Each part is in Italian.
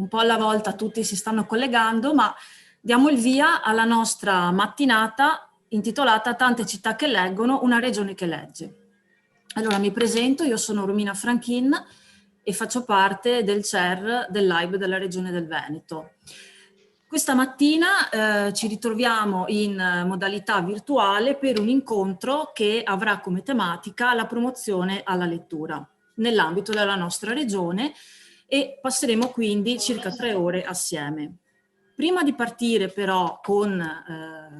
un po' alla volta tutti si stanno collegando, ma diamo il via alla nostra mattinata intitolata Tante città che leggono, una regione che legge. Allora mi presento, io sono Romina Franchin e faccio parte del CER del LIBE della Regione del Veneto. Questa mattina ci ritroviamo in modalità virtuale per un incontro che avrà come tematica la promozione alla lettura nell'ambito della nostra regione e passeremo quindi circa 3 ore assieme. Prima di partire però con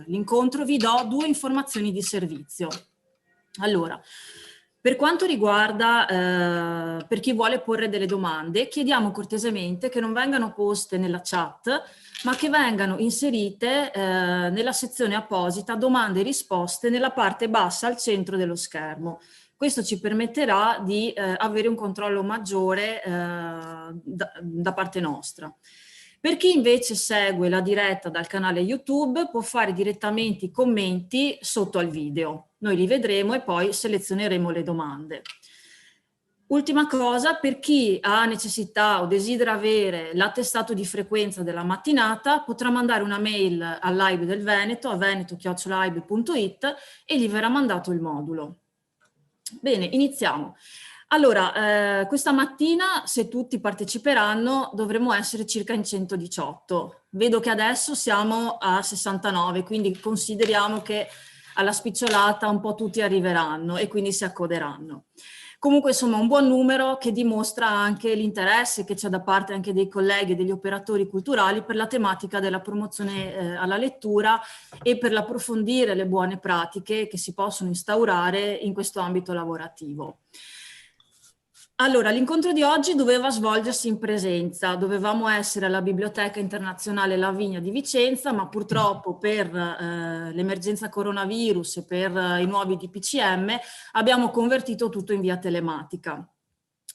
l'incontro vi do 2 informazioni di servizio. Allora, per quanto riguarda per chi vuole porre delle domande, chiediamo cortesemente che non vengano poste nella chat, ma che vengano inserite nella sezione apposita domande e risposte nella parte bassa al centro dello schermo. Questo ci permetterà di avere un controllo maggiore da parte nostra. Per chi invece segue la diretta dal canale YouTube può fare direttamente i commenti sotto al video. Noi li vedremo e poi selezioneremo le domande. Ultima cosa, per chi ha necessità o desidera avere l'attestato di frequenza della mattinata, potrà mandare una mail al LIBE del Veneto, a veneto@libe.it, e gli verrà mandato il modulo. Bene, iniziamo. Allora, questa mattina, se tutti parteciperanno, dovremo essere circa in 118. Vedo che adesso siamo a 69, quindi consideriamo che alla spicciolata un po' tutti arriveranno e quindi si accoderanno. Comunque, insomma, un buon numero che dimostra anche l'interesse che c'è da parte anche dei colleghi e degli operatori culturali per la tematica della promozione alla lettura e per l'approfondire le buone pratiche che si possono instaurare in questo ambito lavorativo. Allora, l'incontro di oggi doveva svolgersi in presenza, dovevamo essere alla Biblioteca Internazionale Lavinia di Vicenza, ma purtroppo per l'emergenza coronavirus e per i nuovi DPCM abbiamo convertito tutto in via telematica,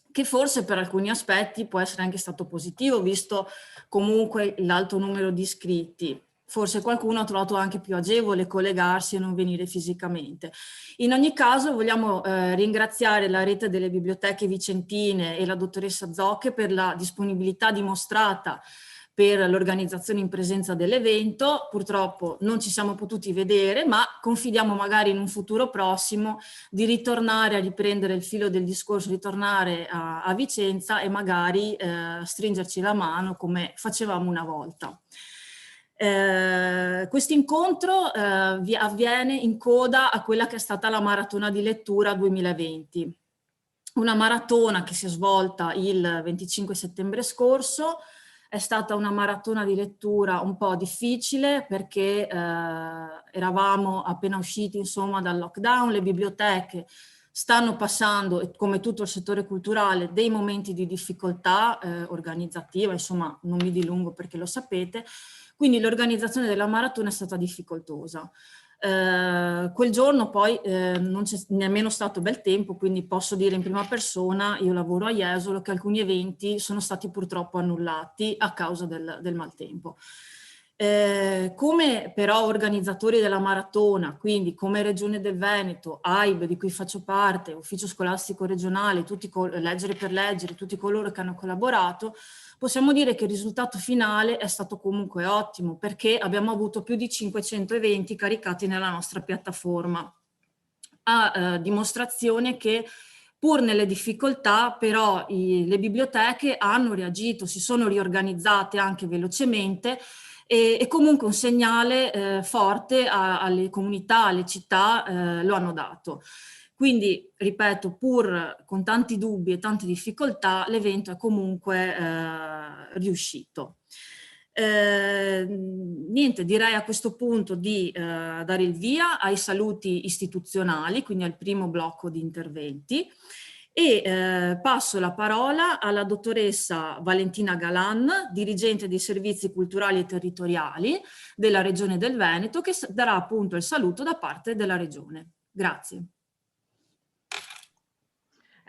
che forse per alcuni aspetti può essere anche stato positivo, visto comunque l'alto numero di iscritti. Forse qualcuno ha trovato anche più agevole collegarsi e non venire fisicamente. In ogni caso vogliamo ringraziare la rete delle biblioteche vicentine e la dottoressa Zocche per la disponibilità dimostrata per l'organizzazione in presenza dell'evento. Purtroppo non ci siamo potuti vedere, ma confidiamo magari in un futuro prossimo di ritornare a riprendere il filo del discorso, ritornare a Vicenza e magari stringerci la mano come facevamo una volta. Questo incontro avviene in coda a quella che è stata la Maratona di Lettura 2020, una maratona che si è svolta il 25 settembre scorso. È stata una maratona di lettura un po' difficile perché eravamo appena usciti insomma dal lockdown, le biblioteche stanno passando, come tutto il settore culturale, dei momenti di difficoltà organizzativa, insomma non mi dilungo perché lo sapete. Quindi l'organizzazione della maratona è stata difficoltosa. Quel giorno poi non c'è nemmeno stato bel tempo, quindi posso dire in prima persona, io lavoro a Jesolo, che alcuni eventi sono stati purtroppo annullati a causa del maltempo. Come però organizzatori della maratona, quindi come Regione del Veneto, AIB di cui faccio parte, Ufficio Scolastico Regionale, Leggere per Leggere, tutti coloro che hanno collaborato, possiamo dire che il risultato finale è stato comunque ottimo perché abbiamo avuto più di 500 eventi caricati nella nostra piattaforma, a dimostrazione che pur nelle difficoltà però le biblioteche hanno reagito, si sono riorganizzate anche velocemente e comunque un segnale forte alle comunità, alle città lo hanno dato. Quindi, ripeto, pur con tanti dubbi e tante difficoltà, l'evento è comunque riuscito. Niente, direi a questo punto di dare il via ai saluti istituzionali, quindi al primo blocco di interventi, e passo la parola alla dottoressa Valentina Galan, dirigente dei servizi culturali e territoriali della Regione del Veneto, che darà appunto il saluto da parte della Regione. Grazie.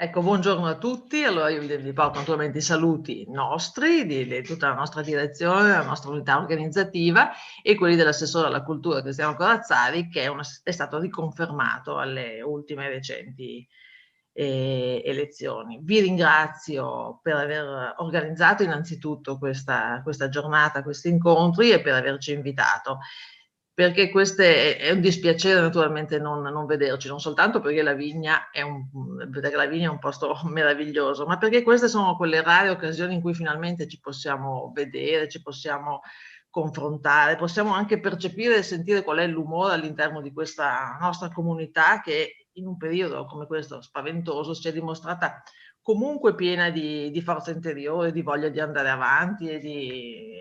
Ecco, buongiorno a tutti. Allora io vi porto naturalmente i saluti nostri, di tutta la nostra direzione, la nostra unità organizzativa e quelli dell'assessore alla cultura Cristiano Corazzari, che è stato riconfermato alle ultime recenti lezioni. Vi ringrazio per aver organizzato innanzitutto questa giornata, questi incontri, e per averci invitato, perché questo è un dispiacere naturalmente non vederci, non soltanto perché la vigna è un posto meraviglioso, ma perché queste sono quelle rare occasioni in cui finalmente ci possiamo vedere, ci possiamo confrontare, possiamo anche percepire e sentire qual è l'umore all'interno di questa nostra comunità, che in un periodo come questo spaventoso si è dimostrata comunque piena di forza interiore, di voglia di andare avanti e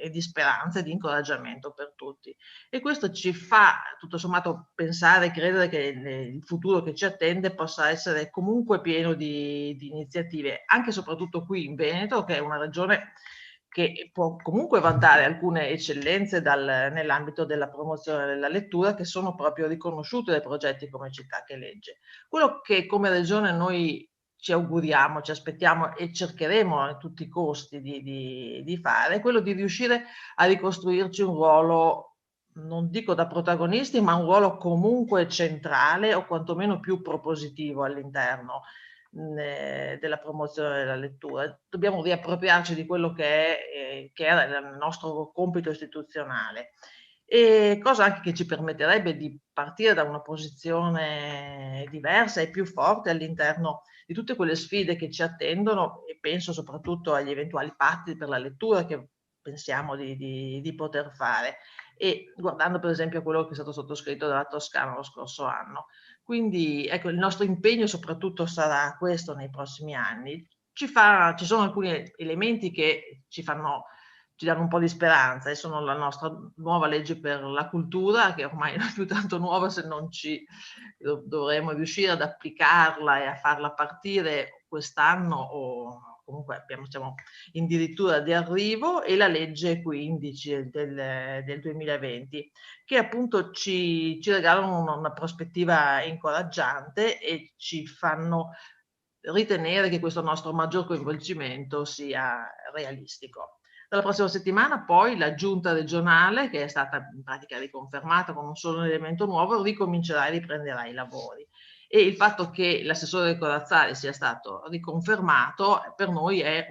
di speranza e di incoraggiamento per tutti. E questo ci fa tutto sommato pensare e credere che il futuro che ci attende possa essere comunque pieno di iniziative, anche e soprattutto qui in Veneto, che è una regione che può comunque vantare alcune eccellenze nell'ambito della promozione della lettura, che sono proprio riconosciute dai progetti come Città che Legge. Quello che come regione noi ci auguriamo, ci aspettiamo e cercheremo a tutti i costi di fare è quello di riuscire a ricostruirci un ruolo, non dico da protagonisti, ma un ruolo comunque centrale o quantomeno più propositivo all'interno della promozione della lettura. Dobbiamo riappropriarci di quello che era il nostro compito istituzionale, e cosa anche che ci permetterebbe di partire da una posizione diversa e più forte all'interno di tutte quelle sfide che ci attendono, e penso soprattutto agli eventuali patti per la lettura che pensiamo di poter fare, e guardando per esempio a quello che è stato sottoscritto dalla Toscana lo scorso anno. Quindi ecco, il nostro impegno soprattutto sarà questo nei prossimi anni. Ci sono alcuni elementi che ci danno un po' di speranza, e sono la nostra nuova legge per la cultura, che ormai non è più tanto nuova se non dovremo riuscire ad applicarla e a farla partire quest'anno, o comunque siamo addirittura di arrivo, e la legge 15 del 2020, che appunto ci regalano una prospettiva incoraggiante e ci fanno ritenere che questo nostro maggior coinvolgimento sia realistico. Dalla prossima settimana poi la giunta regionale, che è stata in pratica riconfermata con un solo elemento nuovo, ricomincerà e riprenderà i lavori. E il fatto che l'assessore Corazzari sia stato riconfermato per noi è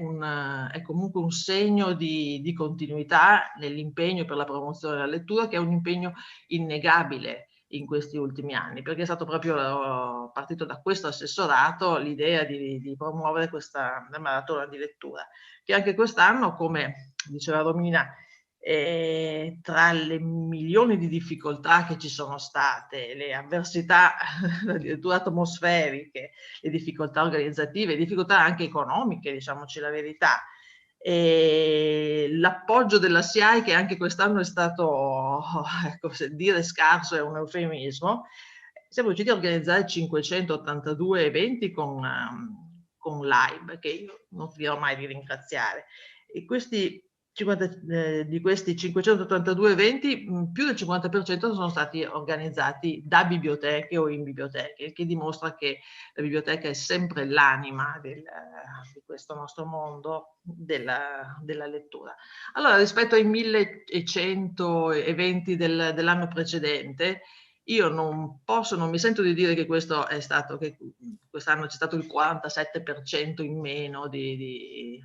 comunque un segno di continuità nell'impegno per la promozione della lettura, che è un impegno innegabile in questi ultimi anni, perché è stato proprio partito da questo assessorato l'idea di promuovere questa maratona di lettura, che anche quest'anno, come diceva Romina, tra le milioni di difficoltà che ci sono state, le avversità addirittura atmosferiche, le difficoltà organizzative, le difficoltà anche economiche, diciamoci la verità, e l'appoggio della SIAE, che anche quest'anno è stato, ecco, se dire scarso è un eufemismo, siamo riusciti a organizzare 582 eventi con live, che io non finirò mai di ringraziare. E di questi 582 eventi, più del 50% sono stati organizzati da biblioteche o in biblioteche, il che dimostra che la biblioteca è sempre l'anima di questo nostro mondo della lettura. Allora, rispetto ai 1100 eventi dell'anno precedente, io non mi sento di dire che questo è stato, che quest'anno c'è stato il 47% in meno di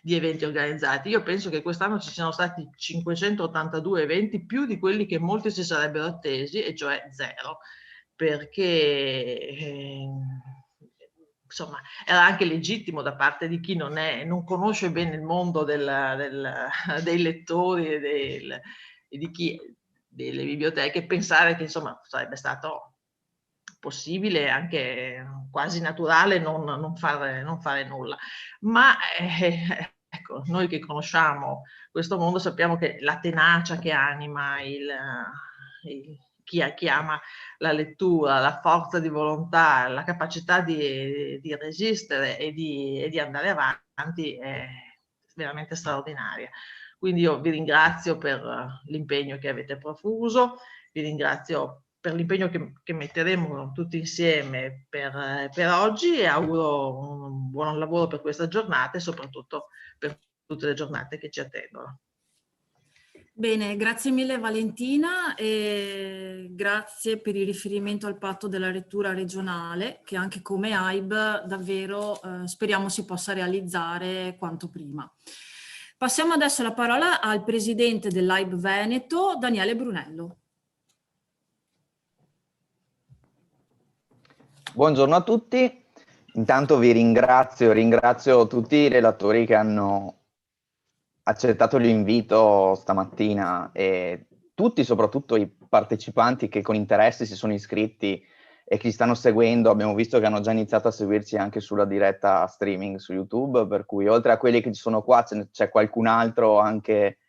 eventi organizzati. Io penso che quest'anno ci siano stati 582 eventi, più di quelli che molti si sarebbero attesi, e cioè 0, perché insomma era anche legittimo da parte di chi non conosce bene il mondo dei lettori e di chi delle biblioteche pensare che insomma sarebbe stato possibile, anche quasi naturale, non fare nulla. Ma ecco, noi che conosciamo questo mondo sappiamo che la tenacia che anima chi ama la lettura, la forza di volontà, la capacità di resistere e di andare avanti è veramente straordinaria. Quindi io vi ringrazio per l'impegno che avete profuso, vi ringrazio per l'impegno che metteremo tutti insieme per oggi, e auguro un buon lavoro per questa giornata e soprattutto per tutte le giornate che ci attendono. Bene, grazie mille Valentina e grazie per il riferimento al patto della lettura regionale che anche come AIB davvero speriamo si possa realizzare quanto prima. Passiamo adesso la parola al presidente dell'AIB Veneto, Daniele Brunello. Buongiorno a tutti, intanto vi ringrazio tutti i relatori che hanno accettato l'invito stamattina e tutti, soprattutto i partecipanti che con interesse si sono iscritti e che ci stanno seguendo. Abbiamo visto che hanno già iniziato a seguirci anche sulla diretta streaming su YouTube, per cui oltre a quelli che ci sono qua c'è qualcun altro anche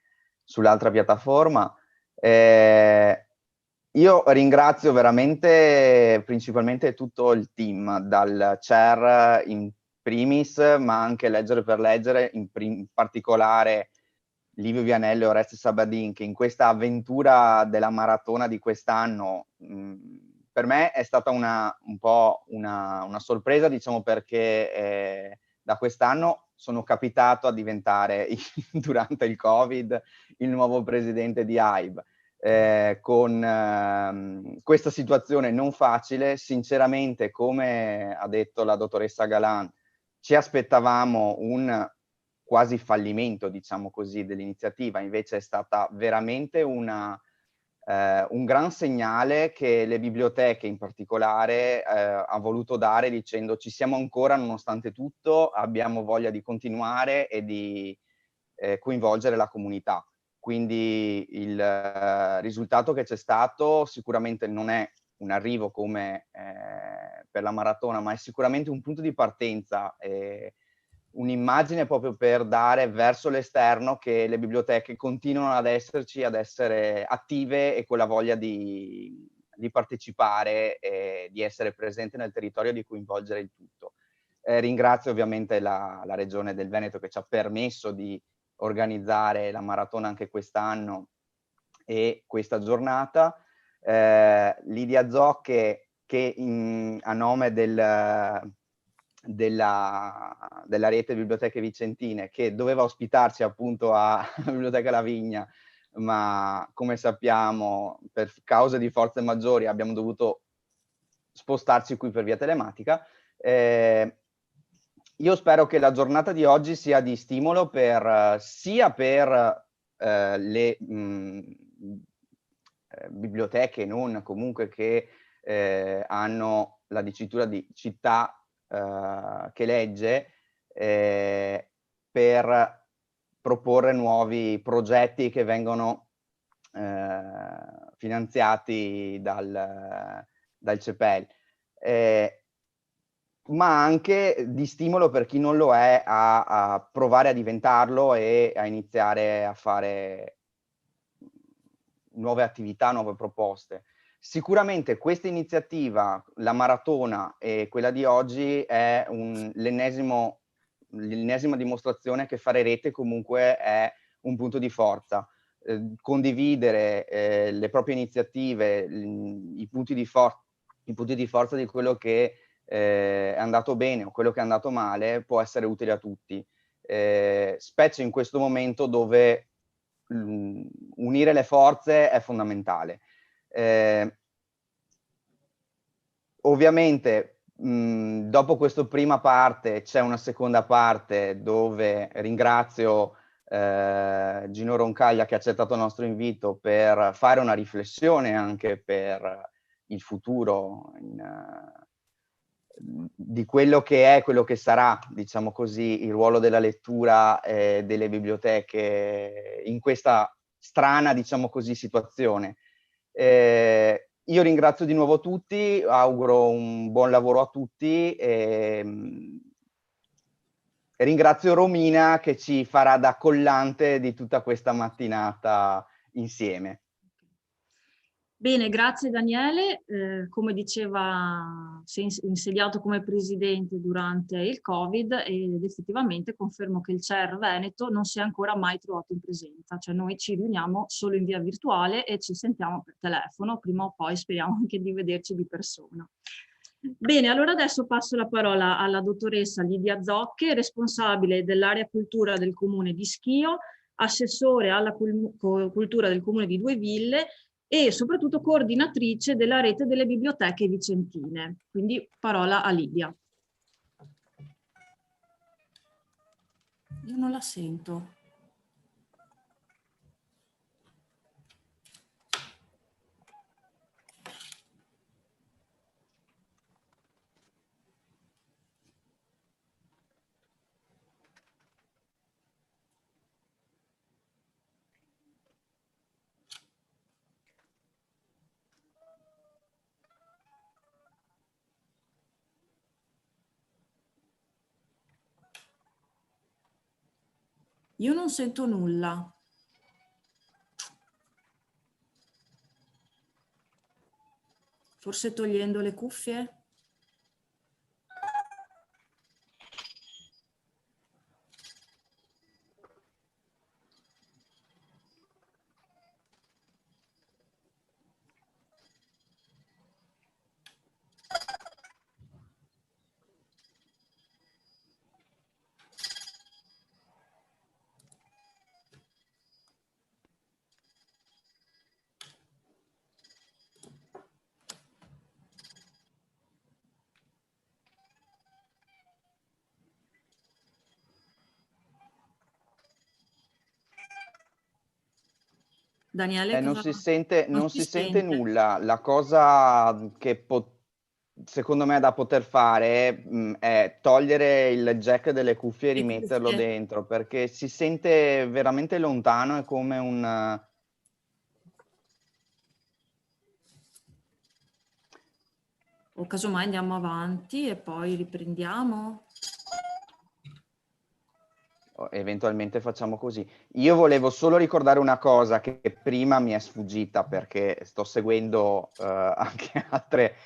sull'altra piattaforma. Io ringrazio veramente principalmente tutto il team, dal chair in primis, ma anche Leggere per Leggere, in particolare Livio Vianello e Oreste Sabadin, che in questa avventura della maratona di quest'anno per me è stata un po' una sorpresa, diciamo, perché da quest'anno sono capitato a diventare, durante il Covid, il nuovo presidente di AIB. Con questa situazione non facile, sinceramente, come ha detto la dottoressa Galan, ci aspettavamo un quasi fallimento, diciamo così, dell'iniziativa. Invece è stata veramente un gran segnale che le biblioteche in particolare ha voluto dare, dicendo: ci siamo ancora nonostante tutto, abbiamo voglia di continuare e di coinvolgere la comunità. Quindi il risultato che c'è stato sicuramente non è un arrivo come per la maratona, ma è sicuramente un punto di partenza, un'immagine proprio per dare verso l'esterno che le biblioteche continuano ad esserci, ad essere attive e con la voglia di partecipare e di essere presente nel territorio e di coinvolgere il tutto. Ringrazio ovviamente la Regione del Veneto che ci ha permesso di organizzare la maratona anche quest'anno e questa giornata. Lidia Zocche, che a nome della rete Biblioteche Vicentine, che doveva ospitarci appunto a Biblioteca La Vigna, ma come sappiamo per cause di forze maggiori abbiamo dovuto spostarci qui per via telematica. Io spero che la giornata di oggi sia di stimolo sia per le biblioteche non comunque che hanno la dicitura di città che legge, per proporre nuovi progetti che vengono finanziati dal CEPEL. Ma anche di stimolo per chi non lo è a provare a diventarlo e a iniziare a fare nuove attività, nuove proposte. Sicuramente questa iniziativa, la maratona e quella di oggi, è l'ennesima dimostrazione che fare rete comunque è un punto di forza. Condividere le proprie iniziative, i punti di forza di quello che è andato bene o quello che è andato male può essere utile a tutti, specie in questo momento dove unire le forze è fondamentale. Ovviamente dopo questa prima parte c'è una seconda parte dove ringrazio Gino Roncaglia che ha accettato il nostro invito per fare una riflessione anche per il futuro di quello che è, quello che sarà, diciamo così, il ruolo della lettura e delle biblioteche in questa strana, diciamo così, situazione. Io ringrazio di nuovo tutti, auguro un buon lavoro a tutti e ringrazio Romina che ci farà da collante di tutta questa mattinata insieme. Bene, grazie Daniele. Come diceva, si è insediato come presidente durante il Covid ed effettivamente confermo che il CER Veneto non si è ancora mai trovato in presenza, cioè noi ci riuniamo solo in via virtuale e ci sentiamo per telefono, prima o poi speriamo anche di vederci di persona. Bene, allora adesso passo la parola alla dottoressa Lidia Zocche, responsabile dell'area cultura del comune di Schio, assessore alla cultura del Comune di Due Ville e soprattutto coordinatrice della rete delle biblioteche vicentine. Quindi parola a Lidia. Io non la sento. Io non sento nulla. Forse togliendo le cuffie? Daniele, Non cosa... si sente, non non si si sente sente? nulla. La cosa che secondo me da poter fare è togliere il jack delle cuffie e Le rimetterlo cuffie? dentro, perché si sente veramente lontano, è come un... O casomai andiamo avanti e poi riprendiamo? Eventualmente facciamo così. Io volevo solo ricordare una cosa che prima mi è sfuggita perché sto seguendo anche altre,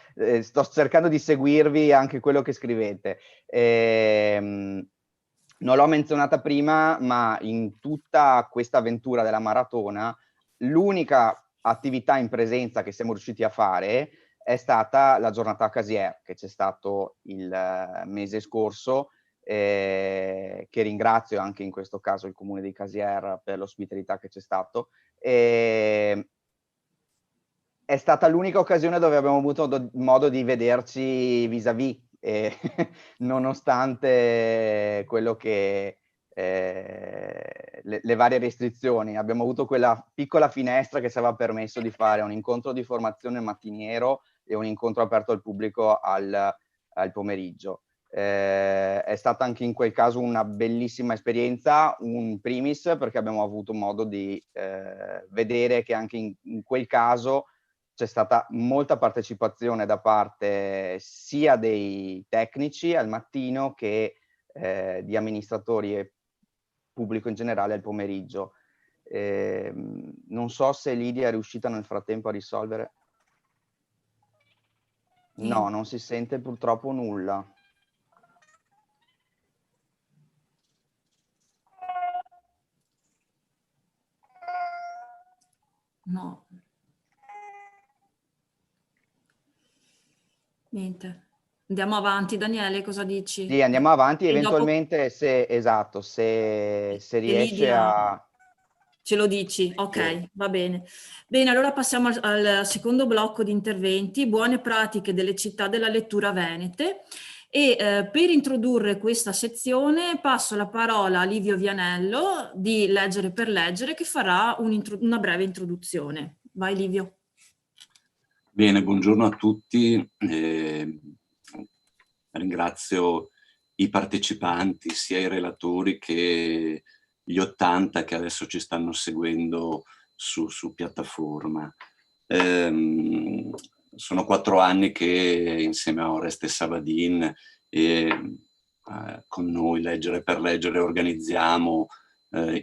sto cercando di seguirvi anche quello che scrivete. Non l'ho menzionata prima, ma in tutta questa avventura della maratona, l'unica attività in presenza che siamo riusciti a fare è stata la giornata a Casier, che c'è stato il mese scorso, che ringrazio anche in questo caso il comune di Casier per l'ospitalità che c'è stato. È stata l'unica occasione dove abbiamo avuto modo di vederci vis-à-vis, nonostante quello che le varie restrizioni. Abbiamo avuto quella piccola finestra che ci aveva permesso di fare un incontro di formazione mattiniero e un incontro aperto al pubblico al pomeriggio. È stata anche in quel caso una bellissima esperienza, un primis, perché abbiamo avuto modo di vedere che anche in quel caso c'è stata molta partecipazione da parte sia dei tecnici al mattino che di amministratori e pubblico in generale al pomeriggio. Non so se Lidia è riuscita nel frattempo a risolvere. No, non si sente purtroppo nulla. No. Niente. Andiamo avanti, Daniele, cosa dici? Sì, andiamo avanti, E dopo eventualmente se riesce Lidia a... ce lo dici? Sì. Ok, va bene. Bene, allora passiamo al secondo blocco di interventi, buone pratiche delle città della lettura venete. E per introdurre questa sezione passo la parola a Livio Vianello di Leggere per Leggere che farà una breve introduzione. Vai Livio. Bene, buongiorno a tutti. Ringrazio i partecipanti, sia i relatori che gli 80 che adesso ci stanno seguendo su piattaforma. Sono 4 anni che insieme a Oreste Savadin e con noi Leggere per Leggere organizziamo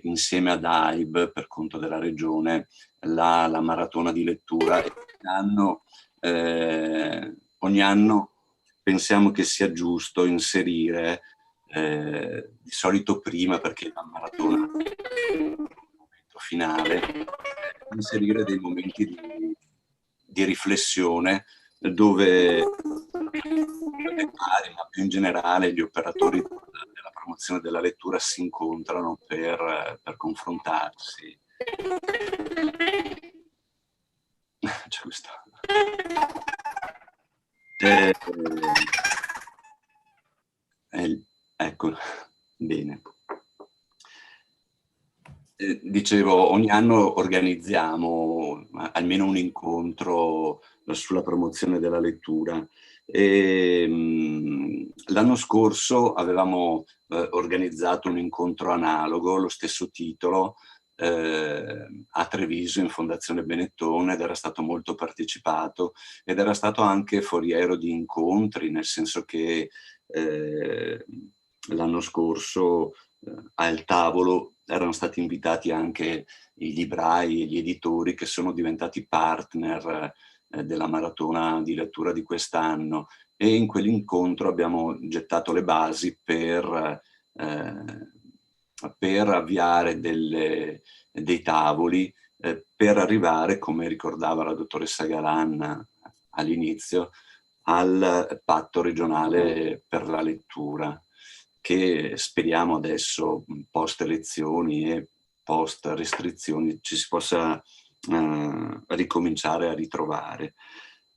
insieme ad AIB per conto della regione la maratona di lettura e ogni anno pensiamo che sia giusto inserire di solito prima, perché la maratona è il momento finale, inserire dei momenti di riflessione dove le pari, ma più in generale gli operatori della promozione promozione della lettura si incontrano per confrontarsi. C'è questo. Ecco, bene. Dicevo, ogni anno organizziamo almeno un incontro sulla promozione della lettura. L'anno scorso avevamo organizzato un incontro analogo, lo stesso titolo, a Treviso in Fondazione Benetton, ed era stato molto partecipato ed era stato anche foriero di incontri, nel senso che l'anno scorso al tavolo erano stati invitati anche i librai e gli editori che sono diventati partner della maratona di lettura di quest'anno, e in quell'incontro abbiamo gettato le basi per avviare dei tavoli per arrivare, come ricordava la dottoressa Galan all'inizio, al patto regionale per la lettura, che speriamo adesso, post elezioni e post restrizioni, ci si possa ricominciare a ritrovare.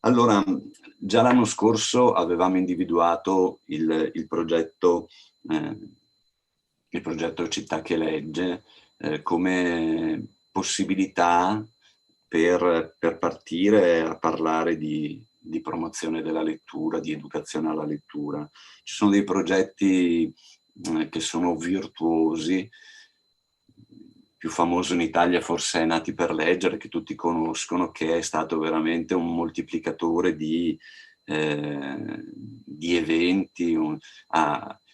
Allora, già l'anno scorso avevamo individuato il progetto Città che legge come possibilità per partire a parlare di promozione della lettura, di educazione alla lettura. Ci sono dei progetti che sono virtuosi. Più famoso in Italia forse è Nati per leggere, che tutti conoscono, che è stato veramente un moltiplicatore di eventi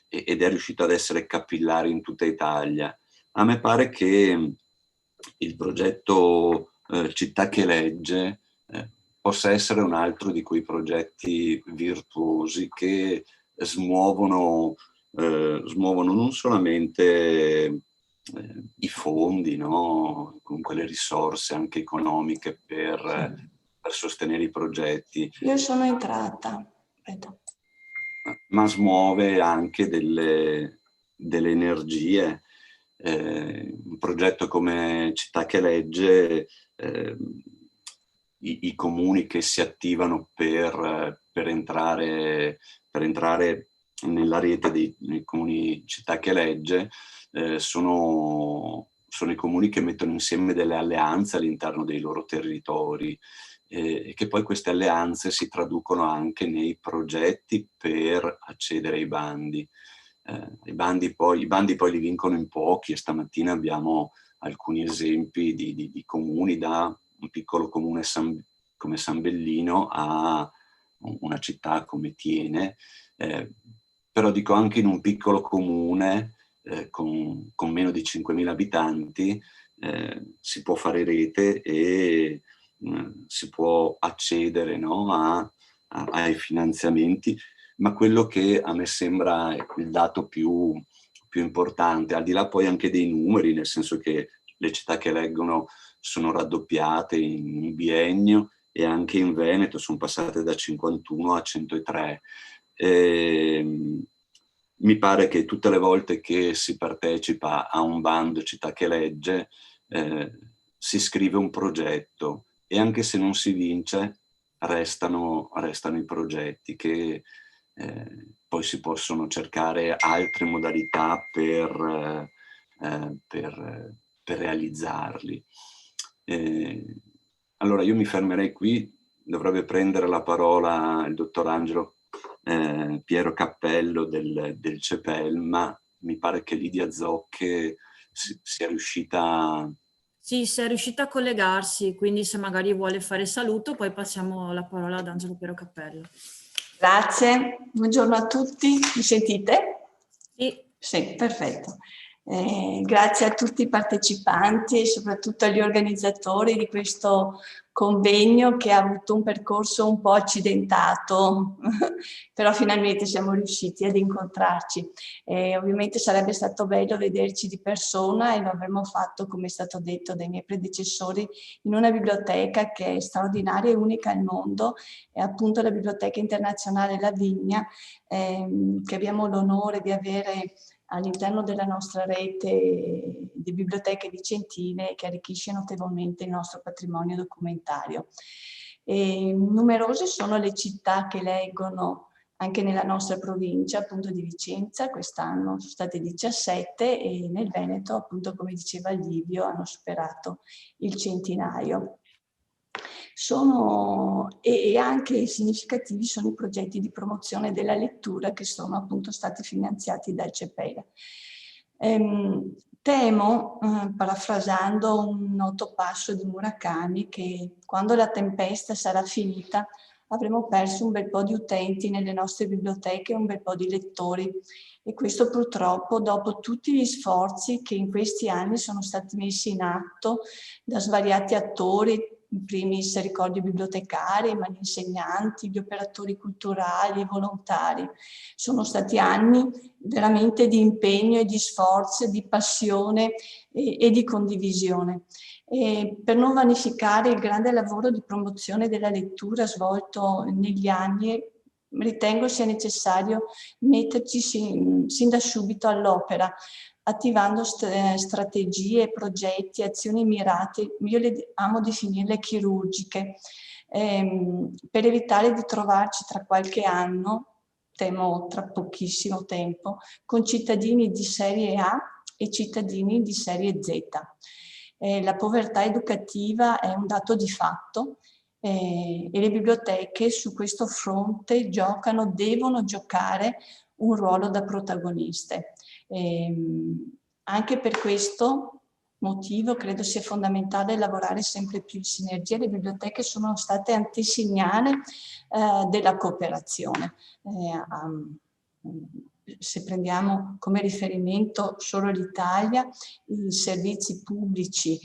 ed è riuscito ad essere capillare in tutta Italia. A me pare che il progetto Città che legge possa essere un altro di quei progetti virtuosi che smuovono non solamente i fondi, no? Comunque le risorse anche economiche per sostenere i progetti. Io sono entrata, vedo. Ma smuove anche delle energie. Un progetto come Città che legge, i comuni che si attivano per entrare nella rete dei comuni Città che legge, sono i comuni che mettono insieme delle alleanze all'interno dei loro territori, e che poi queste alleanze si traducono anche nei progetti per accedere ai bandi. I bandi poi li vincono in pochi, e stamattina abbiamo alcuni esempi di comuni, da un piccolo comune come San Bellino a una città come Thiene, però dico anche in un piccolo comune con meno di 5.000 abitanti si può fare rete e si può accedere, no, ai finanziamenti. Ma quello che a me sembra il dato più importante, al di là poi anche dei numeri, nel senso che le città che leggono sono raddoppiate in un biennio, e anche in Veneto sono passate da 51 a 103. Mi pare che tutte le volte che si partecipa a un bando Città che legge si scrive un progetto, e anche se non si vince restano i progetti, che poi si possono cercare altre modalità per realizzarli. Allora io mi fermerei qui, dovrebbe prendere la parola il dottor Angelo Piero Cappello del CEPEL, ma mi pare che Lidia Zocche sia riuscita... Sì, si è riuscita a collegarsi, quindi se magari vuole fare saluto, poi passiamo la parola ad Angelo Piero Cappello. Grazie, buongiorno a tutti, mi sentite? Sì. Sì, perfetto. Grazie a tutti i partecipanti e soprattutto agli organizzatori di questo convegno, che ha avuto un percorso un po' accidentato, però finalmente siamo riusciti ad incontrarci. Ovviamente sarebbe stato bello vederci di persona, e lo avremmo fatto, come è stato detto dai miei predecessori, in una biblioteca che è straordinaria e unica al mondo, è appunto la Biblioteca Internazionale La Vigna, che abbiamo l'onore di avere all'interno della nostra rete di biblioteche vicentine che arricchisce notevolmente il nostro patrimonio documentario. Numerose sono le città che leggono anche nella nostra provincia, appunto di Vicenza. Quest'anno sono state 17 e nel Veneto, appunto come diceva Livio, hanno superato il centinaio. E anche significativi sono i progetti di promozione della lettura che sono appunto stati finanziati dal CEPEL. Temo, parafrasando un noto passo di Murakami, che quando la tempesta sarà finita avremo perso un bel po' di utenti nelle nostre biblioteche, un bel po' di lettori. E questo purtroppo dopo tutti gli sforzi che in questi anni sono stati messi in atto da svariati attori, in primis ricordo i bibliotecari, ma gli insegnanti, gli operatori culturali, i volontari. Sono stati anni veramente di impegno e di sforzo, di passione e di condivisione. E per non vanificare il grande lavoro di promozione della lettura svolto negli anni, ritengo sia necessario metterci sin da subito all'opera, attivando strategie, progetti, azioni mirate, io le amo definirle chirurgiche, per evitare di trovarci tra qualche anno, temo tra pochissimo tempo, con cittadini di serie A e cittadini di serie Z. La povertà educativa è un dato di fatto e le biblioteche su questo fronte devono giocare un ruolo da protagoniste. Anche per questo motivo credo sia fondamentale lavorare sempre più in sinergia. Le biblioteche sono state antesignane della cooperazione. Se prendiamo come riferimento solo l'Italia, i servizi pubblici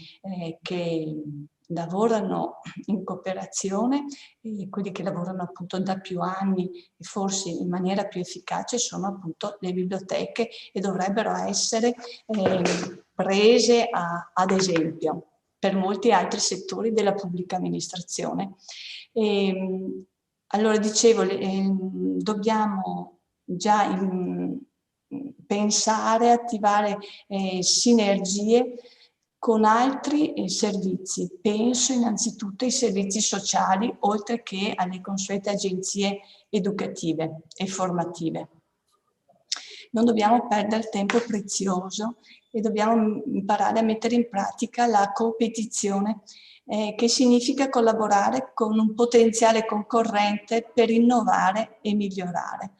che lavorano in cooperazione, quelli che lavorano appunto da più anni e forse in maniera più efficace sono appunto le biblioteche e dovrebbero essere prese ad esempio per molti altri settori della pubblica amministrazione. Allora dicevo, dobbiamo già pensare, attivare sinergie con altri servizi. Penso innanzitutto ai servizi sociali, oltre che alle consuete agenzie educative e formative. Non dobbiamo perdere tempo prezioso e dobbiamo imparare a mettere in pratica la competizione, che significa collaborare con un potenziale concorrente per innovare e migliorare.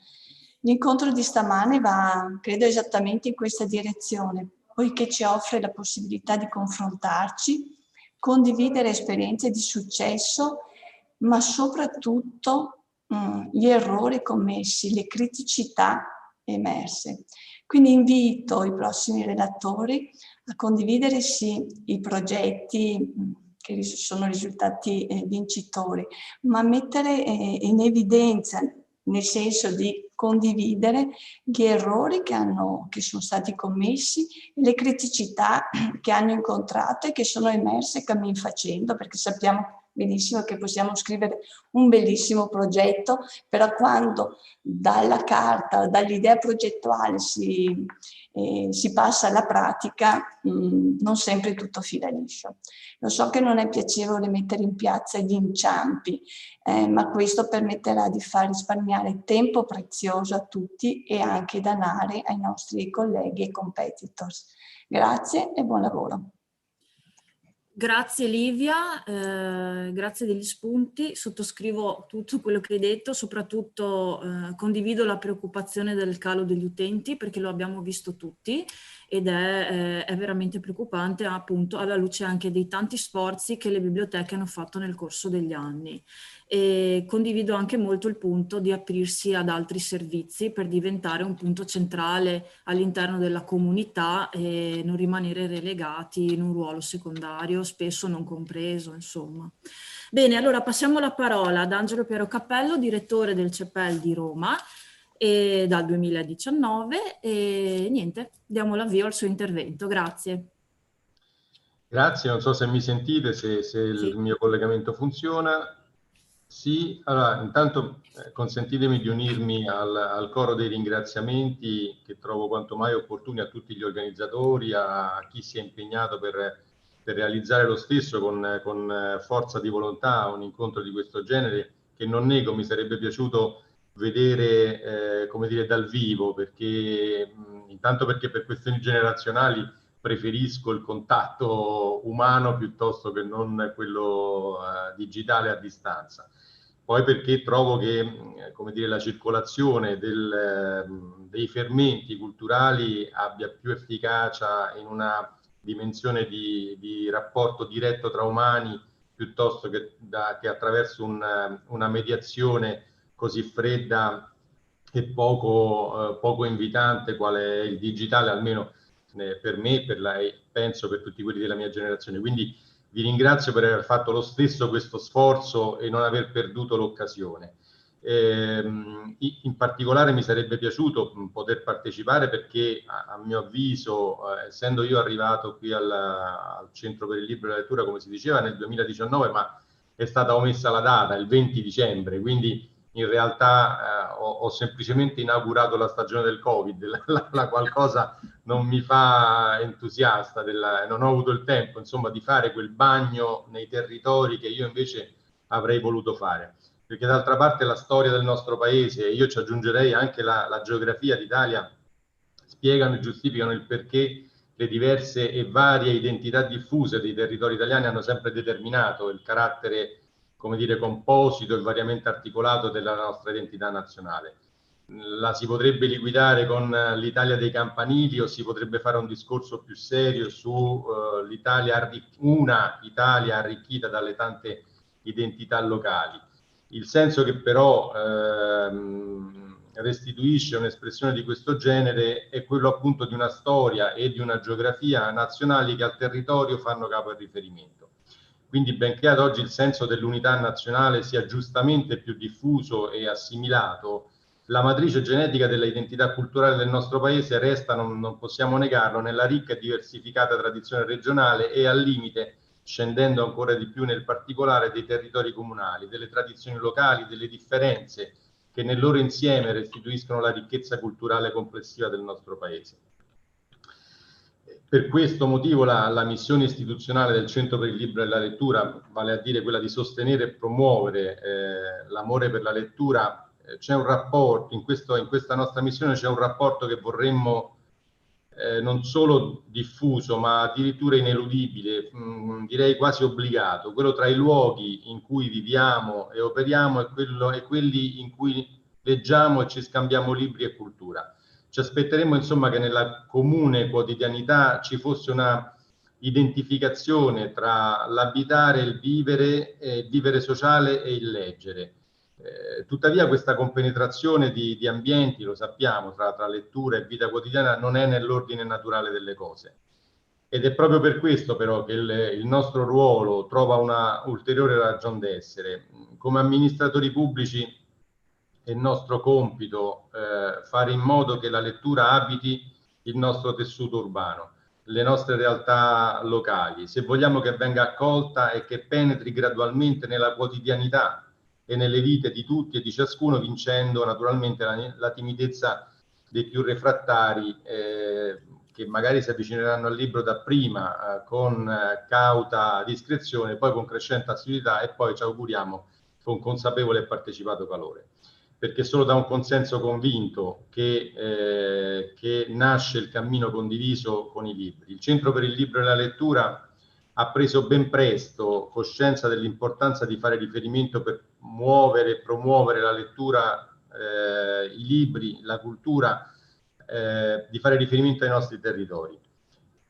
L'incontro di stamane va, credo, esattamente in questa direzione, poiché ci offre la possibilità di confrontarci, condividere esperienze di successo, ma soprattutto gli errori commessi, le criticità emerse. Quindi invito i prossimi relatori a condividere sì i progetti che sono risultati vincitori, ma mettere in evidenza, nel senso di condividere gli errori che sono stati commessi, le criticità che hanno incontrato e che sono emerse cammin facendo, perché sappiamo benissimo che possiamo scrivere un bellissimo progetto, però quando dalla carta, dall'idea progettuale si passa alla pratica, non sempre tutto fila liscio. Lo so che non è piacevole mettere in piazza gli inciampi, ma questo permetterà di far risparmiare tempo prezioso a tutti e anche danare ai nostri colleghi e competitors. Grazie e buon lavoro. Grazie Livia, grazie degli spunti, sottoscrivo tutto quello che hai detto, soprattutto condivido la preoccupazione del calo degli utenti perché lo abbiamo visto tutti ed è veramente preoccupante appunto alla luce anche dei tanti sforzi che le biblioteche hanno fatto nel corso degli anni. E condivido anche molto il punto di aprirsi ad altri servizi per diventare un punto centrale all'interno della comunità e non rimanere relegati in un ruolo secondario, spesso non compreso, insomma. Bene, allora passiamo la parola ad Angelo Piero Cappello, direttore del CEPEL di Roma dal 2019 e niente, diamo l'avvio al suo intervento. Grazie. Grazie, non so se mi sentite, se Sì. il mio collegamento funziona. Sì, allora intanto consentitemi di unirmi al coro dei ringraziamenti che trovo quanto mai opportuni a tutti gli organizzatori, a chi si è impegnato per realizzare lo stesso con forza di volontà un incontro di questo genere, che non nego mi sarebbe piaciuto vedere come dire, dal vivo, perché intanto perché per questioni generazionali preferisco il contatto umano piuttosto che non quello digitale a distanza. Poi perché trovo che come dire, la circolazione dei fermenti culturali abbia più efficacia in una dimensione di rapporto diretto tra umani piuttosto che attraverso una mediazione così fredda e poco invitante quale è il digitale, almeno per me e penso per tutti quelli della mia generazione. Quindi vi ringrazio per aver fatto lo stesso questo sforzo e non aver perduto l'occasione. In particolare mi sarebbe piaciuto poter partecipare perché a mio avviso, essendo io arrivato qui al Centro per il Libro e la Lettura, come si diceva, nel 2019, ma è stata omessa la data, il 20 dicembre, quindi in realtà ho semplicemente inaugurato la stagione del Covid, la qualcosa non mi fa entusiasta, non ho avuto il tempo, insomma, di fare quel bagno nei territori che io invece avrei voluto fare. Perché d'altra parte la storia del nostro paese, e io ci aggiungerei anche la geografia d'Italia, spiegano e giustificano il perché le diverse e varie identità diffuse dei territori italiani hanno sempre determinato il carattere, come dire, composito e variamente articolato della nostra identità nazionale. La si potrebbe liquidare con l'Italia dei campanili o si potrebbe fare un discorso più serio su una Italia arricchita dalle tante identità locali. Il senso che però restituisce un'espressione di questo genere è quello appunto di una storia e di una geografia nazionali che al territorio fanno capo al riferimento. Quindi benché ad oggi il senso dell'unità nazionale sia giustamente più diffuso e assimilato, la matrice genetica dell'identità culturale del nostro paese resta, non possiamo negarlo, nella ricca e diversificata tradizione regionale e al limite, scendendo ancora di più nel particolare, dei territori comunali, delle tradizioni locali, delle differenze che nel loro insieme restituiscono la ricchezza culturale complessiva del nostro paese. Per questo motivo la missione istituzionale del Centro per il Libro e la Lettura, vale a dire quella di sostenere e promuovere l'amore per la lettura, c'è un rapporto, in questa nostra missione c'è un rapporto che vorremmo non solo diffuso, ma addirittura ineludibile, direi quasi obbligato, quello tra i luoghi in cui viviamo e operiamo e quelli in cui leggiamo e ci scambiamo libri e cultura. Ci aspetteremmo insomma che nella comune quotidianità ci fosse una identificazione tra l'abitare, il vivere sociale e il leggere. Tuttavia questa compenetrazione di ambienti, lo sappiamo, tra lettura e vita quotidiana non è nell'ordine naturale delle cose. Ed è proprio per questo però che il nostro ruolo trova una ulteriore ragion d'essere. Come amministratori pubblici è nostro compito fare in modo che la lettura abiti il nostro tessuto urbano, le nostre realtà locali, se vogliamo che venga accolta e che penetri gradualmente nella quotidianità e nelle vite di tutti e di ciascuno, vincendo naturalmente la timidezza dei più refrattari che magari si avvicineranno al libro dapprima con cauta discrezione, poi con crescente assiduità e poi ci auguriamo con consapevole e partecipato calore. Perché solo da un consenso convinto che nasce il cammino condiviso con i libri. Il Centro per il Libro e la Lettura ha preso ben presto coscienza dell'importanza di fare riferimento per muovere e promuovere la lettura, i libri, la cultura, di fare riferimento ai nostri territori.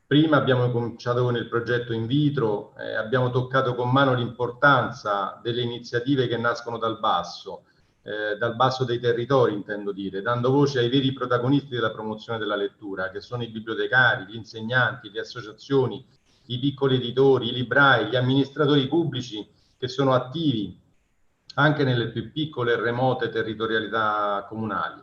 Prima abbiamo cominciato con il progetto In Vitro, abbiamo toccato con mano l'importanza delle iniziative che nascono dal basso dei territori, intendo dire, dando voce ai veri protagonisti della promozione della lettura, che sono i bibliotecari, gli insegnanti, le associazioni, i piccoli editori, i librai, gli amministratori pubblici che sono attivi anche nelle più piccole e remote territorialità comunali.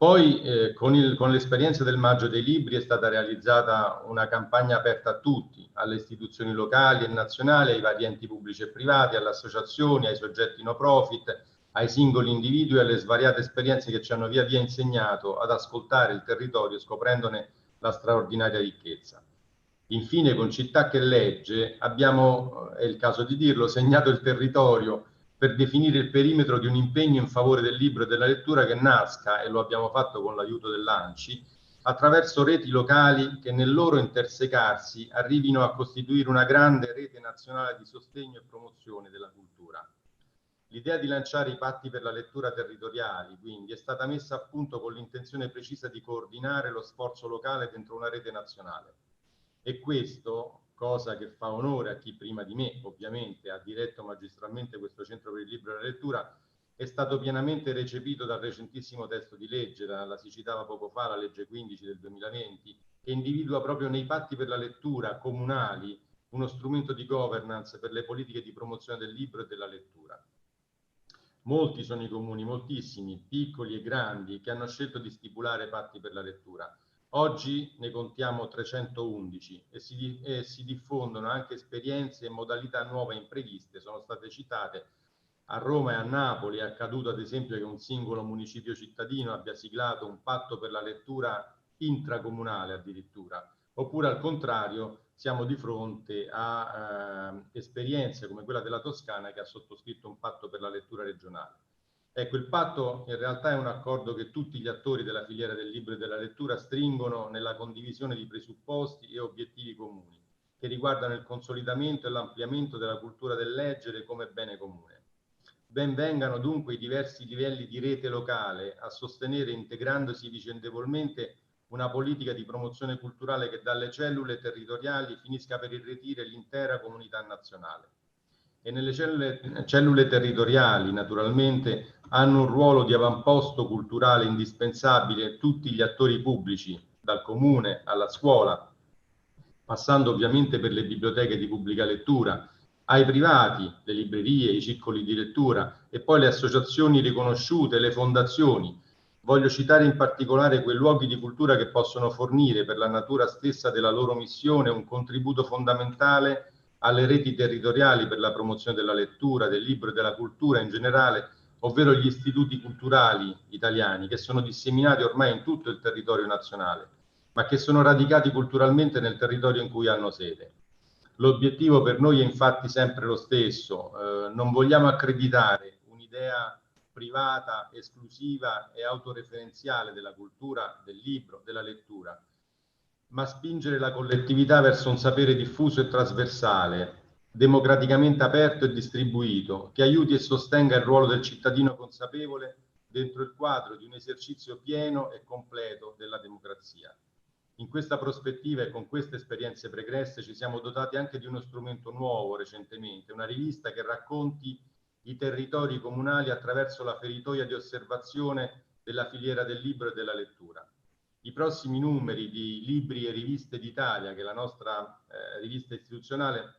Poi con l'esperienza del Maggio dei Libri è stata realizzata una campagna aperta a tutti, alle istituzioni locali e nazionali, ai vari enti pubblici e privati, alle associazioni, ai soggetti no profit, ai singoli individui e alle svariate esperienze che ci hanno via via insegnato ad ascoltare il territorio scoprendone la straordinaria ricchezza. Infine, con Città che legge abbiamo, è il caso di dirlo, segnato il territorio per definire il perimetro di un impegno in favore del libro e della lettura che nasca, e lo abbiamo fatto con l'aiuto dell'ANCI, attraverso reti locali che nel loro intersecarsi arrivino a costituire una grande rete nazionale di sostegno e promozione della cultura. L'idea di lanciare i patti per la lettura territoriali, quindi, è stata messa a punto con l'intenzione precisa di coordinare lo sforzo locale dentro una rete nazionale. E questo, cosa che fa onore a chi prima di me ovviamente ha diretto magistralmente questo Centro per il Libro e la Lettura, è stato pienamente recepito dal recentissimo testo di legge, la si citava poco fa, la legge 15 del 2020, che individua proprio nei patti per la lettura comunali uno strumento di governance per le politiche di promozione del libro e della lettura. Molti sono i comuni, moltissimi, piccoli e grandi, che hanno scelto di stipulare patti per la lettura. Oggi ne contiamo 311 e si diffondono anche esperienze e modalità nuove e impreviste. Sono state citate a Roma e a Napoli, è accaduto ad esempio che un singolo municipio cittadino abbia siglato un patto per la lettura intracomunale addirittura, oppure al contrario siamo di fronte a esperienze come quella della Toscana che ha sottoscritto un patto per la lettura regionale. Ecco, il patto in realtà è un accordo che tutti gli attori della filiera del libro e della lettura stringono nella condivisione di presupposti e obiettivi comuni, che riguardano il consolidamento e l'ampliamento della cultura del leggere come bene comune. Ben vengano dunque i diversi livelli di rete locale a sostenere, integrandosi vicendevolmente, una politica di promozione culturale che dalle cellule territoriali finisca per irretire l'intera comunità nazionale. E nelle cellule territoriali, naturalmente, hanno un ruolo di avamposto culturale indispensabile tutti gli attori pubblici, dal comune alla scuola, passando ovviamente per le biblioteche di pubblica lettura, ai privati, le librerie, i circoli di lettura e poi le associazioni riconosciute, le fondazioni. Voglio citare in particolare quei luoghi di cultura che possono fornire, per la natura stessa della loro missione, un contributo fondamentale alle reti territoriali per la promozione della lettura, del libro e della cultura in generale, ovvero gli istituti culturali italiani, che sono disseminati ormai in tutto il territorio nazionale, ma che sono radicati culturalmente nel territorio in cui hanno sede. L'obiettivo per noi è infatti sempre lo stesso, non vogliamo accreditare un'idea privata, esclusiva e autoreferenziale della cultura, del libro, della lettura, ma spingere la collettività verso un sapere diffuso e trasversale, democraticamente aperto e distribuito, che aiuti e sostenga il ruolo del cittadino consapevole dentro il quadro di un esercizio pieno e completo della democrazia. In questa prospettiva e con queste esperienze pregresse ci siamo dotati anche di uno strumento nuovo recentemente, una rivista che racconti i territori comunali attraverso la feritoia di osservazione della filiera del libro e della lettura. I prossimi numeri di Libri e Riviste d'Italia, che è la nostra rivista istituzionale,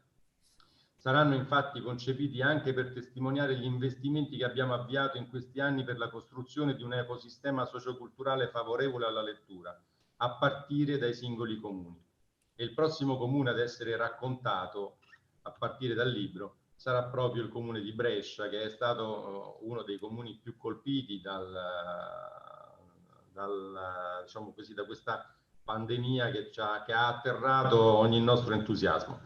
saranno infatti concepiti anche per testimoniare gli investimenti che abbiamo avviato in questi anni per la costruzione di un ecosistema socioculturale favorevole alla lettura, a partire dai singoli comuni. E il prossimo comune ad essere raccontato, a partire dal libro, sarà proprio il comune di Brescia, che è stato uno dei comuni più colpiti diciamo così, da questa pandemia che ha atterrato ogni nostro entusiasmo.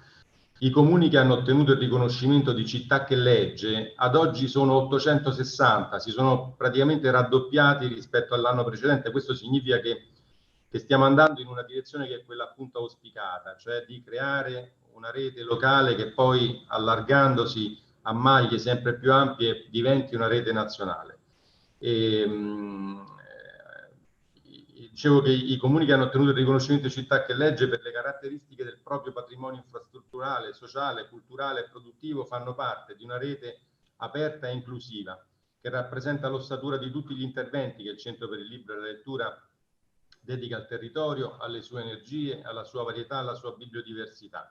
I comuni che hanno ottenuto il riconoscimento di città che legge ad oggi sono 860, si sono praticamente raddoppiati rispetto all'anno precedente. Questo significa che stiamo andando in una direzione che è quella appunto auspicata, cioè di creare una rete locale che poi, allargandosi a maglie sempre più ampie, diventi una rete nazionale. Dicevo che i comuni che hanno ottenuto il riconoscimento di città che legge per le caratteristiche del proprio patrimonio infrastrutturale, sociale, culturale e produttivo fanno parte di una rete aperta e inclusiva che rappresenta l'ossatura di tutti gli interventi che il Centro per il Libro e la Lettura dedica al territorio, alle sue energie, alla sua varietà, alla sua bibliodiversità.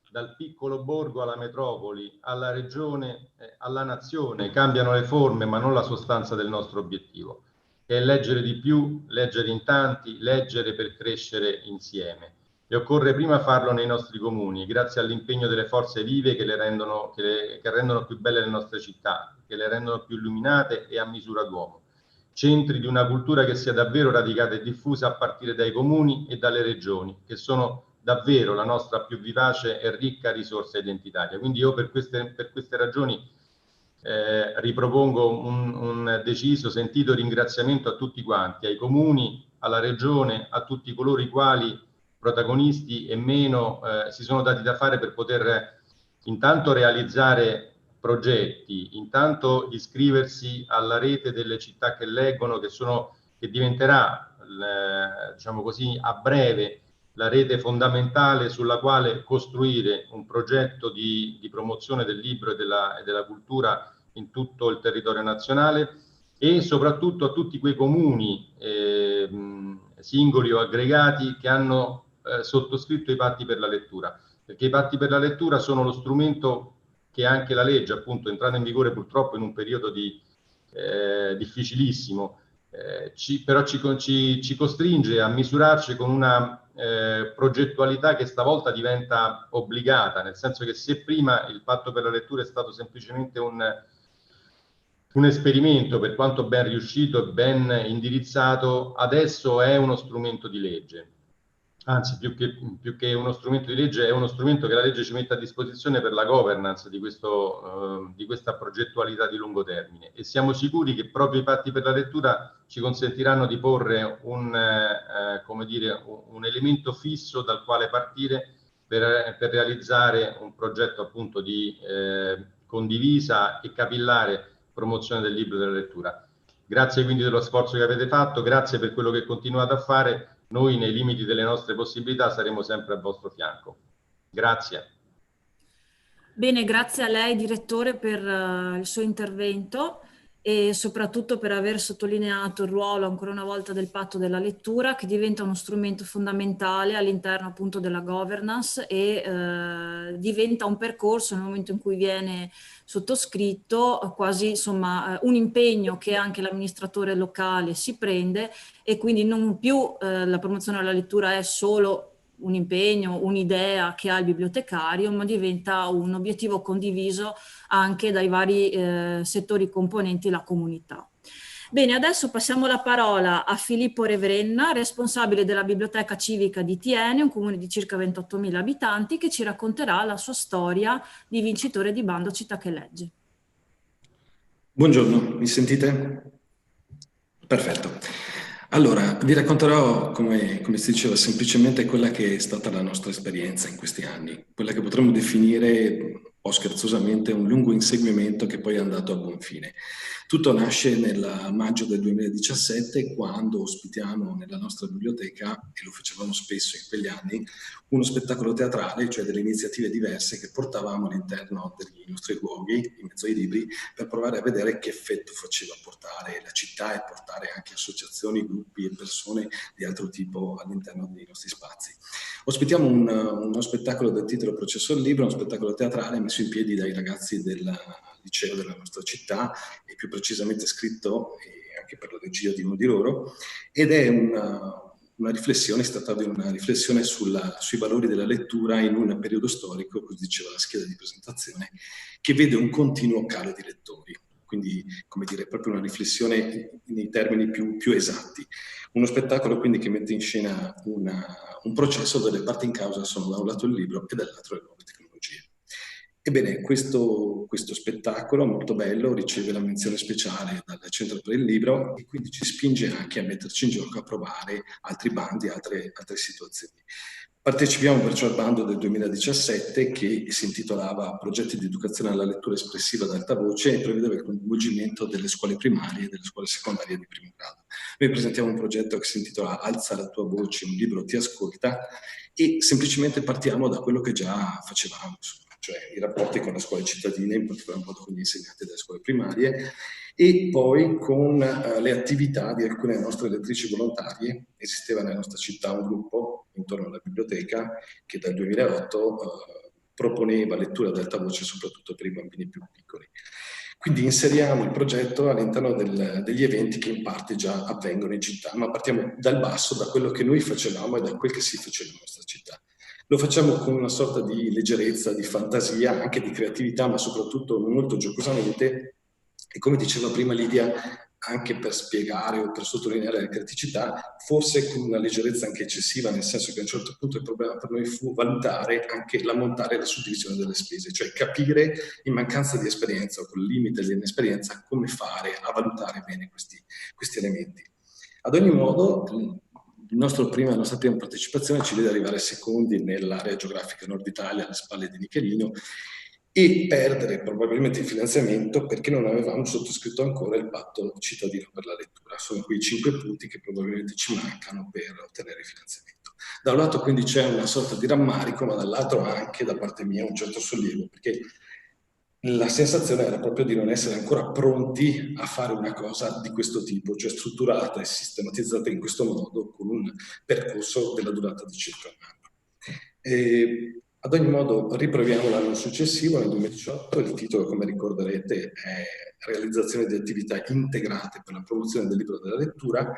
Dal piccolo borgo alla metropoli, alla regione, alla nazione, cambiano le forme ma non la sostanza del nostro obiettivo. che è leggere di più, leggere in tanti, leggere per crescere insieme. E occorre prima farlo nei nostri comuni, grazie all'impegno delle forze vive che rendono più belle le nostre città, che le rendono più illuminate e a misura d'uomo. Centri di una cultura che sia davvero radicata e diffusa a partire dai comuni e dalle regioni, che sono davvero la nostra più vivace e ricca risorsa identitaria. Quindi io per queste ragioni ripropongo un deciso, sentito ringraziamento a tutti quanti, ai comuni, alla regione, a tutti coloro i quali, protagonisti e meno, si sono dati da fare per poter intanto realizzare progetti, intanto iscriversi alla rete delle città che leggono, che diventerà, diciamo così, a breve la rete fondamentale sulla quale costruire un progetto di promozione del libro e della cultura in tutto il territorio nazionale, e soprattutto a tutti quei comuni singoli o aggregati che hanno sottoscritto i patti per la lettura, perché i patti per la lettura sono lo strumento che anche la legge, appunto, entrata in vigore purtroppo in un periodo difficilissimo, però ci costringe a misurarci con una progettualità che stavolta diventa obbligata, nel senso che se prima il patto per la lettura è stato semplicemente un esperimento, per quanto ben riuscito e ben indirizzato, adesso è uno strumento di legge. Anzi, più che uno strumento di legge, è uno strumento che la legge ci mette a disposizione per la governance di questa progettualità di lungo termine, e siamo sicuri che proprio i patti per la lettura ci consentiranno di porre un elemento fisso dal quale partire per realizzare un progetto, appunto, di condivisa e capillare promozione del libro e della lettura. Grazie quindi dello sforzo che avete fatto, grazie per quello che continuate a fare. Noi, nei limiti delle nostre possibilità, saremo sempre al vostro fianco. Grazie. Bene, grazie a lei, direttore, per il suo intervento e soprattutto per aver sottolineato il ruolo ancora una volta del patto della lettura, che diventa uno strumento fondamentale all'interno appunto della governance e diventa un percorso, nel momento in cui viene sottoscritto, quasi insomma un impegno che anche l'amministratore locale si prende, e quindi non più la promozione della lettura è solo un impegno, un'idea che ha il bibliotecario, ma diventa un obiettivo condiviso anche dai vari settori componenti la comunità. Bene, adesso passiamo la parola a Filippo Reverenna, responsabile della Biblioteca Civica di Tiene, un comune di circa 28.000 abitanti, che ci racconterà la sua storia di vincitore di bando Città che Legge. Buongiorno, mi sentite? Perfetto. Allora, vi racconterò, come si diceva, semplicemente quella che è stata la nostra esperienza in questi anni, quella che potremmo definire, un po' scherzosamente, un lungo inseguimento che poi è andato a buon fine. Tutto nasce nel maggio del 2017, quando ospitiamo nella nostra biblioteca, e lo facevamo spesso in quegli anni, uno spettacolo teatrale, cioè delle iniziative diverse che portavamo all'interno dei nostri luoghi, in mezzo ai libri, per provare a vedere che effetto faceva portare la città e portare anche associazioni, gruppi e persone di altro tipo all'interno dei nostri spazi. Ospitiamo uno spettacolo del titolo Processo al Libro, uno spettacolo teatrale messo in piedi dai ragazzi del liceo della nostra città, e più precisamente scritto anche per la regia di uno di loro, ed è una riflessione, è stata una riflessione sui valori della lettura in un periodo storico, così diceva la scheda di presentazione, che vede un continuo calo di lettori. Quindi, come dire, proprio una riflessione nei termini più esatti. Uno spettacolo quindi che mette in scena un processo dove le parti in causa sono da un lato il libro e dall'altro le nuove tecnologie. Ebbene, questo spettacolo molto bello riceve la menzione speciale dal Centro per il Libro, e quindi ci spinge anche a metterci in gioco, a provare altri bandi, altre situazioni. Partecipiamo perciò al bando del 2017, che si intitolava Progetti di educazione alla lettura espressiva ad alta voce, e prevedeva il coinvolgimento delle scuole primarie e delle scuole secondarie di primo grado. Noi presentiamo un progetto che si intitola Alza la tua voce, un libro ti ascolta, e semplicemente partiamo da quello che già facevamo, cioè i rapporti con le scuole cittadine, in particolar modo con gli insegnanti delle scuole primarie, e poi con le attività di alcune nostre lettrici volontarie. Esisteva nella nostra città un gruppo intorno alla biblioteca che dal 2008 proponeva lettura ad alta voce soprattutto per i bambini più piccoli. Quindi inseriamo il progetto all'interno degli eventi che in parte già avvengono in città, ma partiamo dal basso, da quello che noi facevamo e da quel che si faceva in nostra città. Lo facciamo con una sorta di leggerezza, di fantasia, anche di creatività, ma soprattutto molto giocosamente. E come diceva prima Lidia, anche per spiegare o per sottolineare la criticità, forse con una leggerezza anche eccessiva, nel senso che a un certo punto il problema per noi fu valutare anche l'ammontare e la suddivisione delle spese, cioè capire in mancanza di esperienza o con il limite dell'inesperienza come fare a valutare bene questi elementi. Ad ogni modo, la nostra prima partecipazione ci vede arrivare secondi nell'area geografica Nord Italia, alle spalle di Nichelino, e perdere probabilmente il finanziamento perché non avevamo sottoscritto ancora il patto cittadino per la lettura. Sono quei 5 punti che probabilmente ci mancano per ottenere il finanziamento. Da un lato quindi c'è una sorta di rammarico, ma dall'altro anche da parte mia un certo sollievo, perché la sensazione era proprio di non essere ancora pronti a fare una cosa di questo tipo, cioè strutturata e sistematizzata in questo modo, con un percorso della durata di circa un anno. Ad ogni modo riproviamo l'anno successivo, nel 2018, il titolo, come ricorderete, è Realizzazione di attività integrate per la promozione del libro della lettura,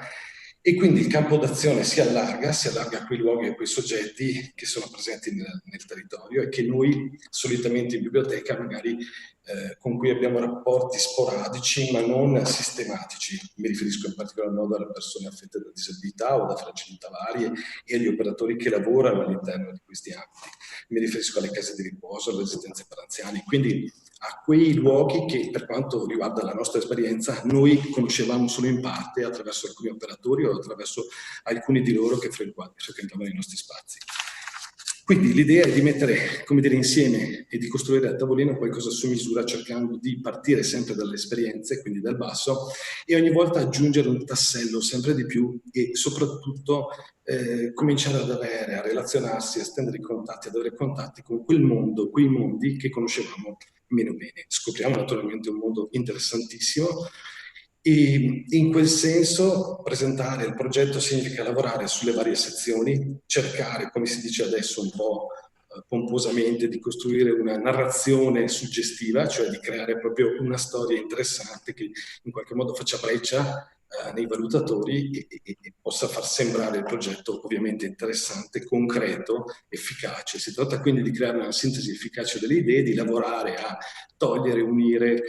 e quindi il campo d'azione si allarga a quei luoghi e a quei soggetti che sono presenti nel territorio e che noi solitamente in biblioteca magari con cui abbiamo rapporti sporadici ma non sistematici. Mi riferisco in particolar modo alle persone affette da disabilità o da fragilità varie e agli operatori che lavorano all'interno di questi ambiti. Mi riferisco alle case di riposo, alle residenze per anziani, quindi a quei luoghi che, per quanto riguarda la nostra esperienza, noi conoscevamo solo in parte attraverso alcuni operatori o attraverso alcuni di loro che frequentavano i nostri spazi. Quindi l'idea è di mettere, come dire, insieme e di costruire a tavolino qualcosa su misura, cercando di partire sempre dalle esperienze, quindi dal basso, e ogni volta aggiungere un tassello sempre di più e soprattutto cominciare a relazionarsi, a stendere i contatti, ad avere contatti con quel mondo, quei mondi che conoscevamo meno bene. Scopriamo naturalmente un mondo interessantissimo e in quel senso presentare il progetto significa lavorare sulle varie sezioni, cercare, come si dice adesso un po' pomposamente, di costruire una narrazione suggestiva, cioè di creare proprio una storia interessante che in qualche modo faccia breccia nei valutatori e possa far sembrare il progetto ovviamente interessante, concreto, efficace. Si tratta quindi di creare una sintesi efficace delle idee, di lavorare a togliere, unire,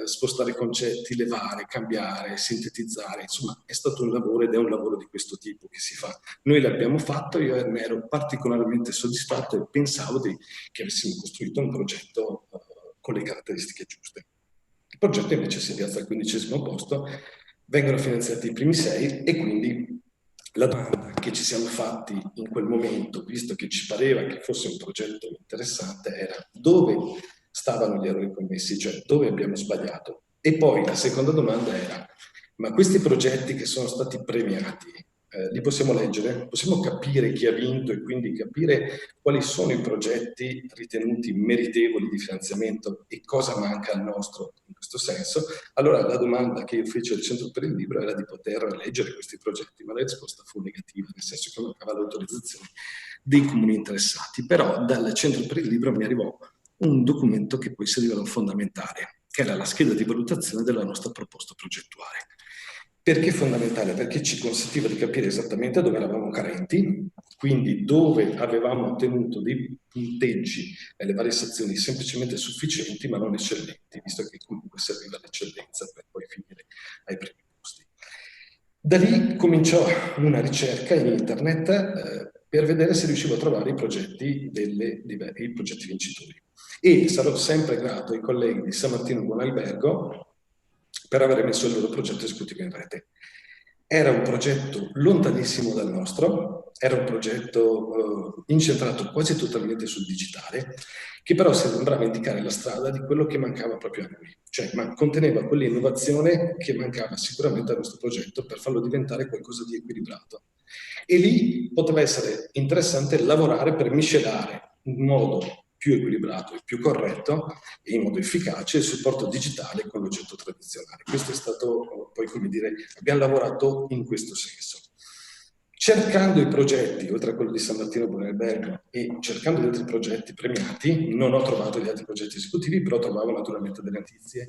spostare concetti, levare, cambiare, sintetizzare. Insomma, è stato un lavoro ed è un lavoro di questo tipo che si fa. Noi l'abbiamo fatto, io ne ero particolarmente soddisfatto e pensavo che avessimo costruito un progetto con le caratteristiche giuste. Il progetto invece si piazza al 15° posto, vengono finanziati i primi 6 e quindi la domanda che ci siamo fatti in quel momento, visto che ci pareva che fosse un progetto interessante, era dove stavano gli errori commessi, cioè dove abbiamo sbagliato. E poi la seconda domanda era, ma questi progetti che sono stati premiati, li possiamo leggere? Possiamo capire chi ha vinto e quindi capire quali sono i progetti ritenuti meritevoli di finanziamento e cosa manca al nostro in questo senso? Allora la domanda che io feci al Centro per il Libro era di poter leggere questi progetti, ma la risposta fu negativa, nel senso che mancava l'autorizzazione dei comuni interessati. Però dal Centro per il Libro mi arrivò un documento che poi si rivelò fondamentale, che era la scheda di valutazione della nostra proposta progettuale. Perché fondamentale? Perché ci consentiva di capire esattamente dove eravamo carenti, quindi dove avevamo ottenuto dei punteggi nelle varie sezioni semplicemente sufficienti ma non eccellenti, visto che comunque serviva l'eccellenza per poi finire ai primi posti. Da lì cominciò una ricerca in internet per vedere se riuscivo a trovare i progetti vincitori. E sarò sempre grato ai colleghi di San Martino Buonalbergo per aver messo il loro progetto esecutivo in rete. Era un progetto lontanissimo dal nostro, era un progetto incentrato quasi totalmente sul digitale, che però sembrava indicare la strada di quello che mancava proprio a noi, cioè conteneva quell'innovazione che mancava sicuramente al nostro progetto per farlo diventare qualcosa di equilibrato. E lì poteva essere interessante lavorare per miscelare in modo più equilibrato e più corretto e in modo efficace il supporto digitale con l'oggetto tradizionale. Questo è stato poi, come dire, abbiamo lavorato in questo senso. Cercando i progetti, oltre a quello di San Martino Buonalbergo, e cercando gli altri progetti premiati, non ho trovato gli altri progetti esecutivi, però trovavo naturalmente delle notizie,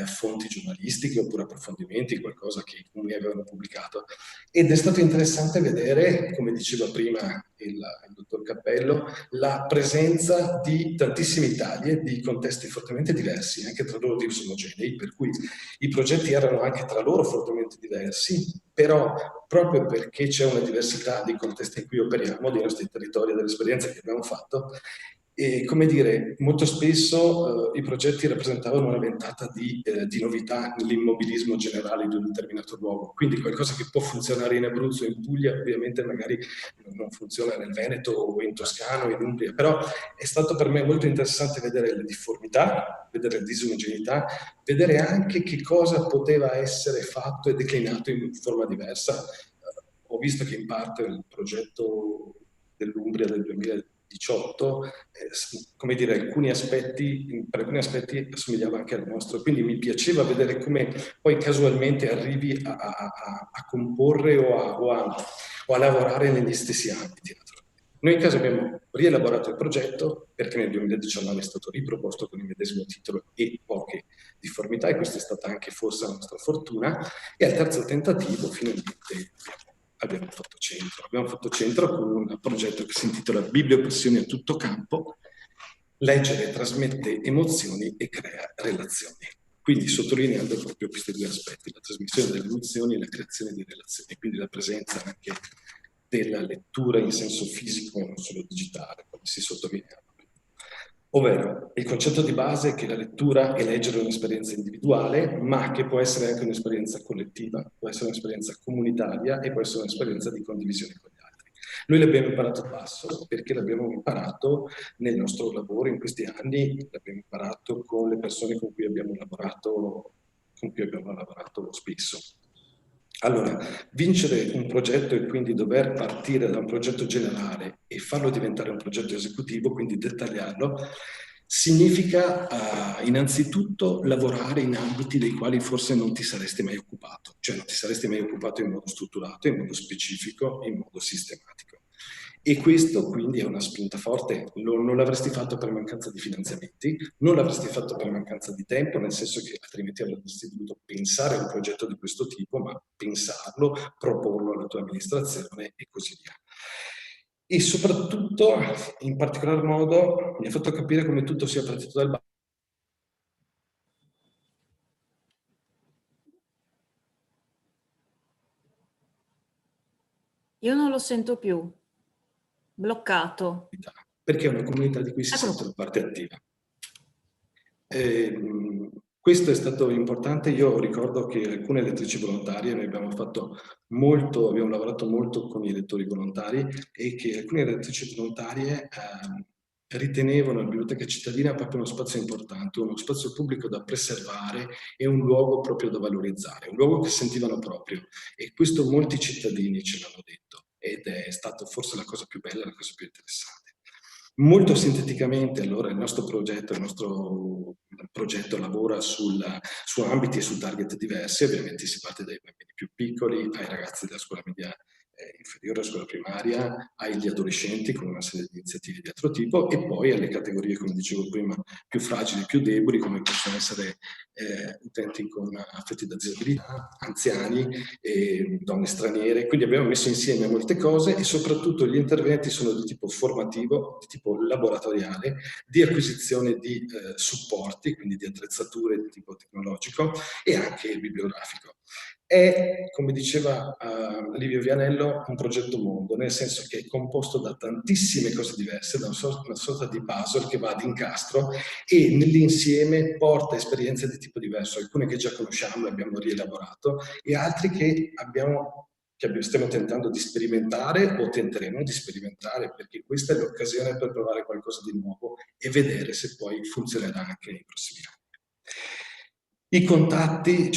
fonti giornalistiche oppure approfondimenti, qualcosa che i comuni avevano pubblicato. Ed è stato interessante vedere, come diceva prima il dottor Cappello, la presenza di tantissime Italie, di contesti fortemente diversi, anche tra loro disomogenei, per cui i progetti erano anche tra loro fortemente diversi, però proprio perché c'è una diversità dei contesti in cui operiamo, dei nostri territori e delle esperienze che abbiamo fatto, e come dire, molto spesso i progetti rappresentavano una ventata di novità nell'immobilismo generale di un determinato luogo, quindi qualcosa che può funzionare in Abruzzo o in Puglia, ovviamente magari non funziona nel Veneto o in Toscana o in Umbria, però è stato per me molto interessante vedere le difformità, vedere le disomogeneità, vedere anche che cosa poteva essere fatto e declinato in forma diversa. Ho visto che in parte il progetto dell'Umbria del 2018, come dire, per alcuni aspetti assomigliava anche al nostro, quindi mi piaceva vedere come poi casualmente arrivi a comporre o a lavorare negli stessi ambiti. Noi in caso abbiamo rielaborato il progetto perché nel 2019 è stato riproposto con il medesimo titolo e poche difformità, e questa è stata anche forse la nostra fortuna, e al terzo tentativo finalmente abbiamo fatto centro. Abbiamo fatto centro con un progetto che si intitola Bibliopassioni a tutto campo. Leggere trasmette emozioni e crea relazioni. Quindi sottolineando proprio questi due aspetti, la trasmissione delle emozioni e la creazione di relazioni, quindi la presenza anche della lettura in senso fisico e non solo digitale, come si sottolineava. Ovvero, il concetto di base è che la lettura e leggere è un'esperienza individuale, ma che può essere anche un'esperienza collettiva, può essere un'esperienza comunitaria e può essere un'esperienza di condivisione con gli altri. Noi l'abbiamo imparato a passo perché l'abbiamo imparato nel nostro lavoro in questi anni, l'abbiamo imparato con le persone con cui abbiamo lavorato spesso. Allora, vincere un progetto e quindi dover partire da un progetto generale e farlo diventare un progetto esecutivo, quindi dettagliarlo, significa innanzitutto lavorare in ambiti dei quali forse non ti saresti mai occupato, cioè non ti saresti mai occupato in modo strutturato, in modo specifico, in modo sistematico. E questo quindi è una spinta forte, non l'avresti fatto per mancanza di finanziamenti, non l'avresti fatto per mancanza di tempo, nel senso che altrimenti avresti dovuto pensare a un progetto di questo tipo, ma pensarlo, proporlo alla tua amministrazione e così via. E soprattutto, in particolar modo, mi ha fatto capire come tutto sia partito dal basso. Io non lo sento più. Bloccato. Perché è una comunità di cui si sente parte attiva. Questo è stato importante. Io ricordo che alcune lettrici volontarie, noi abbiamo lavorato molto con i lettori volontari, e che alcune lettrici volontarie ritenevano la biblioteca cittadina proprio uno spazio importante, uno spazio pubblico da preservare e un luogo proprio da valorizzare, un luogo che sentivano proprio, e questo molti cittadini ce l'hanno detto, ed è stato forse la cosa più bella, la cosa più interessante. Molto sinteticamente, allora, il nostro progetto lavora su ambiti e su target diversi. Ovviamente si parte dai bambini più piccoli, ai ragazzi della scuola media inferiore, scuola primaria, agli adolescenti con una serie di iniziative di altro tipo, e poi alle categorie, come dicevo prima, più fragili, più deboli, come possono essere utenti con affetti da disabilità, anziani, donne straniere. Quindi abbiamo messo insieme molte cose, e soprattutto gli interventi sono di tipo formativo, di tipo laboratoriale, di acquisizione di supporti, quindi di attrezzature di tipo tecnologico, e anche bibliografico. È, come diceva Livio Vianello, un progetto mondo, nel senso che è composto da tantissime cose diverse, da una sorta di puzzle che va ad incastro, e nell'insieme porta esperienze di tipo diverso, alcune che già conosciamo e abbiamo rielaborato, e altre che stiamo tentando di sperimentare o tenteremo di sperimentare, perché questa è l'occasione per provare qualcosa di nuovo e vedere se poi funzionerà anche nei prossimi anni. I contatti,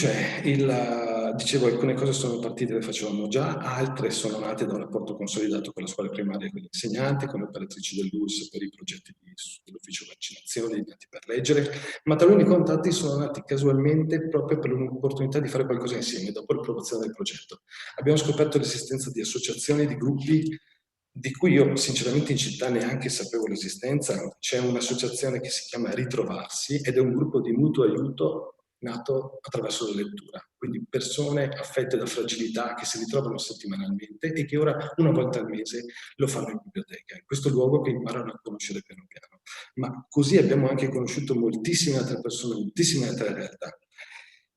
dicevo, alcune cose sono partite, le facevamo già, altre sono nate da un rapporto consolidato con la scuola primaria e con gli insegnanti, con le operatrici dell'ULSS per i progetti dell'ufficio vaccinazioni, di Nati per leggere, ma taluni contatti sono nati casualmente proprio per l'opportunità di fare qualcosa insieme dopo l'approvazione del progetto. Abbiamo scoperto l'esistenza di associazioni, di gruppi, di cui io sinceramente in città neanche sapevo l'esistenza. C'è un'associazione che si chiama Ritrovarsi ed è un gruppo di mutuo aiuto nato attraverso la lettura, quindi persone affette da fragilità che si ritrovano settimanalmente e che ora una volta al mese lo fanno in biblioteca, in questo luogo che imparano a conoscere piano piano. Ma così abbiamo anche conosciuto moltissime altre persone, moltissime altre realtà.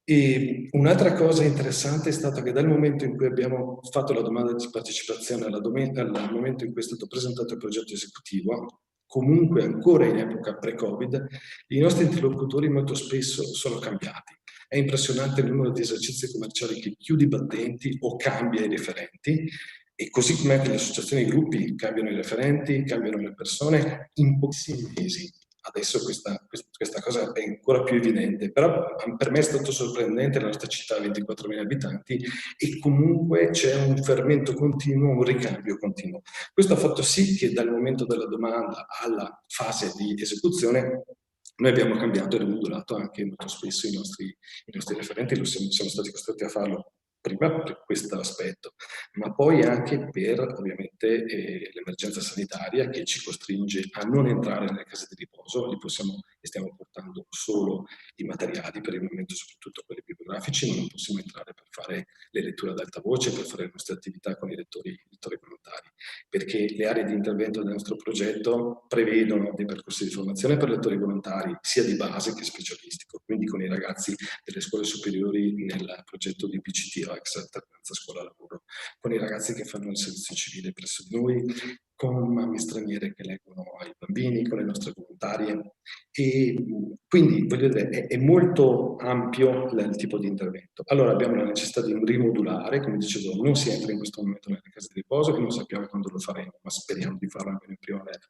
E un'altra cosa interessante è stata che dal momento in cui abbiamo fatto la domanda di partecipazione al momento in cui è stato presentato il progetto esecutivo, comunque ancora in epoca pre-Covid, i nostri interlocutori molto spesso sono cambiati. È impressionante il numero di esercizi commerciali che chiude i battenti o cambia i referenti, e così come anche le associazioni e i gruppi cambiano i referenti, cambiano le persone in pochissimi mesi. Adesso questa cosa è ancora più evidente, però per me è stato sorprendente. La nostra città ha 24.000 abitanti e comunque c'è un fermento continuo, un ricambio continuo. Questo ha fatto sì che dal momento della domanda alla fase di esecuzione noi abbiamo cambiato e rimodulato anche molto spesso i nostri referenti, siamo stati costretti a farlo prima per questo aspetto, ma poi anche per ovviamente l'emergenza sanitaria che ci costringe a non entrare nelle case di riposo. Lì stiamo portando solo i materiali per il momento, soprattutto quelli bibliografici, ma non possiamo entrare per fare le letture ad alta voce, per fare le nostre attività con i lettori volontari, perché le aree di intervento del nostro progetto prevedono dei percorsi di formazione per lettori volontari sia di base che specialistico, quindi con i ragazzi delle scuole superiori nel progetto di PCT ex alternanza scuola-lavoro, con i ragazzi che fanno il servizio civile presso di noi, con mamme straniere che leggono ai bambini, con le nostre volontarie. E quindi voglio dire, è molto ampio il tipo di intervento. Allora abbiamo la necessità di rimodulare, come dicevo, non si entra in questo momento nelle case di riposo e non sappiamo quando lo faremo, ma speriamo di farlo almeno in primavera.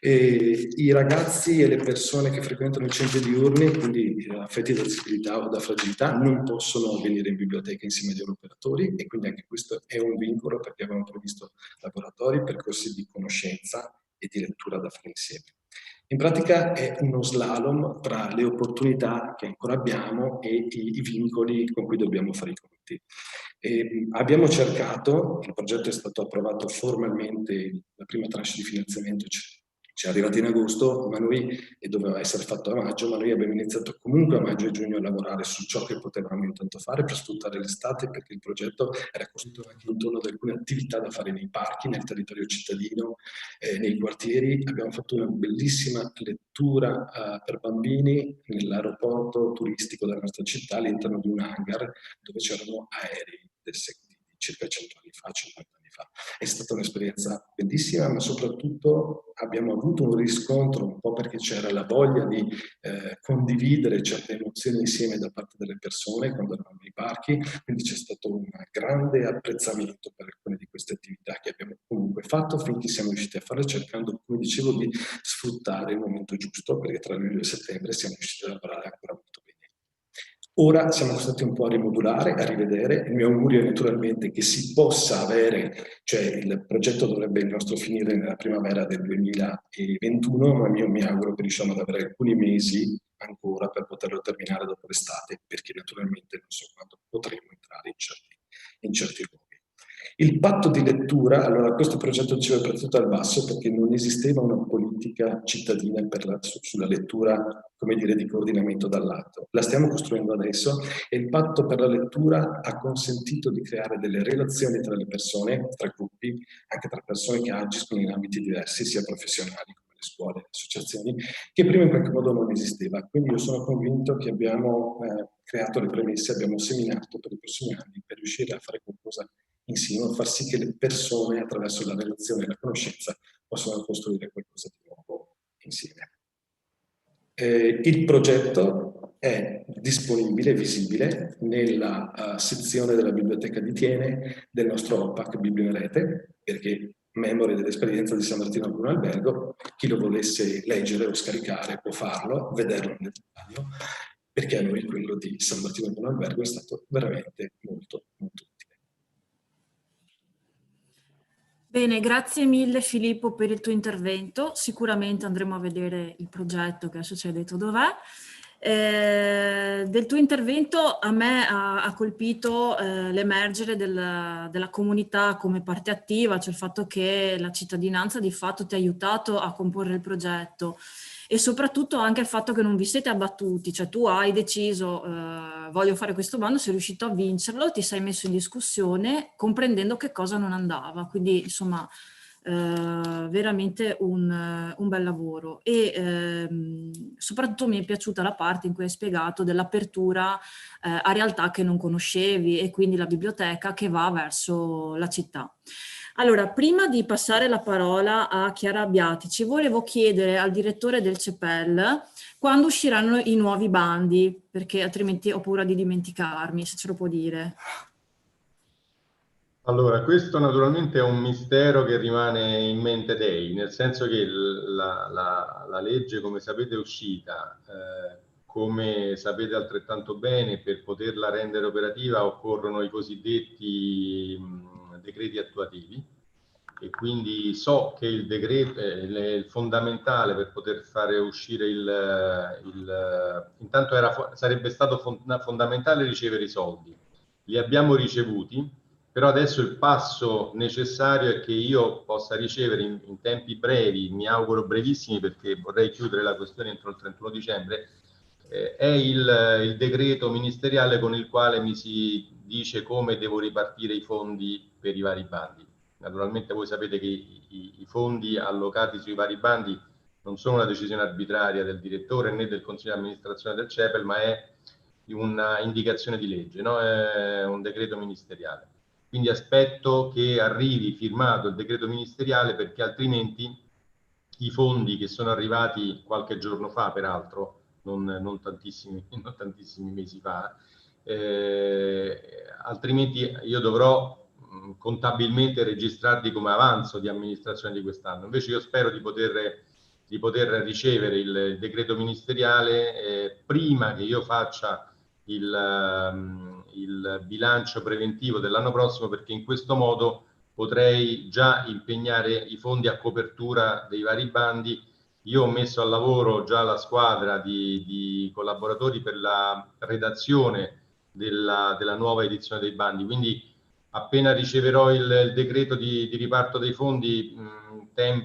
E i ragazzi e le persone che frequentano i centri diurni, quindi affetti da disabilità o da fragilità, non possono venire in biblioteca insieme agli operatori, e quindi anche questo è un vincolo, perché abbiamo previsto laboratori, percorsi di conoscenza e di lettura da fare insieme. In pratica è uno slalom tra le opportunità che ancora abbiamo e i vincoli con cui dobbiamo fare i conti. Abbiamo cercato, il progetto è stato approvato formalmente, la prima tranche di finanziamento ci è arrivata in agosto, ma noi, e doveva essere fatto a maggio, ma noi abbiamo iniziato comunque a maggio e giugno a lavorare su ciò che potevamo intanto fare per sfruttare l'estate, perché il progetto era costruito anche intorno ad alcune attività da fare nei parchi, nel territorio cittadino, nei quartieri. Abbiamo fatto una bellissima lettura per bambini nell'aeroporto turistico della nostra città, all'interno di un hangar dove c'erano aerei di circa 100 anni fa, 50 anni fa. È stata un'esperienza bellissima, ma soprattutto abbiamo avuto un riscontro, un po' perché c'era la voglia di condividere certe emozioni insieme da parte delle persone quando eravamo nei parchi, quindi c'è stato un grande apprezzamento per alcune di queste attività che abbiamo comunque fatto finché siamo riusciti a farle, cercando, come dicevo, di sfruttare il momento giusto, perché tra luglio e settembre siamo riusciti a lavorare ancora molto bene. Ora siamo stati un po' a rimodulare, a rivedere. Il mio augurio è naturalmente che si possa avere, cioè il progetto dovrebbe il nostro finire nella primavera del 2021, ma io mi auguro che riusciamo ad avere alcuni mesi ancora per poterlo terminare dopo l'estate, perché naturalmente non so quando potremo entrare in certi luoghi. Il patto di lettura, allora questo progetto diceva partito dal basso perché non esisteva una politica cittadina sulla lettura, come dire, di coordinamento dall'alto. La stiamo costruendo adesso e il patto per la lettura ha consentito di creare delle relazioni tra le persone, tra gruppi, anche tra persone che agiscono in ambiti diversi, sia professionali come le scuole, le associazioni, che prima in qualche modo non esisteva. Quindi io sono convinto che abbiamo creato le premesse, abbiamo seminato per i prossimi anni per riuscire a fare qualcosa insieme, a far sì che le persone, attraverso la relazione e la conoscenza, possano costruire qualcosa di nuovo insieme. Il progetto è disponibile, visibile, nella sezione della biblioteca di Thiene del nostro OPAC Biblio in Rete, perché memore dell'esperienza di San Martino Bruno Albergo, chi lo volesse leggere o scaricare può farlo, vederlo nel dettaglio, perché a noi quello di San Martino Bruno Albergo è stato veramente molto, molto utile. Bene, grazie mille Filippo per il tuo intervento. Sicuramente andremo a vedere il progetto che adesso ci hai detto dov'è. Del tuo intervento a me ha colpito l'emergere della comunità come parte attiva, cioè il fatto che la cittadinanza di fatto ti ha aiutato a comporre il progetto e soprattutto anche il fatto che non vi siete abbattuti, cioè tu hai deciso voglio fare questo bando, sei riuscito a vincerlo, ti sei messo in discussione comprendendo che cosa non andava, quindi insomma veramente un bel lavoro e soprattutto mi è piaciuta la parte in cui hai spiegato dell'apertura a realtà che non conoscevi e quindi la biblioteca che va verso la città. Allora, prima di passare la parola a Chiara Abbiatici, volevo chiedere al direttore del CEPEL quando usciranno i nuovi bandi, perché altrimenti ho paura di dimenticarmi, se ce lo può dire. Allora, questo naturalmente è un mistero che rimane in mente dei, nel senso che la legge, come sapete, è uscita, come sapete altrettanto bene, per poterla rendere operativa occorrono i cosiddetti decreti attuativi, e quindi so che il decreto è fondamentale per poter fare uscire intanto sarebbe stato fondamentale ricevere i soldi, li abbiamo ricevuti. Però adesso il passo necessario è che io possa ricevere in tempi brevi, mi auguro brevissimi perché vorrei chiudere la questione entro il 31 dicembre, è il decreto ministeriale con il quale mi si dice come devo ripartire i fondi per i vari bandi. Naturalmente voi sapete che i fondi allocati sui vari bandi non sono una decisione arbitraria del direttore né del consiglio di amministrazione del CEPEL, ma è una indicazione di legge, no? È un decreto ministeriale. Quindi aspetto che arrivi firmato il decreto ministeriale, perché altrimenti i fondi che sono arrivati qualche giorno fa, peraltro, non tantissimi mesi fa, altrimenti io dovrò contabilmente registrarli come avanzo di amministrazione di quest'anno. Invece io spero di poter ricevere il decreto ministeriale prima che io faccia il bilancio preventivo dell'anno prossimo, perché in questo modo potrei già impegnare i fondi a copertura dei vari bandi. Io ho messo al lavoro già la squadra di collaboratori per la redazione della nuova edizione dei bandi, quindi appena riceverò il decreto di riparto dei fondi,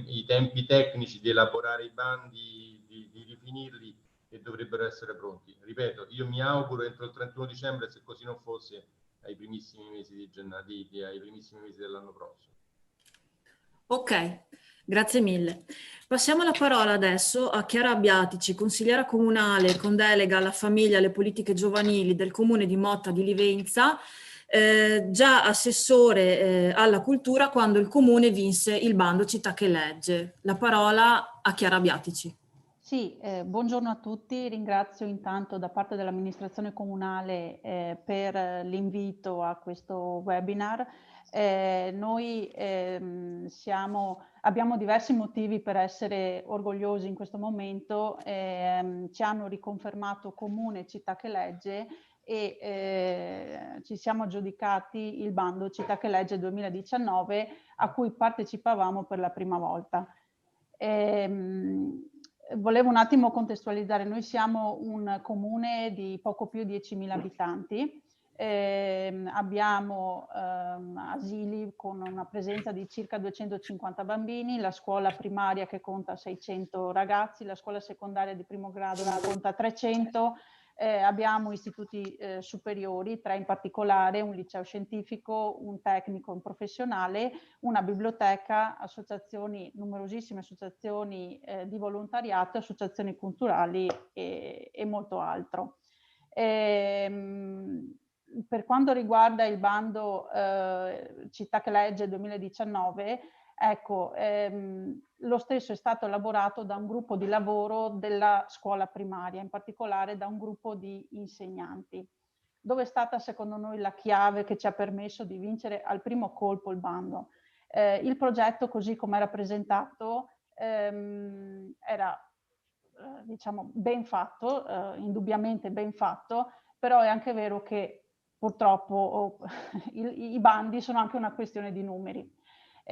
i tempi tecnici di elaborare i bandi, di rifinirli, e dovrebbero essere pronti. Ripeto, io mi auguro entro il 31 dicembre, se così non fosse ai primissimi mesi di gennaio, ai primissimi mesi dell'anno prossimo. Ok, grazie mille. Passiamo la parola adesso a Chiara Abbiatici, consigliera comunale con delega alla famiglia e alle politiche giovanili del comune di Motta di Livenza, già assessore alla cultura quando il comune vinse il bando Città che legge. La parola a Chiara Abbiatici. Sì, buongiorno a tutti, ringrazio intanto da parte dell'amministrazione comunale per l'invito a questo webinar. Noi abbiamo diversi motivi per essere orgogliosi in questo momento, ci hanno riconfermato comune Città che legge e ci siamo aggiudicati il bando Città che legge 2019 a cui partecipavamo per la prima volta. Volevo un attimo contestualizzare, noi siamo un comune di poco più di 10.000 abitanti, abbiamo asili con una presenza di circa 250 bambini, la scuola primaria che conta 600 ragazzi, la scuola secondaria di primo grado ne conta 300, abbiamo istituti superiori, 3 in particolare, un liceo scientifico, un tecnico, un professionale, una biblioteca, associazioni, numerosissime associazioni di volontariato, associazioni culturali e molto altro. Per quanto riguarda il bando Città che legge 2019, ecco, lo stesso è stato elaborato da un gruppo di lavoro della scuola primaria, in particolare da un gruppo di insegnanti. Dove è stata secondo noi la chiave che ci ha permesso di vincere al primo colpo il bando? Il progetto, così come era presentato, era diciamo ben fatto, indubbiamente ben fatto, però è anche vero che purtroppo i bandi sono anche una questione di numeri.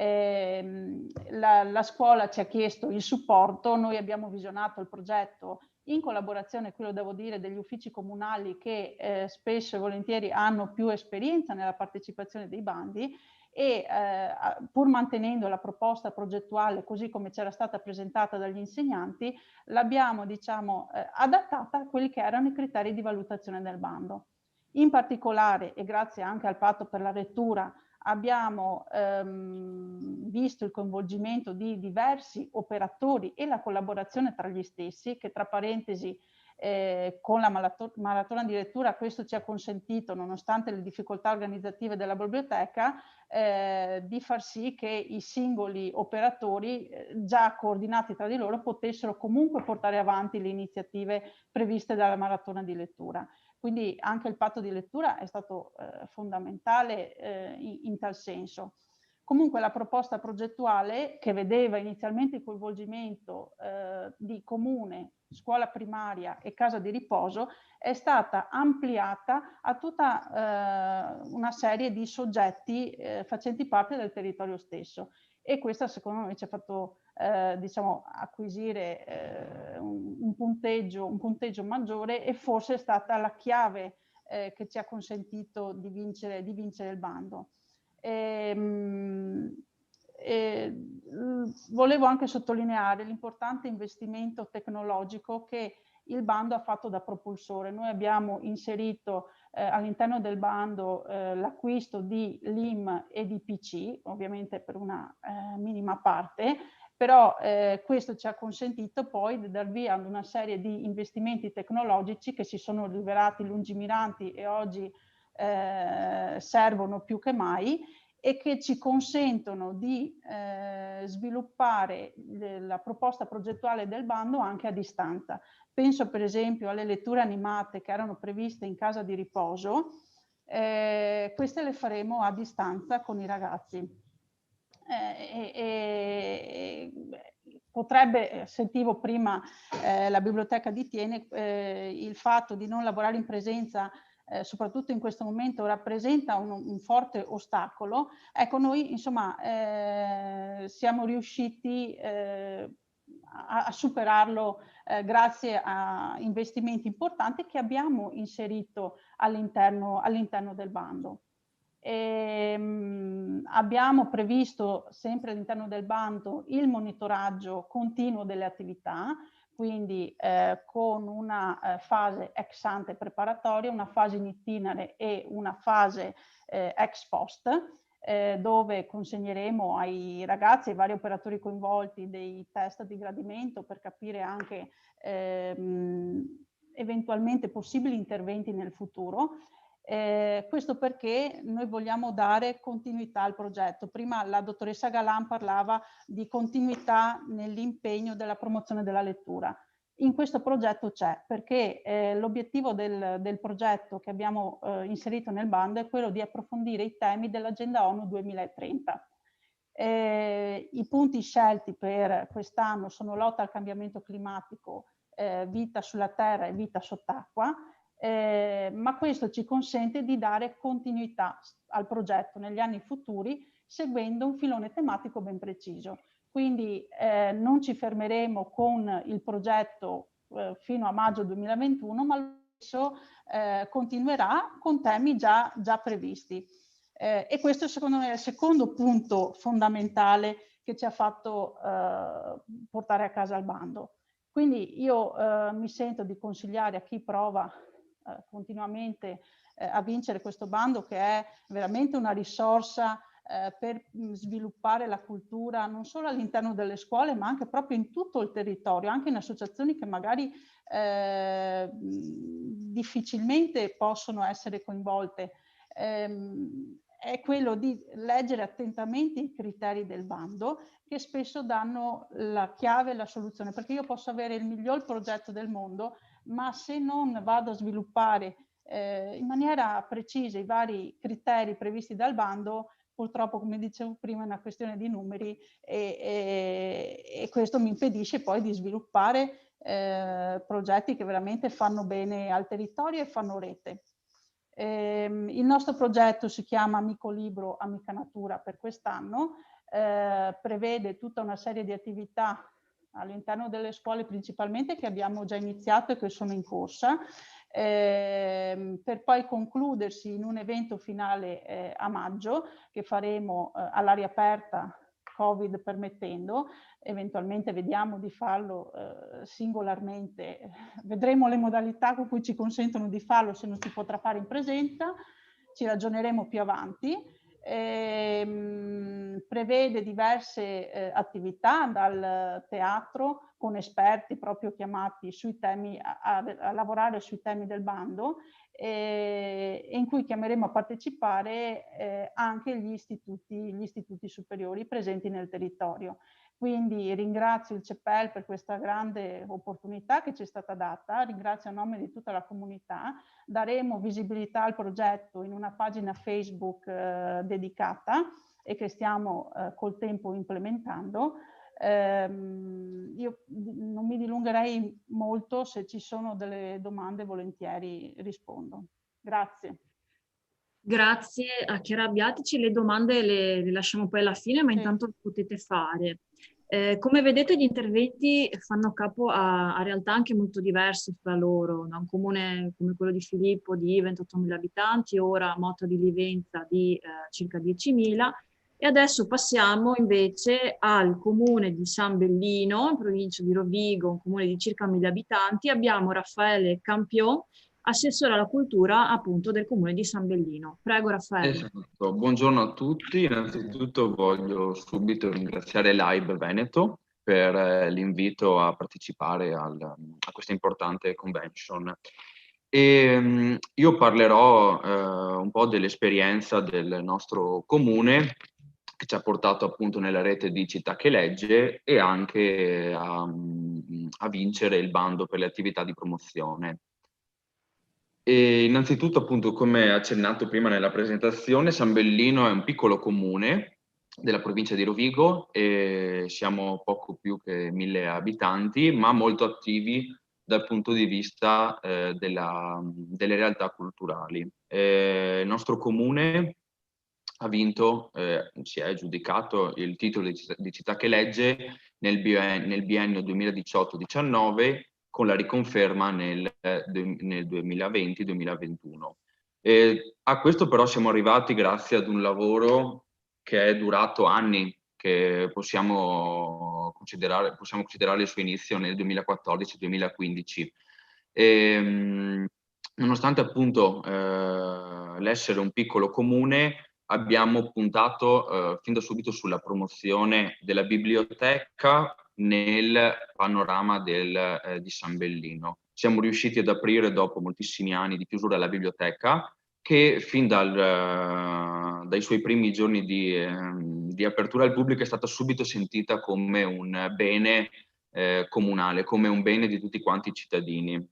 La scuola ci ha chiesto il supporto, noi abbiamo visionato il progetto in collaborazione, qui lo devo dire, degli uffici comunali che spesso e volentieri hanno più esperienza nella partecipazione dei bandi, e pur mantenendo la proposta progettuale così come c'era stata presentata dagli insegnanti, l'abbiamo, diciamo, adattata a quelli che erano i criteri di valutazione del bando. In particolare, e grazie anche al patto per la lettura, abbiamo visto il coinvolgimento di diversi operatori e la collaborazione tra gli stessi, che tra parentesi con la maratona di lettura questo ci ha consentito, nonostante le difficoltà organizzative della biblioteca, di far sì che i singoli operatori già coordinati tra di loro potessero comunque portare avanti le iniziative previste dalla maratona di lettura. Quindi anche il patto di lettura è stato fondamentale in tal senso. Comunque la proposta progettuale, che vedeva inizialmente il coinvolgimento di comune, scuola primaria e casa di riposo, è stata ampliata a tutta una serie di soggetti facenti parte del territorio stesso, e questa secondo me ci ha fatto diciamo, acquisire un punteggio maggiore, e forse è stata la chiave che ci ha consentito di vincere il bando. Volevo anche sottolineare l'importante investimento tecnologico che il bando ha fatto da propulsore. Noi abbiamo inserito all'interno del bando l'acquisto di LIM e di PC, ovviamente per una minima parte, però questo ci ha consentito poi di dar via ad una serie di investimenti tecnologici che si sono rivelati lungimiranti e oggi servono più che mai, e che ci consentono di sviluppare la proposta progettuale del bando anche a distanza. Penso per esempio alle letture animate che erano previste in casa di riposo, queste le faremo a distanza con i ragazzi. Potrebbe, sentivo prima la biblioteca di Thiene, il fatto di non lavorare in presenza soprattutto in questo momento rappresenta un forte ostacolo. Ecco, noi insomma siamo riusciti a superarlo grazie a investimenti importanti che abbiamo inserito all'interno del bando. Abbiamo previsto sempre all'interno del bando il monitoraggio continuo delle attività, quindi con una fase ex ante preparatoria, una fase in itinere e una fase ex post, dove consegneremo ai ragazzi e ai vari operatori coinvolti dei test di gradimento per capire anche eventualmente possibili interventi nel futuro. Questo perché noi vogliamo dare continuità al progetto. Prima la dottoressa Galan parlava di continuità nell'impegno della promozione della lettura. In questo progetto c'è, perché l'obiettivo del progetto che abbiamo inserito nel bando è quello di approfondire i temi dell'Agenda ONU 2030. I punti scelti per quest'anno sono lotta al cambiamento climatico, vita sulla terra e vita sott'acqua. Ma questo ci consente di dare continuità al progetto negli anni futuri seguendo un filone tematico ben preciso. Quindi non ci fermeremo con il progetto fino a maggio 2021, ma adesso continuerà con temi già previsti. E questo secondo me è il secondo punto fondamentale che ci ha fatto portare a casa il bando. Quindi io mi sento di consigliare a chi prova continuamente a vincere questo bando, che è veramente una risorsa per sviluppare la cultura non solo all'interno delle scuole, ma anche proprio in tutto il territorio, anche in associazioni che magari difficilmente possono essere coinvolte. È quello di leggere attentamente i criteri del bando, che spesso danno la chiave e la soluzione, perché io posso avere il miglior progetto del mondo, ma se non vado a sviluppare in maniera precisa i vari criteri previsti dal bando, purtroppo, come dicevo prima, è una questione di numeri e questo mi impedisce poi di sviluppare progetti che veramente fanno bene al territorio e fanno rete. Il nostro progetto si chiama Amico Libro, Amica Natura per quest'anno. prevede tutta una serie di attività all'interno delle scuole principalmente che abbiamo già iniziato e che sono in corsa, per poi concludersi in un evento finale a maggio che faremo all'aria aperta, Covid permettendo. Eventualmente vediamo di farlo singolarmente, vedremo le modalità con cui ci consentono di farlo, se non si potrà fare in presenza, ci ragioneremo più avanti. Prevede diverse attività, dal teatro con esperti proprio chiamati sui temi, a lavorare sui temi del bando, in cui chiameremo a partecipare anche gli istituti superiori presenti nel territorio. Quindi ringrazio il CEPEL per questa grande opportunità che ci è stata data, ringrazio a nome di tutta la comunità. Daremo visibilità al progetto in una pagina Facebook dedicata e che stiamo col tempo implementando. Io non mi dilungherei molto, se ci sono delle domande volentieri rispondo. Grazie. Grazie a Chiara Abbiatici, le domande le lasciamo poi alla fine, ma intanto le potete fare. Come vedete gli interventi fanno capo a realtà anche molto diverse fra loro, da un comune come quello di Filippo di 28.000 abitanti, ora Motta di Livenza di circa 10.000, e adesso passiamo invece al comune di San Bellino, in provincia di Rovigo, un comune di circa 1.000 abitanti. Abbiamo Raffaele Campion, assessore alla cultura appunto del comune di San Bellino. Prego Raffaele. Esatto. Buongiorno a tutti, innanzitutto voglio subito ringraziare Live Veneto per l'invito a partecipare a questa importante convention. Io parlerò un po' dell'esperienza del nostro comune, che ci ha portato appunto nella rete di Città che Legge e anche a vincere il bando per le attività di promozione. E innanzitutto, appunto, come accennato prima nella presentazione, San Bellino è un piccolo comune della provincia di Rovigo e siamo poco più che 1.000 abitanti, ma molto attivi dal punto di vista delle realtà culturali. Il nostro comune ha vinto, si è aggiudicato il titolo di Città che Legge nel biennio 2018-19, con la riconferma nel 2020-2021. A questo però siamo arrivati grazie ad un lavoro che è durato anni, che possiamo considerare il suo inizio nel 2014-2015. Nonostante appunto l'essere un piccolo comune, abbiamo puntato fin da subito sulla promozione della biblioteca nel panorama di San Bellino. Siamo riusciti ad aprire, dopo moltissimi anni di chiusura, la biblioteca, che fin dai suoi primi giorni di apertura al pubblico è stata subito sentita come un bene comunale, come un bene di tutti quanti i cittadini.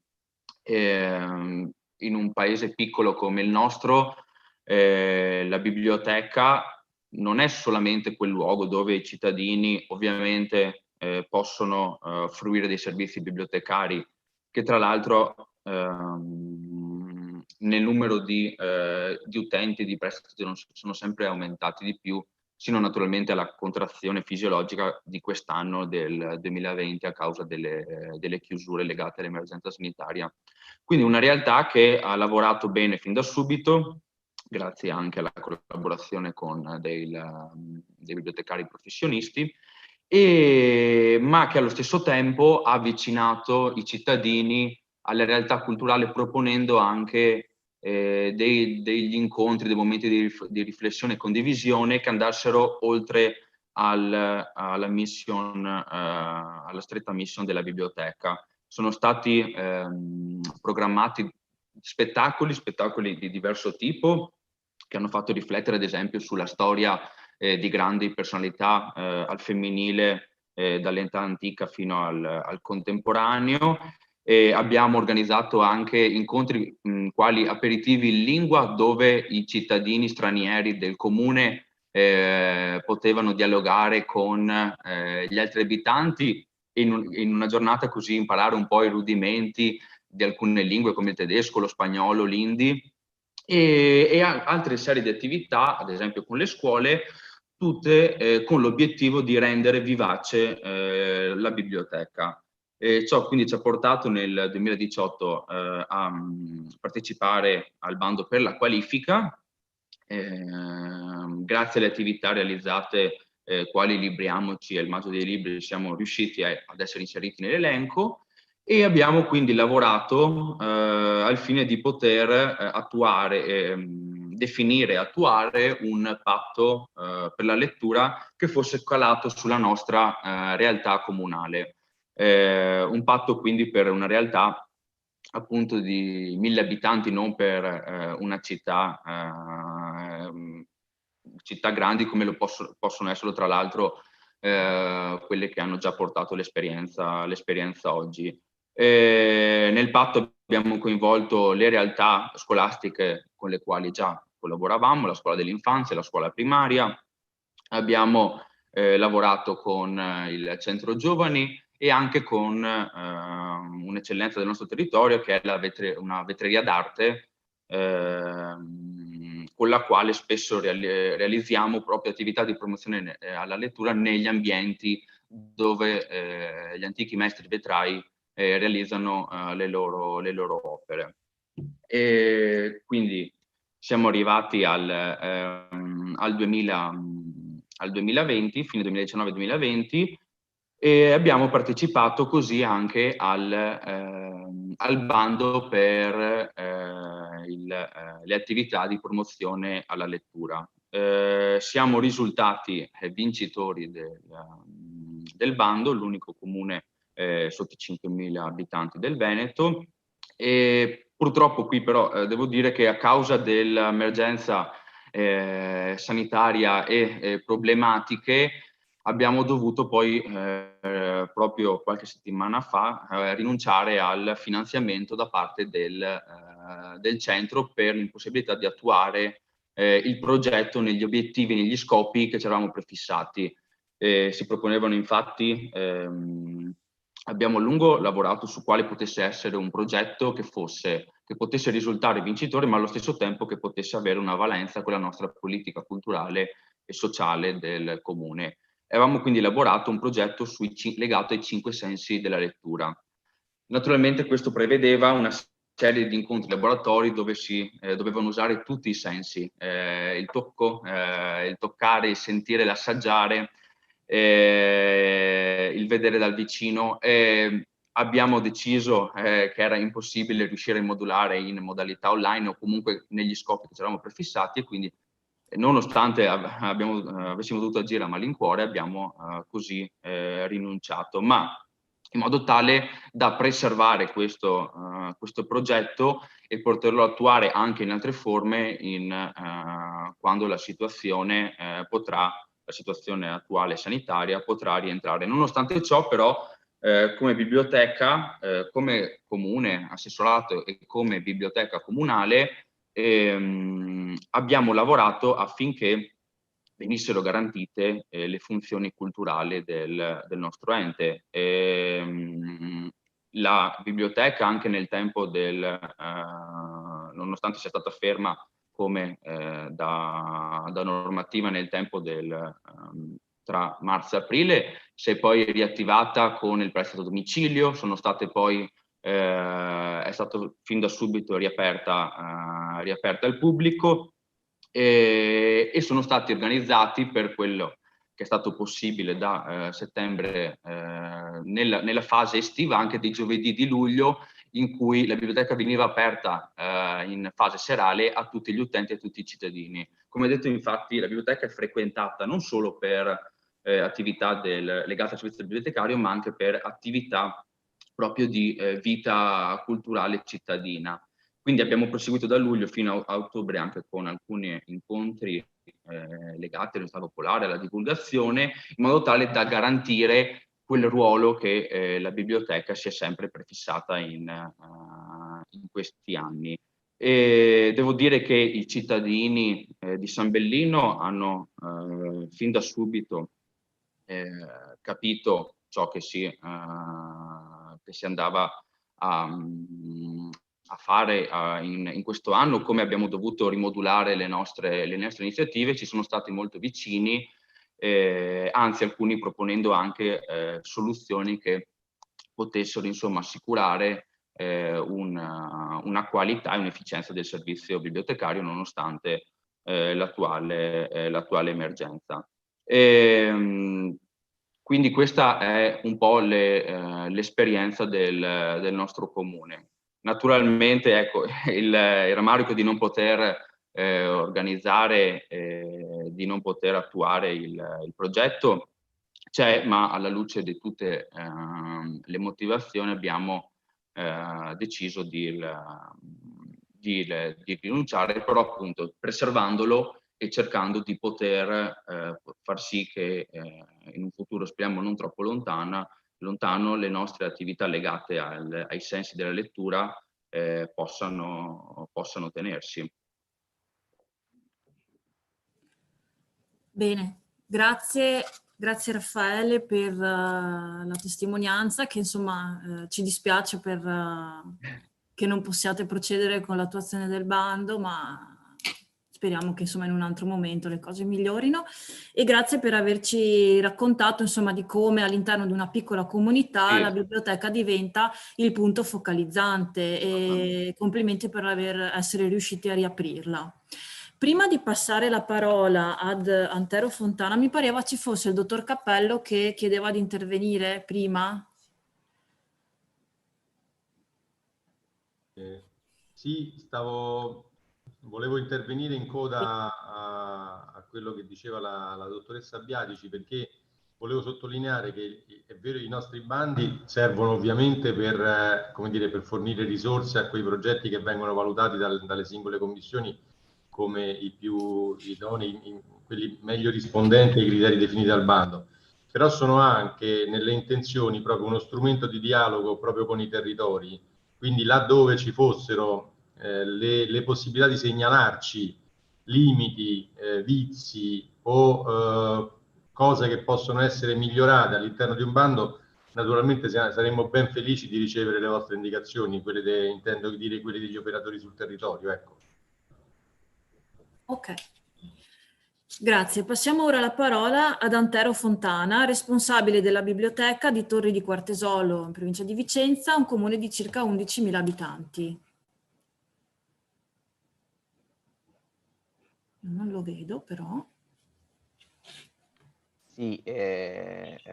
In un paese piccolo come il nostro, la biblioteca non è solamente quel luogo dove i cittadini ovviamente possono fruire dei servizi bibliotecari, che tra l'altro nel numero di utenti di prestiti sono sempre aumentati di più, sino naturalmente alla contrazione fisiologica di quest'anno del 2020 a causa delle chiusure legate all'emergenza sanitaria. Quindi una realtà che ha lavorato bene fin da subito, grazie anche alla collaborazione con dei bibliotecari professionisti, ma che allo stesso tempo ha avvicinato i cittadini alle realtà culturali, proponendo anche degli incontri, dei momenti di riflessione e condivisione che andassero oltre alla stretta mission della biblioteca. Sono stati programmati spettacoli di diverso tipo, che hanno fatto riflettere ad esempio sulla storia di grandi personalità al femminile, dall'età antica fino al contemporaneo. Abbiamo organizzato anche incontri quali aperitivi in lingua, dove i cittadini stranieri del comune potevano dialogare con gli altri abitanti, in una giornata così imparare un po' i rudimenti di alcune lingue come il tedesco, lo spagnolo, l'indi, e altre serie di attività, ad esempio con le scuole, tutte con l'obiettivo di rendere vivace la biblioteca. Ciò quindi ci ha portato nel 2018 a partecipare al bando per la qualifica, grazie alle attività realizzate quali Libriamoci e il Maggio dei Libri siamo riusciti ad essere inseriti nell'elenco, e abbiamo quindi lavorato al fine di poter definire e attuare un patto per la lettura che fosse calato sulla nostra realtà comunale. Un patto quindi per una realtà appunto di 1000 abitanti, non per una città grandi come lo possono essere tra l'altro quelle che hanno già portato l'esperienza oggi. Nel patto abbiamo coinvolto le realtà scolastiche con le quali già collaboravamo, la scuola dell'infanzia, la scuola primaria. Abbiamo lavorato con il centro giovani e anche con un'eccellenza del nostro territorio che è una vetreria d'arte con la quale spesso realizziamo proprio attività di promozione alla lettura negli ambienti dove gli antichi maestri vetrai realizzano le loro opere. E quindi siamo arrivati al 2020, fine 2019-2020, e abbiamo partecipato così anche al bando per le attività di promozione alla lettura. Siamo risultati vincitori del bando, l'unico comune sotto i 5.000 abitanti del Veneto, e purtroppo qui però devo dire che a causa dell'emergenza sanitaria e problematiche abbiamo dovuto poi proprio qualche settimana fa rinunciare al finanziamento da parte del centro per l'impossibilità di attuare il progetto negli obiettivi, negli scopi che ci eravamo prefissati. Si proponevano infatti, abbiamo a lungo lavorato su quale potesse essere un progetto che potesse risultare vincitore, ma allo stesso tempo che potesse avere una valenza con la nostra politica culturale e sociale del comune. Avevamo quindi elaborato un progetto legato ai 5 sensi della lettura. Naturalmente questo prevedeva una serie di incontri laboratori dove si dovevano usare tutti i sensi, il tocco, il toccare, il sentire, l'assaggiare, il vedere dal vicino. Abbiamo deciso che era impossibile riuscire a modulare in modalità online o comunque negli scopi che ci eravamo prefissati, e quindi nonostante avessimo dovuto agire a malincuore, abbiamo così rinunciato, ma in modo tale da preservare questo progetto e poterlo attuare anche in altre forme quando la situazione attuale sanitaria potrà rientrare. Nonostante ciò, però, come biblioteca, come comune assessorato e come biblioteca comunale, abbiamo lavorato affinché venissero garantite le funzioni culturali del nostro ente. La biblioteca, anche nel tempo nonostante sia stata ferma come da normativa nel tempo tra marzo e aprile, si è poi riattivata con il prestito a domicilio, è stato fin da subito riaperta al pubblico, e sono stati organizzati, per quello che è stato possibile da settembre, nella fase estiva, anche dei giovedì di luglio in cui la biblioteca veniva aperta in fase serale a tutti gli utenti e a tutti i cittadini. Come detto, infatti, la biblioteca è frequentata non solo per attività legate al servizio bibliotecario, ma anche per attività proprio di vita culturale cittadina. Quindi abbiamo proseguito da luglio fino a ottobre anche con alcuni incontri legati all'università popolare, alla divulgazione, in modo tale da garantire quel ruolo che la biblioteca si è sempre prefissata in questi anni. E devo dire che i cittadini di San Bellino hanno fin da subito capito ciò che si andava a fare in questo anno, come abbiamo dovuto rimodulare le nostre iniziative. Ci sono stati molto vicini anzi alcuni proponendo anche soluzioni che potessero insomma assicurare una qualità e un'efficienza del servizio bibliotecario nonostante l'attuale emergenza. Quindi questa è un po' l'esperienza del nostro comune. Naturalmente, ecco, il rammarico di non poter organizzare, di non poter attuare il progetto c'è, ma alla luce di tutte le motivazioni abbiamo deciso di rinunciare, però appunto preservandolo e cercando di poter far sì che in un futuro, speriamo non troppo lontano, le nostre attività legate ai sensi della lettura possano tenersi. Bene, grazie Raffaele per la testimonianza, che insomma ci dispiace che non possiate procedere con l'attuazione del bando, ma speriamo che insomma in un altro momento le cose migliorino, e grazie per averci raccontato insomma di come all'interno di una piccola comunità la biblioteca diventa il punto focalizzante, e complimenti per essere riusciti a riaprirla. Prima di passare la parola ad Antero Fontana, mi pareva ci fosse il dottor Cappello che chiedeva di intervenire prima. Sì, volevo intervenire in coda a quello che diceva la dottoressa Biadici, perché volevo sottolineare che è vero, i nostri bandi servono ovviamente per, come dire, per fornire risorse a quei progetti che vengono valutati dalle singole commissioni come i più idonei, quelli meglio rispondenti ai criteri definiti dal bando, però sono anche nelle intenzioni proprio uno strumento di dialogo proprio con i territori, quindi laddove ci fossero le possibilità di segnalarci limiti, vizi o cose che possono essere migliorate all'interno di un bando, naturalmente saremmo ben felici di ricevere le vostre indicazioni, intendo dire quelle degli operatori sul territorio, ecco. Ok, grazie. Passiamo ora la parola ad Antero Fontana, responsabile della biblioteca di Torri di Quartesolo, in provincia di Vicenza, un comune di circa 11.000 abitanti. Non lo vedo però. Sì,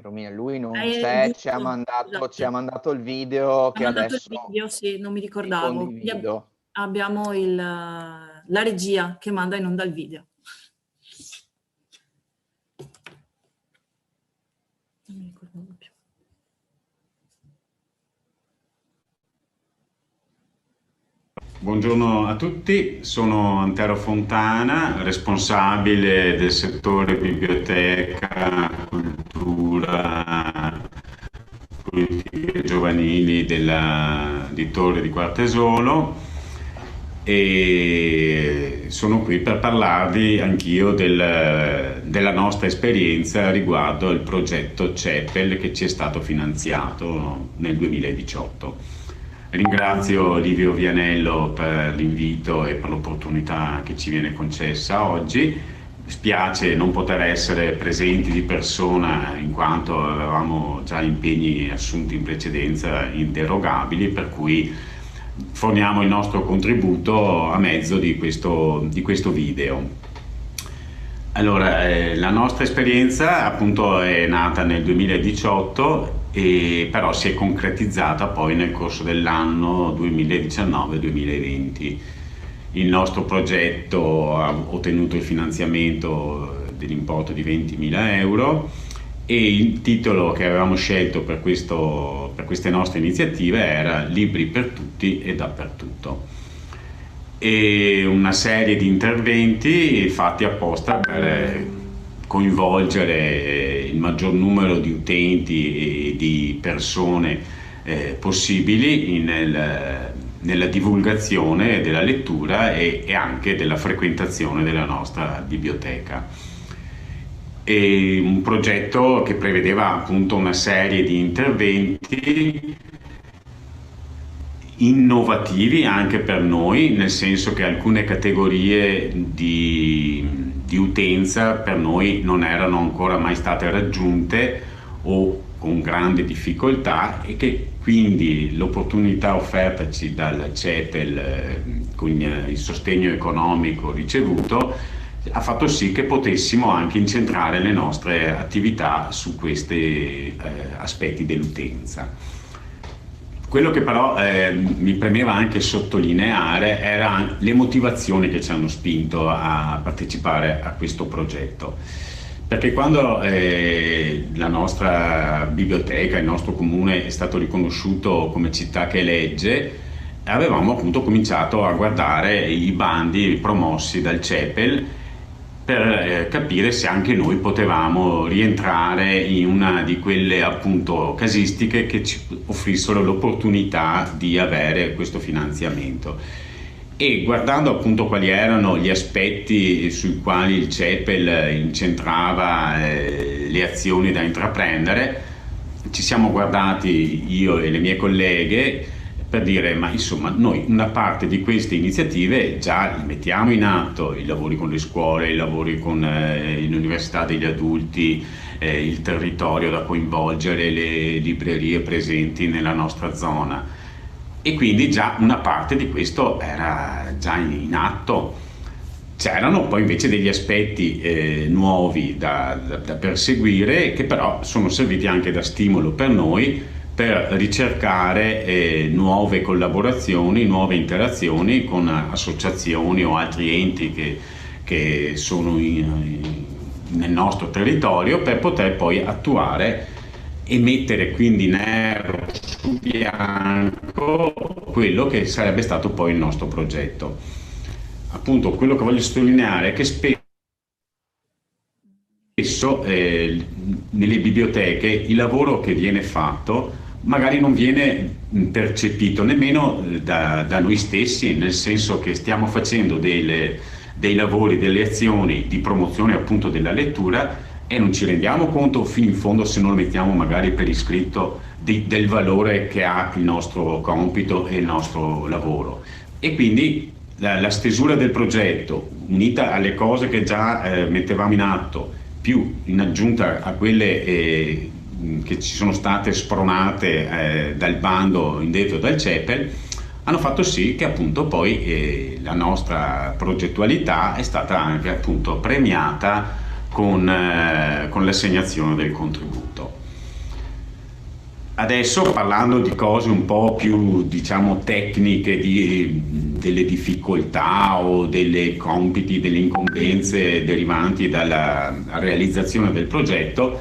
Romina, lui non c'è, ci ha mandato il video che adesso il video, sì, non mi ricordavo. Condivido. Abbiamo la regia che manda in onda il video. Non mi ricordavo più. Buongiorno a tutti, sono Antero Fontana, responsabile del settore biblioteca, cultura, politiche giovanili di Torri di Quartesolo, e sono qui per parlarvi anch'io della nostra esperienza riguardo il progetto CEPEL che ci è stato finanziato nel 2018. Ringrazio Livio Vianello per l'invito e per l'opportunità che ci viene concessa oggi. Spiace non poter essere presenti di persona in quanto avevamo già impegni assunti in precedenza inderogabili, per cui forniamo il nostro contributo a mezzo di questo video. Allora, la nostra esperienza appunto è nata nel 2018 e però si è concretizzata poi nel corso dell'anno 2019-2020. Il nostro progetto ha ottenuto il finanziamento dell'importo di 20.000 euro e il titolo che avevamo scelto per queste nostre iniziative era Libri per tutti e dappertutto. E una serie di interventi fatti apposta per coinvolgere il maggior numero di utenti e di persone possibili nella divulgazione della lettura e anche della frequentazione della nostra biblioteca. E un progetto che prevedeva appunto una serie di interventi innovativi anche per noi, nel senso che alcune categorie di di utenza per noi non erano ancora mai state raggiunte o con grande difficoltà, e che quindi l'opportunità offertaci dal CEPEL con il sostegno economico ricevuto ha fatto sì che potessimo anche incentrare le nostre attività su questi aspetti dell'utenza. Quello che però mi premeva anche sottolineare erano le motivazioni che ci hanno spinto a partecipare a questo progetto. Perché quando la nostra biblioteca, il nostro comune è stato riconosciuto come città che legge, avevamo appunto cominciato a guardare i bandi promossi dal CEPEL per capire se anche noi potevamo rientrare in una di quelle appunto casistiche che ci offrissero l'opportunità di avere questo finanziamento. E guardando appunto quali erano gli aspetti sui quali il CEPEL incentrava le azioni da intraprendere, ci siamo guardati io e le mie colleghe per dire, ma insomma, noi una parte di queste iniziative già le mettiamo in atto, i lavori con le scuole, i lavori con l'università degli adulti, il territorio da coinvolgere, le librerie presenti nella nostra zona, e quindi già una parte di questo era già in atto. C'erano poi invece degli aspetti nuovi da perseguire, che però sono serviti anche da stimolo per noi, per ricercare nuove collaborazioni, nuove interazioni con associazioni o altri enti che sono nel nostro territorio, per poter poi attuare e mettere quindi nero su bianco quello che sarebbe stato poi il nostro progetto. Appunto, quello che voglio sottolineare è che spesso nelle biblioteche il lavoro che viene fatto magari non viene percepito nemmeno da noi stessi, nel senso che stiamo facendo dei lavori, delle azioni di promozione appunto della lettura, e non ci rendiamo conto fino in fondo, se non lo mettiamo magari per iscritto, del valore che ha il nostro compito e il nostro lavoro. E quindi la stesura del progetto, unita alle cose che già mettevamo in atto, più in aggiunta a quelle che ci sono state spronate dal bando indetto dal CEPEL, hanno fatto sì che appunto poi la nostra progettualità è stata anche appunto premiata con l'assegnazione del contributo. Adesso, parlando di cose un po' più, diciamo, tecniche, delle difficoltà o delle compiti, delle incombenze derivanti dalla realizzazione del progetto,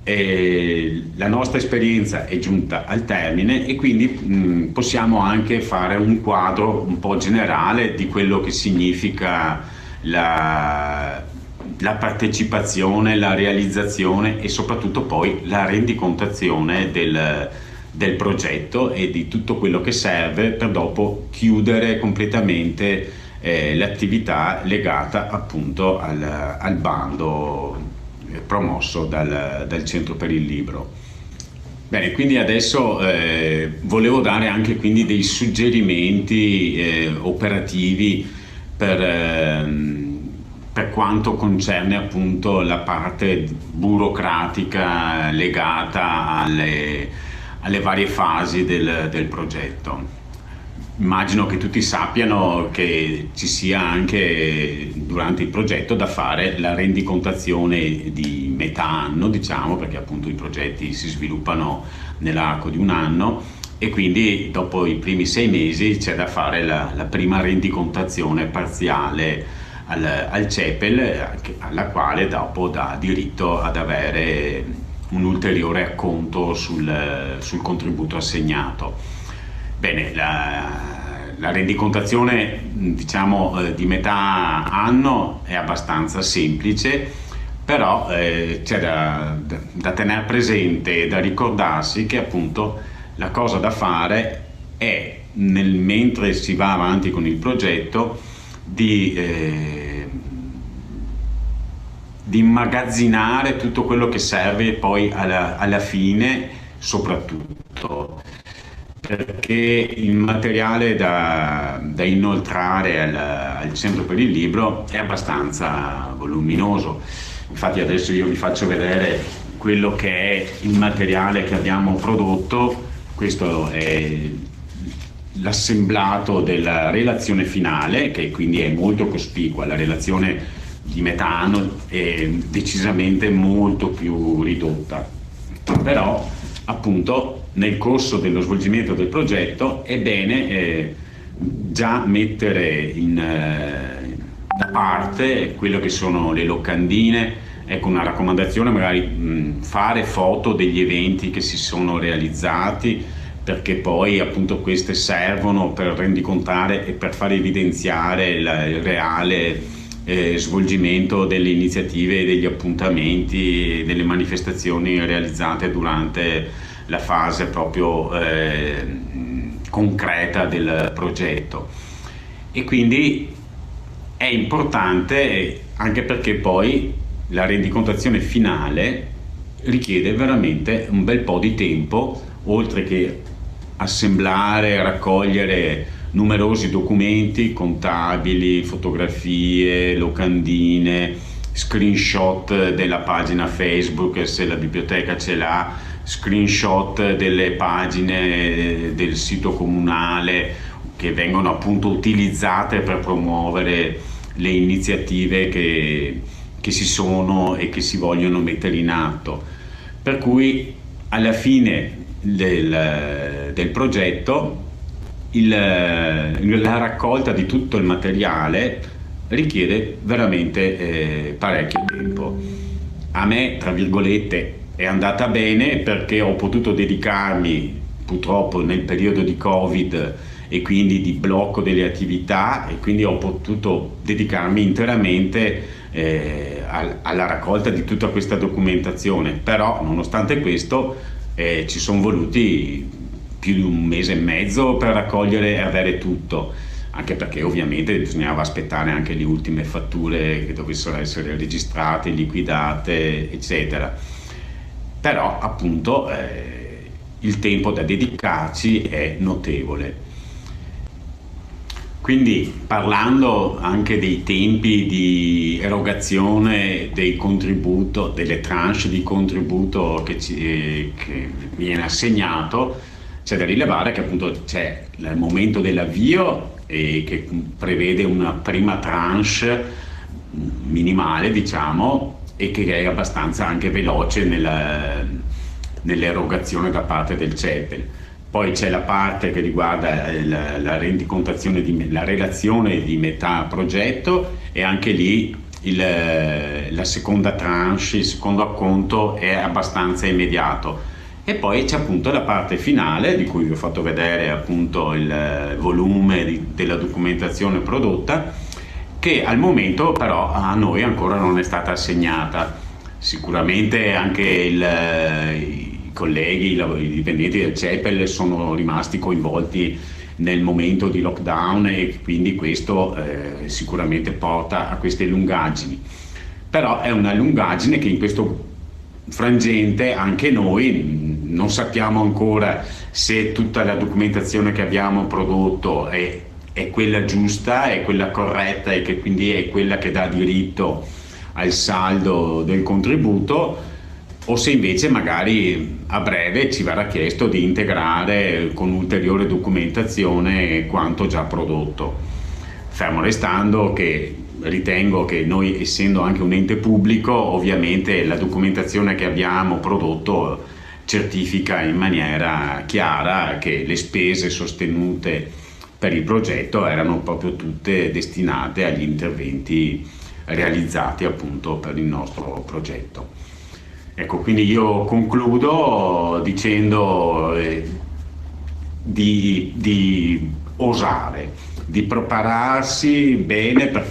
la nostra esperienza è giunta al termine, e quindi possiamo anche fare un quadro un po' generale di quello che significa la partecipazione, la realizzazione e soprattutto poi la rendicontazione del progetto e di tutto quello che serve per dopo chiudere completamente l'attività legata appunto al bando promosso dal Centro per il Libro. Bene, quindi adesso volevo dare anche quindi dei suggerimenti operativi per quanto concerne appunto la parte burocratica legata alle varie fasi del progetto. Immagino che tutti sappiano che ci sia anche durante il progetto da fare la rendicontazione di metà anno, diciamo, perché appunto i progetti si sviluppano nell'arco di un anno, e quindi dopo i primi 6 mesi c'è da fare la prima rendicontazione parziale al CEPEL, alla quale dopo dà diritto ad avere un ulteriore acconto sul contributo assegnato. Bene, la rendicontazione, diciamo, di metà anno è abbastanza semplice, però c'è da tenere presente e da ricordarsi che appunto la cosa da fare è, mentre si va avanti con il progetto, di immagazzinare tutto quello che serve poi alla fine, soprattutto perché il materiale da inoltrare al Centro per il Libro è abbastanza voluminoso. Infatti adesso io vi faccio vedere quello che è il materiale che abbiamo prodotto. Questo è l'assemblato della relazione finale, che quindi è molto cospicua. La relazione di metano è decisamente molto più ridotta, però appunto nel corso dello svolgimento del progetto è bene già mettere da parte quello che sono le locandine. Ecco, una raccomandazione, magari fare foto degli eventi che si sono realizzati, perché poi appunto queste servono per rendicontare e per far evidenziare il reale svolgimento delle iniziative, degli appuntamenti, delle manifestazioni realizzate durante la fase proprio concreta del progetto. E quindi è importante anche perché poi la rendicontazione finale richiede veramente un bel po' di tempo, oltre che assemblare, raccogliere numerosi documenti contabili, fotografie, locandine, screenshot della pagina Facebook se la biblioteca ce l'ha, screenshot delle pagine del sito comunale che vengono appunto utilizzate per promuovere le iniziative che si sono e che si vogliono mettere in atto. Per cui alla fine del progetto la raccolta di tutto il materiale richiede veramente parecchio tempo. A me, tra virgolette, è andata bene perché ho potuto dedicarmi, purtroppo nel periodo di Covid e quindi di blocco delle attività, e quindi ho potuto dedicarmi interamente alla raccolta di tutta questa documentazione. Però nonostante questo ci sono voluti più di un mese e mezzo per raccogliere e avere tutto, anche perché ovviamente bisognava aspettare anche le ultime fatture che dovessero essere registrate, liquidate, eccetera. Però appunto il tempo da dedicarci è notevole. Quindi, parlando anche dei tempi di erogazione del contributo, delle tranche di contributo che viene assegnato, c'è da rilevare che appunto c'è il momento dell'avvio che prevede una prima tranche minimale, diciamo, e che è abbastanza anche veloce nell'erogazione da parte del CEPEL. Poi c'è la parte che riguarda la rendicontazione, la relazione di metà progetto, e anche lì la seconda tranche, il secondo acconto è abbastanza immediato. E poi c'è appunto la parte finale, di cui vi ho fatto vedere appunto il volume della documentazione prodotta, che al momento però a noi ancora non è stata assegnata. Sicuramente anche i colleghi, i dipendenti del CEPEL sono rimasti coinvolti nel momento di lockdown, e quindi questo sicuramente porta a queste lungaggini. Però è una lungaggine che in questo frangente anche noi non sappiamo ancora se tutta la documentazione che abbiamo prodotto è quella giusta, è quella corretta, e che quindi è quella che dà diritto al saldo del contributo, o se invece magari a breve ci verrà chiesto di integrare con ulteriore documentazione quanto già prodotto. Fermo restando che ritengo che noi, essendo anche un ente pubblico, ovviamente la documentazione che abbiamo prodotto certifica in maniera chiara che le spese sostenute per il progetto erano proprio tutte destinate agli interventi realizzati appunto per il nostro progetto. Ecco, quindi io concludo dicendo di osare, di prepararsi bene per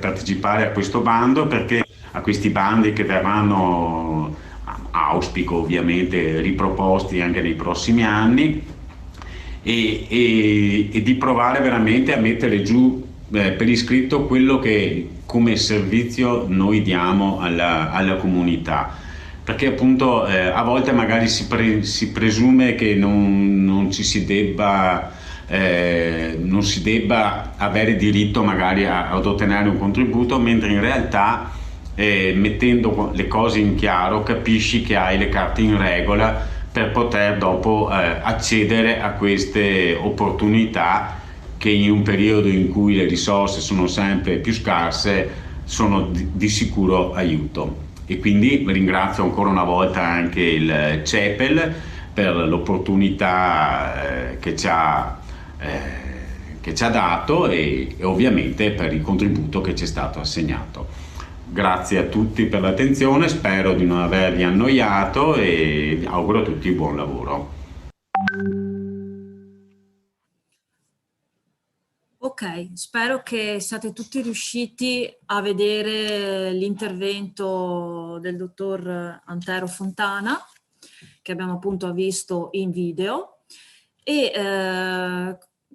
partecipare a questo bando, perché a questi bandi che verranno, auspico ovviamente, riproposti anche nei prossimi anni, e di provare veramente a mettere giù per iscritto quello che come servizio noi diamo alla comunità. perché appunto a volte magari si presume che non si debba avere diritto magari ad ottenere un contributo, mentre in realtà mettendo le cose in chiaro capisci che hai le carte in regola per poter dopo accedere a queste opportunità che in un periodo in cui le risorse sono sempre più scarse sono di sicuro aiuto. E quindi ringrazio ancora una volta anche il CEPEL per l'opportunità che ci ha dato e ovviamente per il contributo che ci è stato assegnato. Grazie a tutti per l'attenzione, spero di non avervi annoiato e auguro a tutti buon lavoro. Ok, spero che siate tutti riusciti a vedere l'intervento del dottor Antero Fontana, che abbiamo appunto visto in video, e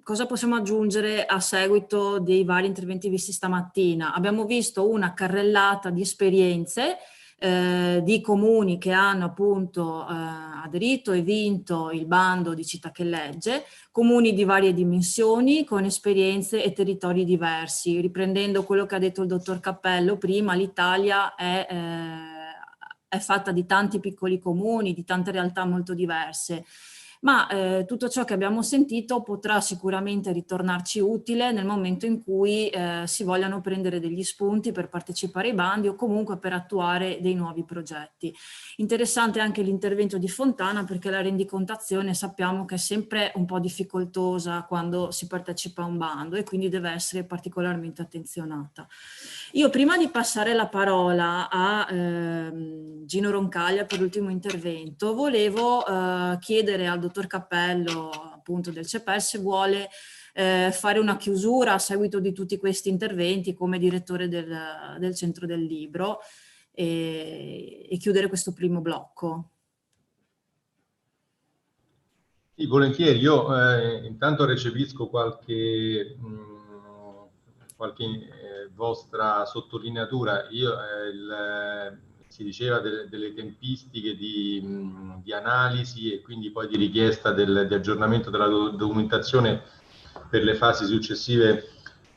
cosa possiamo aggiungere a seguito dei vari interventi visti stamattina? Abbiamo visto una carrellata di esperienze di comuni che hanno appunto aderito e vinto il bando di Città che Legge, comuni di varie dimensioni con esperienze e territori diversi. Riprendendo quello che ha detto il dottor Cappello prima, l'Italia è fatta di tanti piccoli comuni, di tante realtà molto diverse. Ma tutto ciò che abbiamo sentito potrà sicuramente ritornarci utile nel momento in cui si vogliano prendere degli spunti per partecipare ai bandi o comunque per attuare dei nuovi progetti. Interessante anche l'intervento di Fontana, perché la rendicontazione sappiamo che è sempre un po' difficoltosa quando si partecipa a un bando e quindi deve essere particolarmente attenzionata. Io prima di passare la parola a Gino Roncaglia per l'ultimo intervento, volevo chiedere al dottor Cappello appunto del CEPEL se vuole fare una chiusura a seguito di tutti questi interventi come direttore del Centro del Libro e chiudere questo primo blocco. Sì, volentieri. Io intanto recepisco qualche vostra sottolineatura. Si diceva delle tempistiche di analisi e quindi poi di richiesta di aggiornamento della documentazione per le fasi successive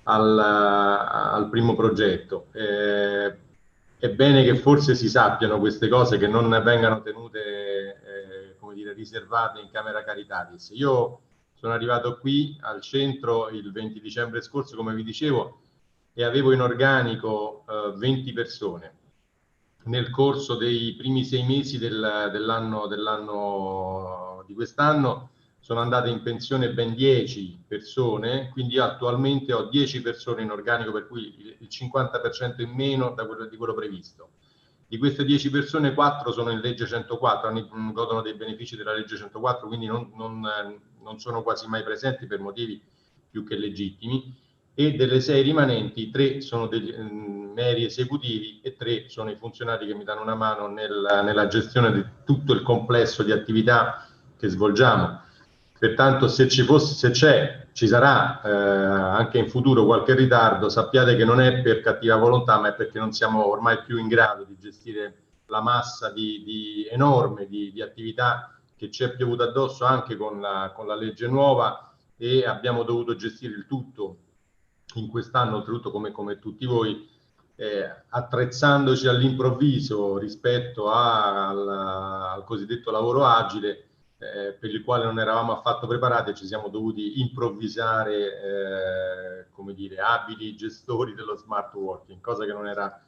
al primo progetto. È bene che forse si sappiano queste cose, che non vengano tenute come dire, riservate in camera caritatis. Io sono arrivato qui al centro il 20 dicembre scorso, come vi dicevo, e avevo in organico 20 persone. Nel corso dei primi 6 mesi dell'anno di quest'anno sono andate in pensione ben 10 persone, quindi io attualmente ho 10 persone in organico, per cui il 50% in meno di quello previsto. Di queste 10 persone 4 sono in legge 104, godono dei benefici della legge 104, quindi non sono quasi mai presenti per motivi più che legittimi, e delle 6 rimanenti 3 sono degli meri esecutivi e 3 sono i funzionari che mi danno una mano nella gestione di tutto il complesso di attività che svolgiamo. Pertanto se ci sarà anche in futuro qualche ritardo, sappiate che non è per cattiva volontà, ma è perché non siamo ormai più in grado di gestire la massa enorme di attività che ci è piovuta addosso anche con la legge nuova, e abbiamo dovuto gestire il tutto in quest'anno, oltretutto come tutti voi, attrezzandoci all'improvviso rispetto al cosiddetto lavoro agile, per il quale non eravamo affatto preparati, e ci siamo dovuti improvvisare come dire, abili gestori dello smart working, cosa che non era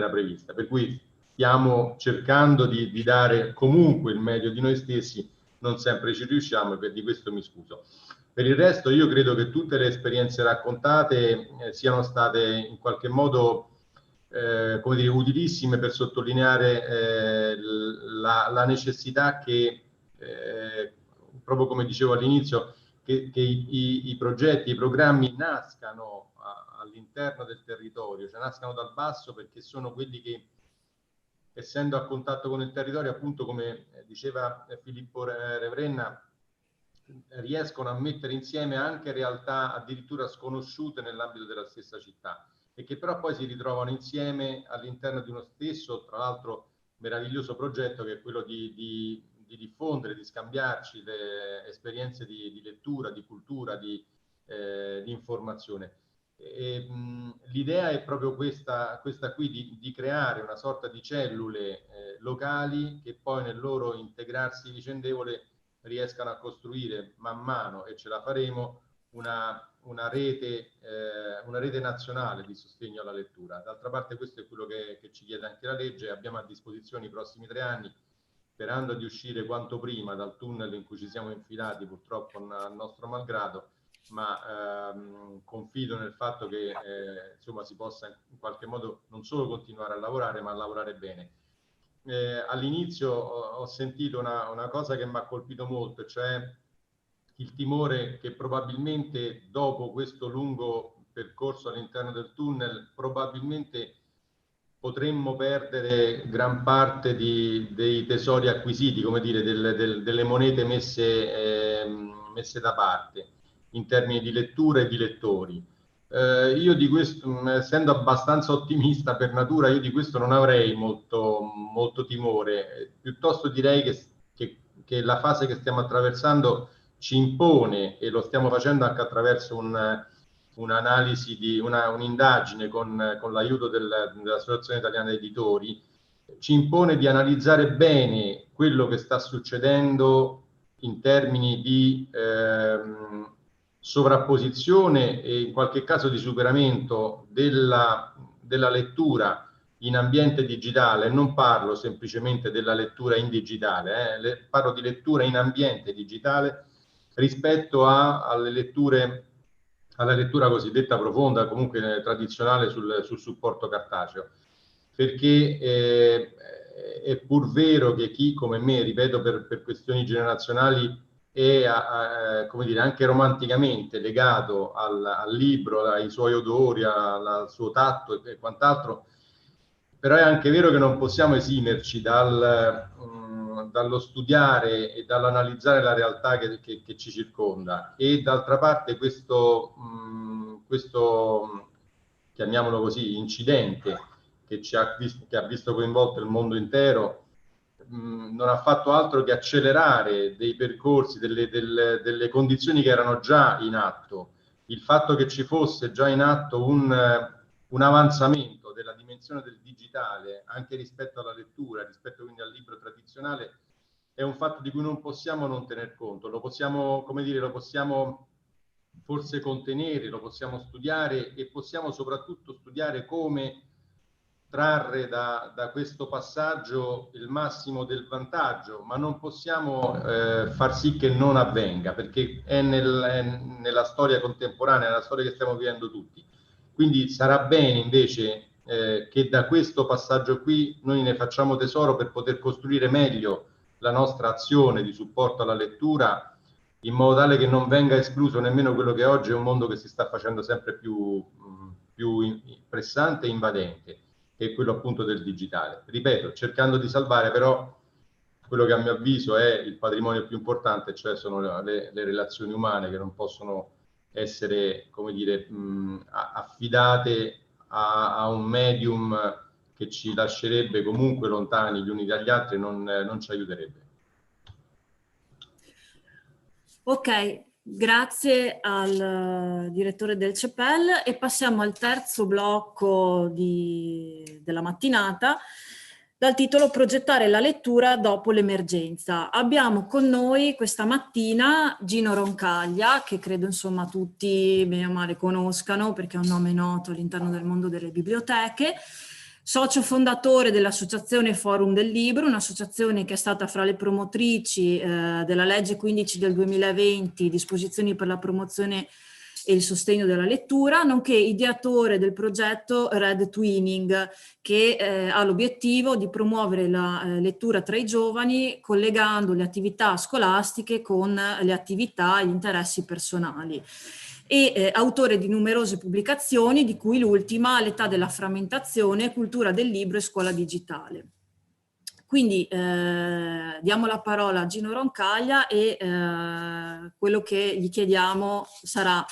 prevista. Per cui stiamo cercando di dare comunque il meglio di noi stessi, non sempre ci riusciamo e di questo mi scuso. Per il resto io credo che tutte le esperienze raccontate siano state in qualche modo come dire, utilissime per sottolineare la necessità che proprio come dicevo all'inizio, che i progetti, i programmi nascano all'interno del territorio, cioè nascano dal basso, perché sono quelli che, essendo a contatto con il territorio, appunto come diceva Filippo Revrenna, riescono a mettere insieme anche realtà addirittura sconosciute nell'ambito della stessa città, e che però poi si ritrovano insieme all'interno di uno stesso, tra l'altro meraviglioso progetto che è quello di diffondere, di scambiarci le esperienze di lettura, di cultura, di informazione. L'idea è proprio questa qui, di creare una sorta di cellule locali che poi nel loro integrarsi vicendevole riescano a costruire man mano, e ce la faremo, una rete nazionale di sostegno alla lettura. D'altra parte questo è quello che ci chiede anche la legge. Abbiamo a disposizione i prossimi 3 anni, sperando di uscire quanto prima dal tunnel in cui ci siamo infilati, purtroppo a nostro malgrado, ma confido nel fatto che insomma si possa in qualche modo non solo continuare a lavorare, ma a lavorare bene. All'inizio ho sentito una cosa che mi ha colpito molto, cioè il timore che probabilmente dopo questo lungo percorso all'interno del tunnel probabilmente potremmo perdere gran parte dei tesori acquisiti, come dire, delle monete messe da parte in termini di lettura e di lettori. Io di questo, essendo abbastanza ottimista per natura, io di questo non avrei molto timore. Piuttosto direi che la fase che stiamo attraversando ci impone, e lo stiamo facendo anche attraverso un'analisi, un'indagine con l'aiuto dell'Associazione Italiana Editori, ci impone di analizzare bene quello che sta succedendo in termini di sovrapposizione e in qualche caso di superamento della lettura in ambiente digitale. Non parlo semplicemente della lettura in digitale, parlo di lettura in ambiente digitale rispetto alla lettura cosiddetta profonda, comunque tradizionale sul supporto cartaceo, perché è pur vero che chi come me, ripeto, per questioni generazionali è come dire, anche romanticamente legato al libro, ai suoi odori, al suo tatto e quant'altro, però è anche vero che non possiamo esimerci dallo studiare e dall'analizzare la realtà che ci circonda. E d'altra parte questo chiamiamolo così, incidente che ha visto coinvolto il mondo intero, non ha fatto altro che accelerare dei percorsi, delle condizioni che erano già in atto. Il fatto che ci fosse già in atto un avanzamento della dimensione del digitale anche rispetto alla lettura, rispetto quindi al libro tradizionale, è un fatto di cui non possiamo non tener conto. Lo possiamo, come dire, lo possiamo forse contenere, lo possiamo studiare, e possiamo soprattutto studiare come trarre da questo passaggio il massimo del vantaggio, ma non possiamo far sì che non avvenga, perché è nella storia contemporanea, nella storia che stiamo vivendo tutti. Quindi sarà bene invece che da questo passaggio qui noi ne facciamo tesoro per poter costruire meglio la nostra azione di supporto alla lettura, in modo tale che non venga escluso nemmeno quello che oggi è un mondo che si sta facendo sempre più pressante e invadente, che è quello appunto del digitale. Ripeto, cercando di salvare però quello che a mio avviso è il patrimonio più importante, cioè sono le relazioni umane, che non possono essere, come dire, affidate a un medium che ci lascerebbe comunque lontani gli uni dagli altri, non ci aiuterebbe. Ok, grazie al direttore del CEPEL, e passiamo al terzo blocco della mattinata, dal titolo Progettare la lettura dopo l'emergenza. Abbiamo con noi questa mattina Gino Roncaglia, che credo insomma tutti bene o male conoscano perché è un nome noto all'interno del mondo delle biblioteche, socio fondatore dell'Associazione Forum del Libro, un'associazione che è stata fra le promotrici della legge 15 del 2020, disposizioni per la promozione e il sostegno della lettura, nonché ideatore del progetto Red Twinning, che ha l'obiettivo di promuovere la lettura tra i giovani, collegando le attività scolastiche con le attività e gli interessi personali. E autore di numerose pubblicazioni, di cui l'ultima L'età della frammentazione, cultura del libro e scuola digitale. Quindi diamo la parola a Gino Roncaglia, e quello che gli chiediamo sarà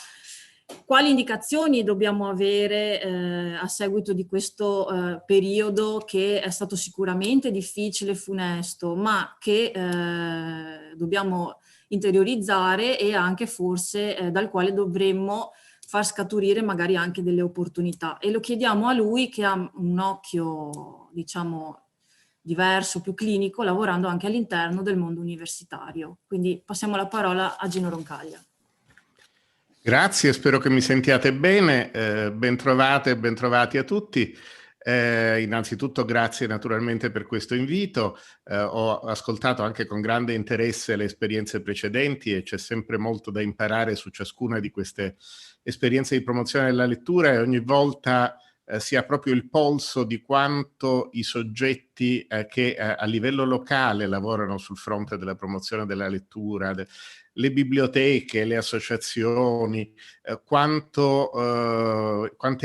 Quali indicazioni dobbiamo avere a seguito di questo periodo che è stato sicuramente difficile e funesto, ma che dobbiamo interiorizzare e anche forse dal quale dovremmo far scaturire magari anche delle opportunità? E lo chiediamo a lui che ha un occhio, diciamo, diverso, più clinico, lavorando anche all'interno del mondo universitario. Quindi passiamo la parola a Gino Roncaglia. Grazie, spero che mi sentiate bene, bentrovate e bentrovati a tutti. Innanzitutto grazie naturalmente per questo invito, ho ascoltato anche con grande interesse le esperienze precedenti e c'è sempre molto da imparare su ciascuna di queste esperienze di promozione della lettura e ogni volta si ha proprio il polso di quanto i soggetti che a livello locale lavorano sul fronte della promozione della lettura, le biblioteche, le associazioni, quante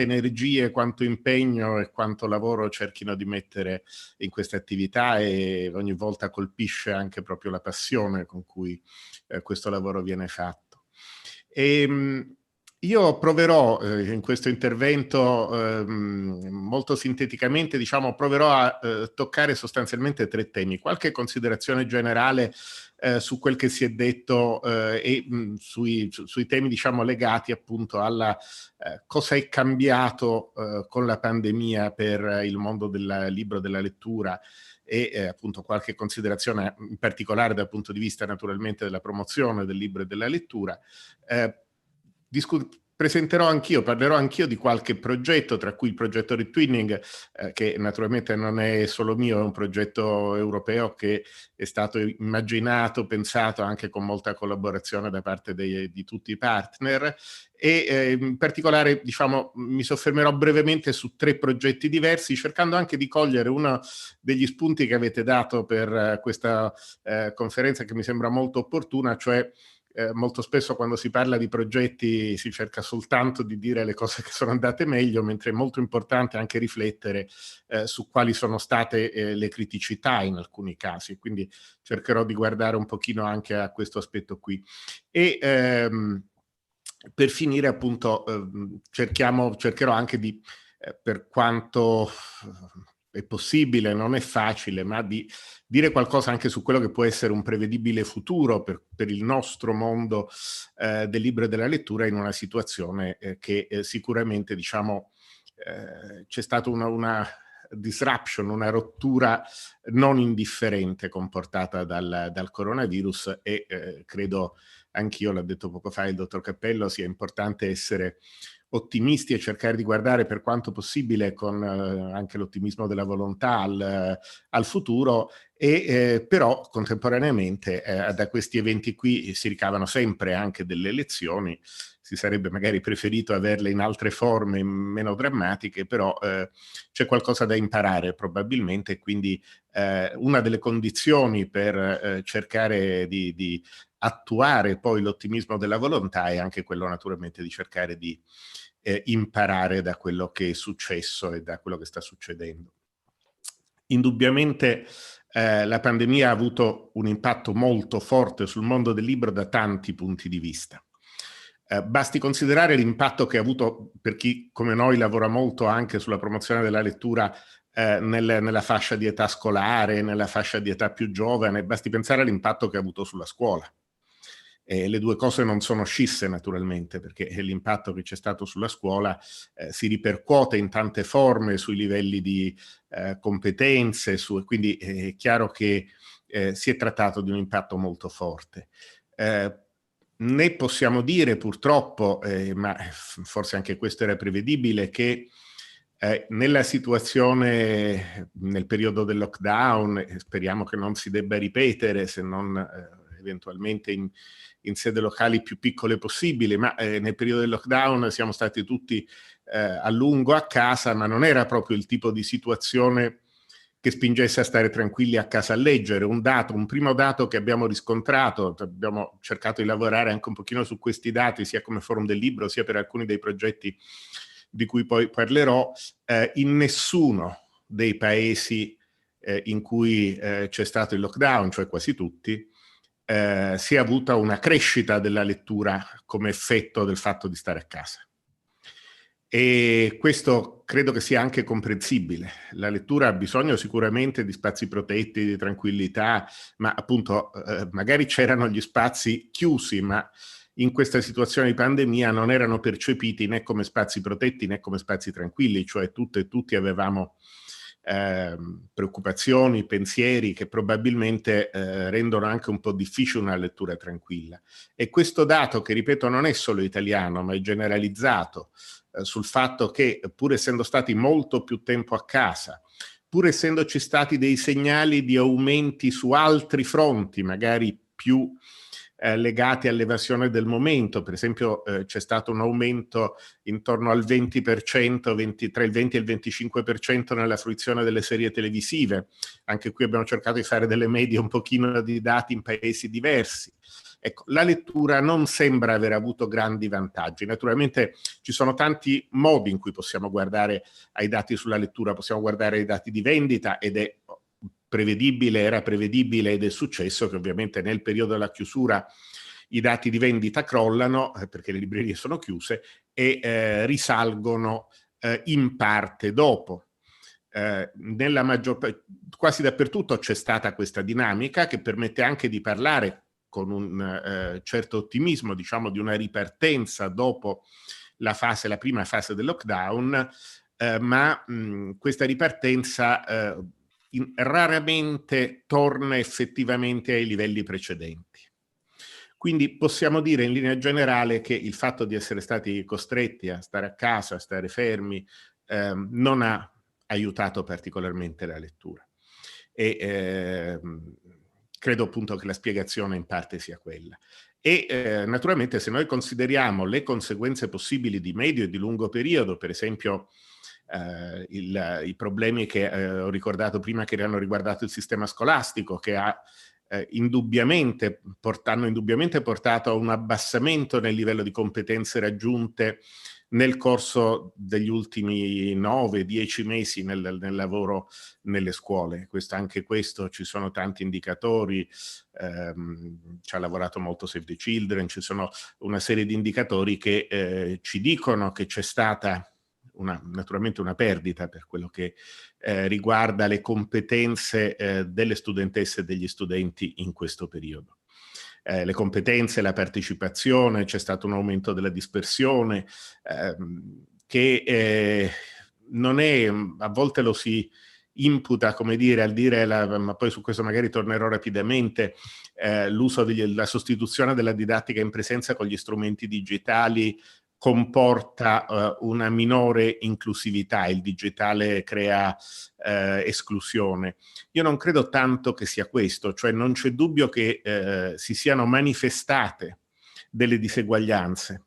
energie, quanto impegno e quanto lavoro cerchino di mettere in queste attività e ogni volta colpisce anche proprio la passione con cui questo lavoro viene fatto. Io proverò in questo intervento molto sinteticamente, diciamo, proverò a toccare sostanzialmente 3 temi. Qualche considerazione generale su quel che si è detto e sui temi, diciamo, legati appunto alla cosa è cambiato con la pandemia per il mondo del libro, della lettura e appunto qualche considerazione in particolare dal punto di vista naturalmente della promozione del libro e della lettura. Parlerò anch'io di qualche progetto, tra cui il progetto Retwinning, che naturalmente non è solo mio, è un progetto europeo che è stato immaginato, pensato anche con molta collaborazione da parte di tutti i partner e in particolare, diciamo, mi soffermerò brevemente su 3 progetti diversi, cercando anche di cogliere uno degli spunti che avete dato per questa conferenza che mi sembra molto opportuna, cioè molto spesso quando si parla di progetti si cerca soltanto di dire le cose che sono andate meglio, mentre è molto importante anche riflettere su quali sono state le criticità in alcuni casi, quindi cercherò di guardare un pochino anche a questo aspetto qui. E per finire appunto cercherò anche di, per quanto è possibile, non è facile, ma di dire qualcosa anche su quello che può essere un prevedibile futuro per il nostro mondo del libro e della lettura in una situazione che sicuramente, diciamo, c'è stata una disruption, una rottura non indifferente comportata dal coronavirus e credo anch'io, l'ha detto poco fa il dottor Cappello, sia importante essere ottimisti e cercare di guardare per quanto possibile con anche l'ottimismo della volontà al futuro e però contemporaneamente da questi eventi qui si ricavano sempre anche delle lezioni. Si sarebbe magari preferito averle in altre forme meno drammatiche, però c'è qualcosa da imparare probabilmente, quindi una delle condizioni per cercare di attuare poi l'ottimismo della volontà è anche quello naturalmente di cercare di imparare da quello che è successo e da quello che sta succedendo. Indubbiamente la pandemia ha avuto un impatto molto forte sul mondo del libro da tanti punti di vista. Basti considerare l'impatto che ha avuto per chi come noi lavora molto anche sulla promozione della lettura nella fascia di età scolare, nella fascia di età più giovane, basti pensare all'impatto che ha avuto sulla scuola. Le 2 cose non sono scisse naturalmente, perché l'impatto che c'è stato sulla scuola si ripercuote in tante forme sui livelli di competenze, quindi è chiaro che si è trattato di un impatto molto forte. Ne possiamo dire purtroppo, ma forse anche questo era prevedibile, che nella situazione, nel periodo del lockdown, speriamo che non si debba ripetere, se non eventualmente in sede locali più piccole possibili, ma nel periodo del lockdown siamo stati tutti a lungo a casa, ma non era proprio il tipo di situazione che spingesse a stare tranquilli a casa a leggere. Un primo dato che abbiamo riscontrato, abbiamo cercato di lavorare anche un pochino su questi dati, sia come Forum del Libro, sia per alcuni dei progetti di cui poi parlerò, in nessuno dei paesi in cui c'è stato il lockdown, cioè quasi tutti, si è avuta una crescita della lettura come effetto del fatto di stare a casa. E questo credo che sia anche comprensibile. La lettura ha bisogno sicuramente di spazi protetti, di tranquillità, ma appunto magari c'erano gli spazi chiusi, ma in questa situazione di pandemia non erano percepiti né come spazi protetti né come spazi tranquilli, cioè tutte e tutti avevamo preoccupazioni, pensieri che probabilmente rendono anche un po' difficile una lettura tranquilla. E questo dato, che ripeto non è solo italiano ma è generalizzato, sul fatto che pur essendo stati molto più tempo a casa, pur essendoci stati dei segnali di aumenti su altri fronti, magari più legati all'evasione del momento, per esempio c'è stato un aumento intorno al 20%, tra il 20 e il 25% nella fruizione delle serie televisive. Anche qui abbiamo cercato di fare delle medie un pochino di dati in paesi diversi. Ecco, la lettura non sembra aver avuto grandi vantaggi. Naturalmente ci sono tanti modi in cui possiamo guardare ai dati sulla lettura, possiamo guardare ai dati di vendita ed è prevedibile, era prevedibile ed è successo che ovviamente nel periodo della chiusura i dati di vendita crollano perché le librerie sono chiuse e risalgono in parte dopo. Quasi dappertutto c'è stata questa dinamica che permette anche di parlare con un certo ottimismo, diciamo, di una ripartenza dopo la prima fase del lockdown, ma questa ripartenza raramente torna effettivamente ai livelli precedenti. Quindi possiamo dire in linea generale che il fatto di essere stati costretti a stare a casa, a stare fermi, non ha aiutato particolarmente la lettura. E credo appunto che la spiegazione in parte sia quella. E naturalmente se noi consideriamo le conseguenze possibili di medio e di lungo periodo, per esempio i problemi che ho ricordato prima che hanno riguardato il sistema scolastico, che hanno indubbiamente portato a un abbassamento nel livello di competenze raggiunte nel corso degli ultimi 9-10 mesi nel lavoro nelle scuole. Anche questo ci sono tanti indicatori, ci ha lavorato molto Save the Children, ci sono una serie di indicatori che ci dicono che c'è stata naturalmente una perdita per quello che riguarda le competenze delle studentesse e degli studenti in questo periodo. Le competenze, la partecipazione, c'è stato un aumento della dispersione che non è, a volte lo si imputa, come dire, ma poi su questo magari tornerò rapidamente, l'uso la sostituzione della didattica in presenza con gli strumenti digitali comporta una minore inclusività, il digitale crea esclusione. Io non credo tanto che sia questo, cioè non c'è dubbio che si siano manifestate delle diseguaglianze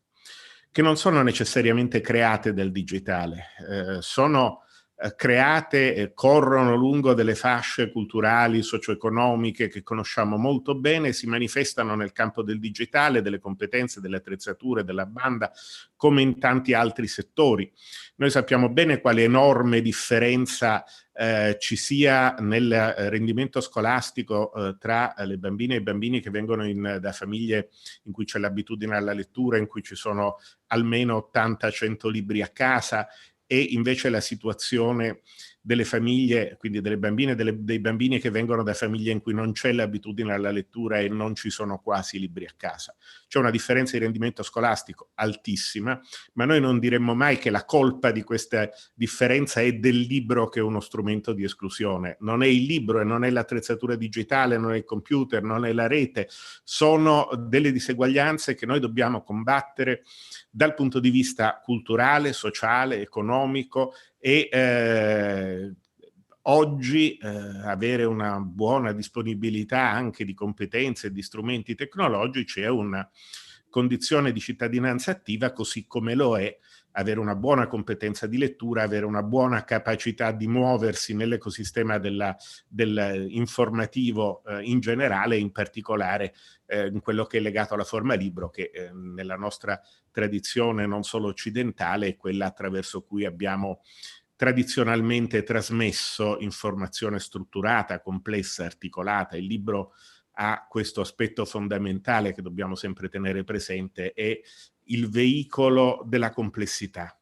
che non sono necessariamente create dal digitale, sono create e corrono lungo delle fasce culturali, socio-economiche che conosciamo molto bene, si manifestano nel campo del digitale, delle competenze, delle attrezzature, della banda, come in tanti altri settori. Noi sappiamo bene quale enorme differenza ci sia nel rendimento scolastico tra le bambine e i bambini che vengono da famiglie in cui c'è l'abitudine alla lettura, in cui ci sono almeno 80-100 libri a casa, e invece la situazione delle famiglie, quindi delle bambine e dei bambini che vengono da famiglie in cui non c'è l'abitudine alla lettura e non ci sono quasi libri a casa. C'è una differenza di rendimento scolastico altissima, ma noi non diremmo mai che la colpa di questa differenza è del libro, che è uno strumento di esclusione. Non è il libro e non è l'attrezzatura digitale, non è il computer, non è la rete, sono delle diseguaglianze che noi dobbiamo combattere dal punto di vista culturale, sociale, economico e oggi avere una buona disponibilità anche di competenze e di strumenti tecnologici è una condizione di cittadinanza attiva, così come lo è avere una buona competenza di lettura, avere una buona capacità di muoversi nell'ecosistema dell'informativo in generale, in particolare in quello che è legato alla forma libro, che nella nostra tradizione non solo occidentale è quella attraverso cui abbiamo tradizionalmente trasmesso informazione strutturata, complessa, articolata. Il libro ha questo aspetto fondamentale che dobbiamo sempre tenere presente, è il veicolo della complessità.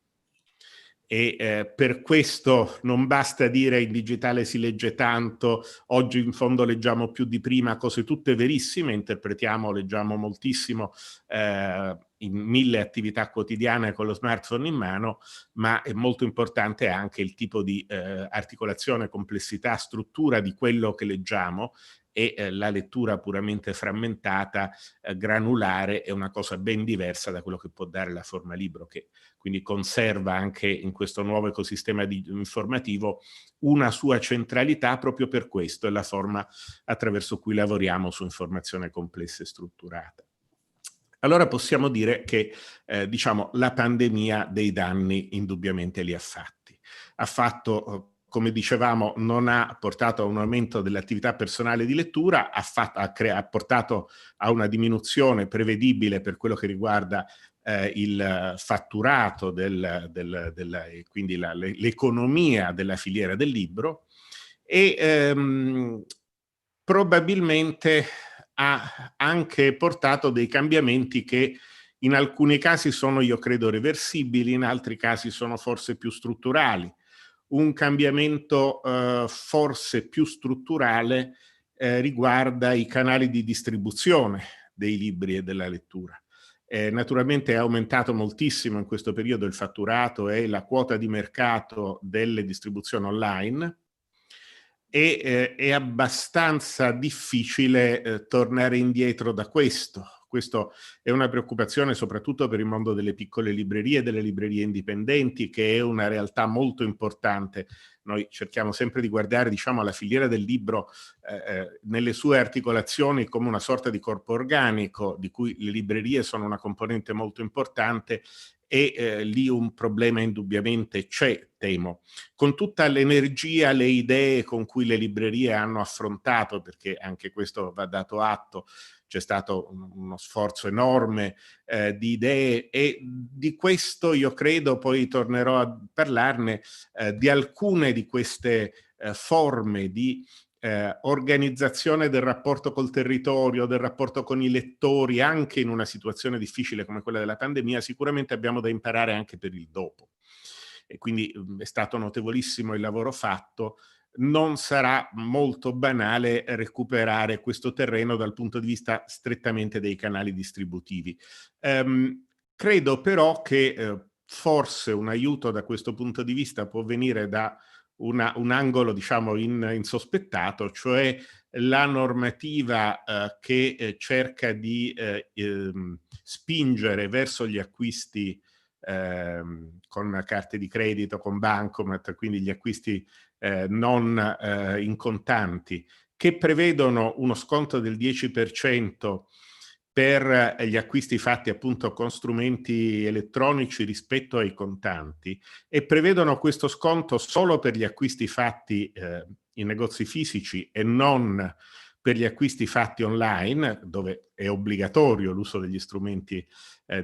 E per questo non basta dire in digitale si legge tanto, oggi in fondo leggiamo più di prima, cose tutte verissime, interpretiamo, leggiamo moltissimo in 1000 attività quotidiane con lo smartphone in mano, ma è molto importante anche il tipo di articolazione, complessità, struttura di quello che leggiamo, e la lettura puramente frammentata, granulare, è una cosa ben diversa da quello che può dare la forma libro, che quindi conserva anche in questo nuovo ecosistema informativo una sua centralità proprio per questo, è la forma attraverso cui lavoriamo su informazione complessa e strutturata. Allora possiamo dire che diciamo, la pandemia dei danni indubbiamente li ha fatti. Ha fatto, come dicevamo, non ha portato a un aumento dell'attività personale di lettura, ha portato a una diminuzione prevedibile per quello che riguarda il fatturato, quindi l'economia della filiera del libro, e probabilmente ha anche portato dei cambiamenti che in alcuni casi sono, io credo, reversibili, in altri casi sono forse più strutturali. Un cambiamento forse più strutturale riguarda i canali di distribuzione dei libri e della lettura. Naturalmente è aumentato moltissimo in questo periodo il fatturato e la quota di mercato delle distribuzioni online, e è abbastanza difficile tornare indietro da questo. Questo è una preoccupazione soprattutto per il mondo delle piccole librerie, delle librerie indipendenti, che è una realtà molto importante. Noi cerchiamo sempre di guardare, diciamo, la filiera del libro nelle sue articolazioni come una sorta di corpo organico, di cui le librerie sono una componente molto importante, e lì un problema indubbiamente c'è, temo. Con tutta l'energia, le idee con cui le librerie hanno affrontato, perché anche questo va dato atto, c'è stato uno sforzo enorme di idee, e di questo io credo, poi tornerò a parlarne, di alcune di queste forme di organizzazione del rapporto col territorio, del rapporto con i lettori, anche in una situazione difficile come quella della pandemia. Sicuramente abbiamo da imparare anche per il dopo. E quindi è stato notevolissimo il lavoro fatto. Non sarà molto banale recuperare questo terreno dal punto di vista strettamente dei canali distributivi. Credo però che forse un aiuto da questo punto di vista può venire da un angolo, diciamo, insospettato, cioè la normativa che cerca di spingere verso gli acquisti con carte di credito, con bancomat, quindi gli acquisti non in contanti, che prevedono uno sconto del 10% per gli acquisti fatti appunto con strumenti elettronici rispetto ai contanti, e prevedono questo sconto solo per gli acquisti fatti in negozi fisici e non per gli acquisti fatti online, dove è obbligatorio l'uso degli strumenti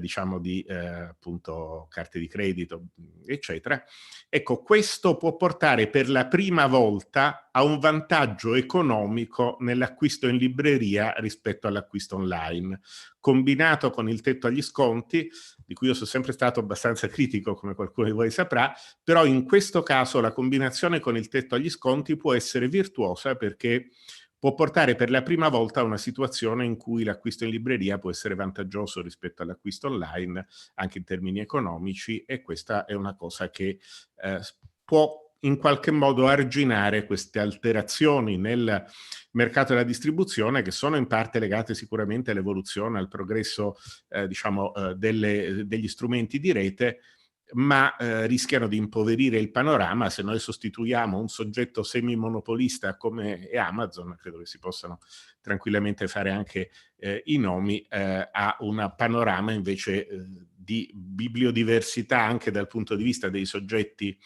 diciamo di appunto carte di credito, eccetera. Ecco, questo può portare per la prima volta a un vantaggio economico nell'acquisto in libreria rispetto all'acquisto online, combinato con il tetto agli sconti, di cui io sono sempre stato abbastanza critico, come qualcuno di voi saprà, però in questo caso la combinazione con il tetto agli sconti può essere virtuosa, perché può portare per la prima volta a una situazione in cui l'acquisto in libreria può essere vantaggioso rispetto all'acquisto online, anche in termini economici, e questa è una cosa che può in qualche modo arginare queste alterazioni nel mercato della distribuzione, che sono in parte legate sicuramente all'evoluzione, al progresso diciamo degli strumenti di rete, ma rischiano di impoverire il panorama se noi sostituiamo un soggetto semi-monopolista come è Amazon, credo che si possano tranquillamente fare anche i nomi, a un panorama invece di bibliodiversità anche dal punto di vista dei soggetti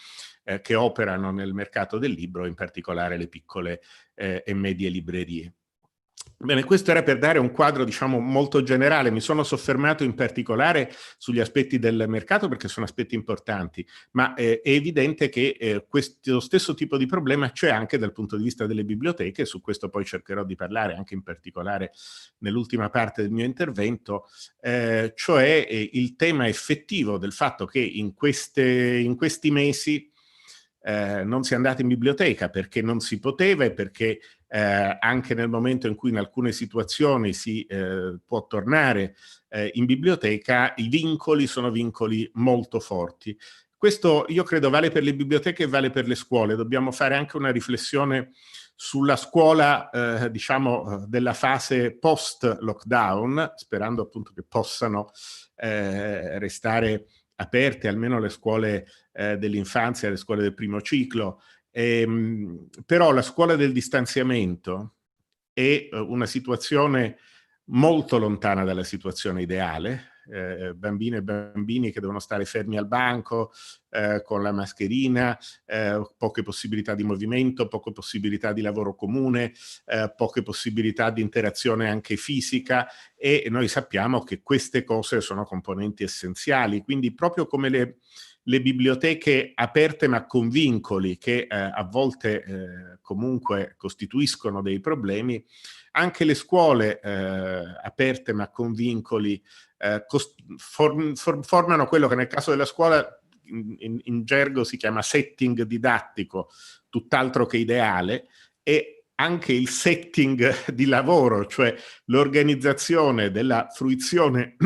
che operano nel mercato del libro, in particolare le piccole e medie librerie. Bene, questo era per dare un quadro, diciamo, molto generale. Mi sono soffermato in particolare sugli aspetti del mercato perché sono aspetti importanti, ma è evidente che questo stesso tipo di problema c'è anche dal punto di vista delle biblioteche, e su questo poi cercherò di parlare anche in particolare nell'ultima parte del mio intervento, cioè il tema effettivo del fatto che in questi mesi non si è andati in biblioteca perché non si poteva e perché anche nel momento in cui in alcune situazioni si può tornare in biblioteca, i vincoli sono vincoli molto forti. Questo io credo vale per le biblioteche e vale per le scuole. Dobbiamo fare anche una riflessione sulla scuola, diciamo, della fase post-lockdown, sperando appunto che possano restare aperte almeno le scuole dell'infanzia, le scuole del primo ciclo. Però la scuola del distanziamento è una situazione molto lontana dalla situazione ideale. Bambine e bambini che devono stare fermi al banco con la mascherina, poche possibilità di movimento, poche possibilità di lavoro comune, poche possibilità di interazione anche fisica, e noi sappiamo che queste cose sono componenti essenziali. Quindi proprio come le biblioteche aperte ma con vincoli che a volte comunque costituiscono dei problemi, anche le scuole aperte ma con vincoli formano quello che nel caso della scuola in gergo si chiama setting didattico, tutt'altro che ideale, e anche il setting di lavoro, cioè l'organizzazione della fruizione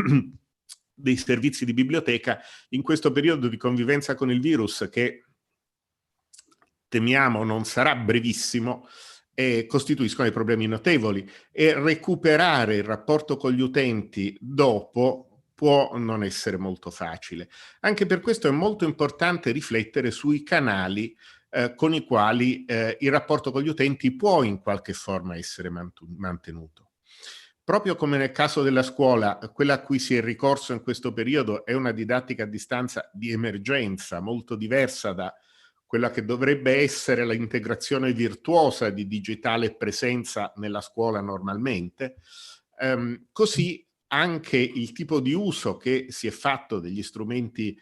dei servizi di biblioteca in questo periodo di convivenza con il virus, che temiamo non sarà brevissimo, costituiscono dei problemi notevoli, e recuperare il rapporto con gli utenti dopo può non essere molto facile. Anche per questo è molto importante riflettere sui canali con i quali il rapporto con gli utenti può in qualche forma essere mantenuto. Proprio come nel caso della scuola, quella a cui si è ricorso in questo periodo è una didattica a distanza di emergenza, molto diversa da quella che dovrebbe essere l'integrazione virtuosa di digitale presenza nella scuola normalmente. Così anche il tipo di uso che si è fatto degli strumenti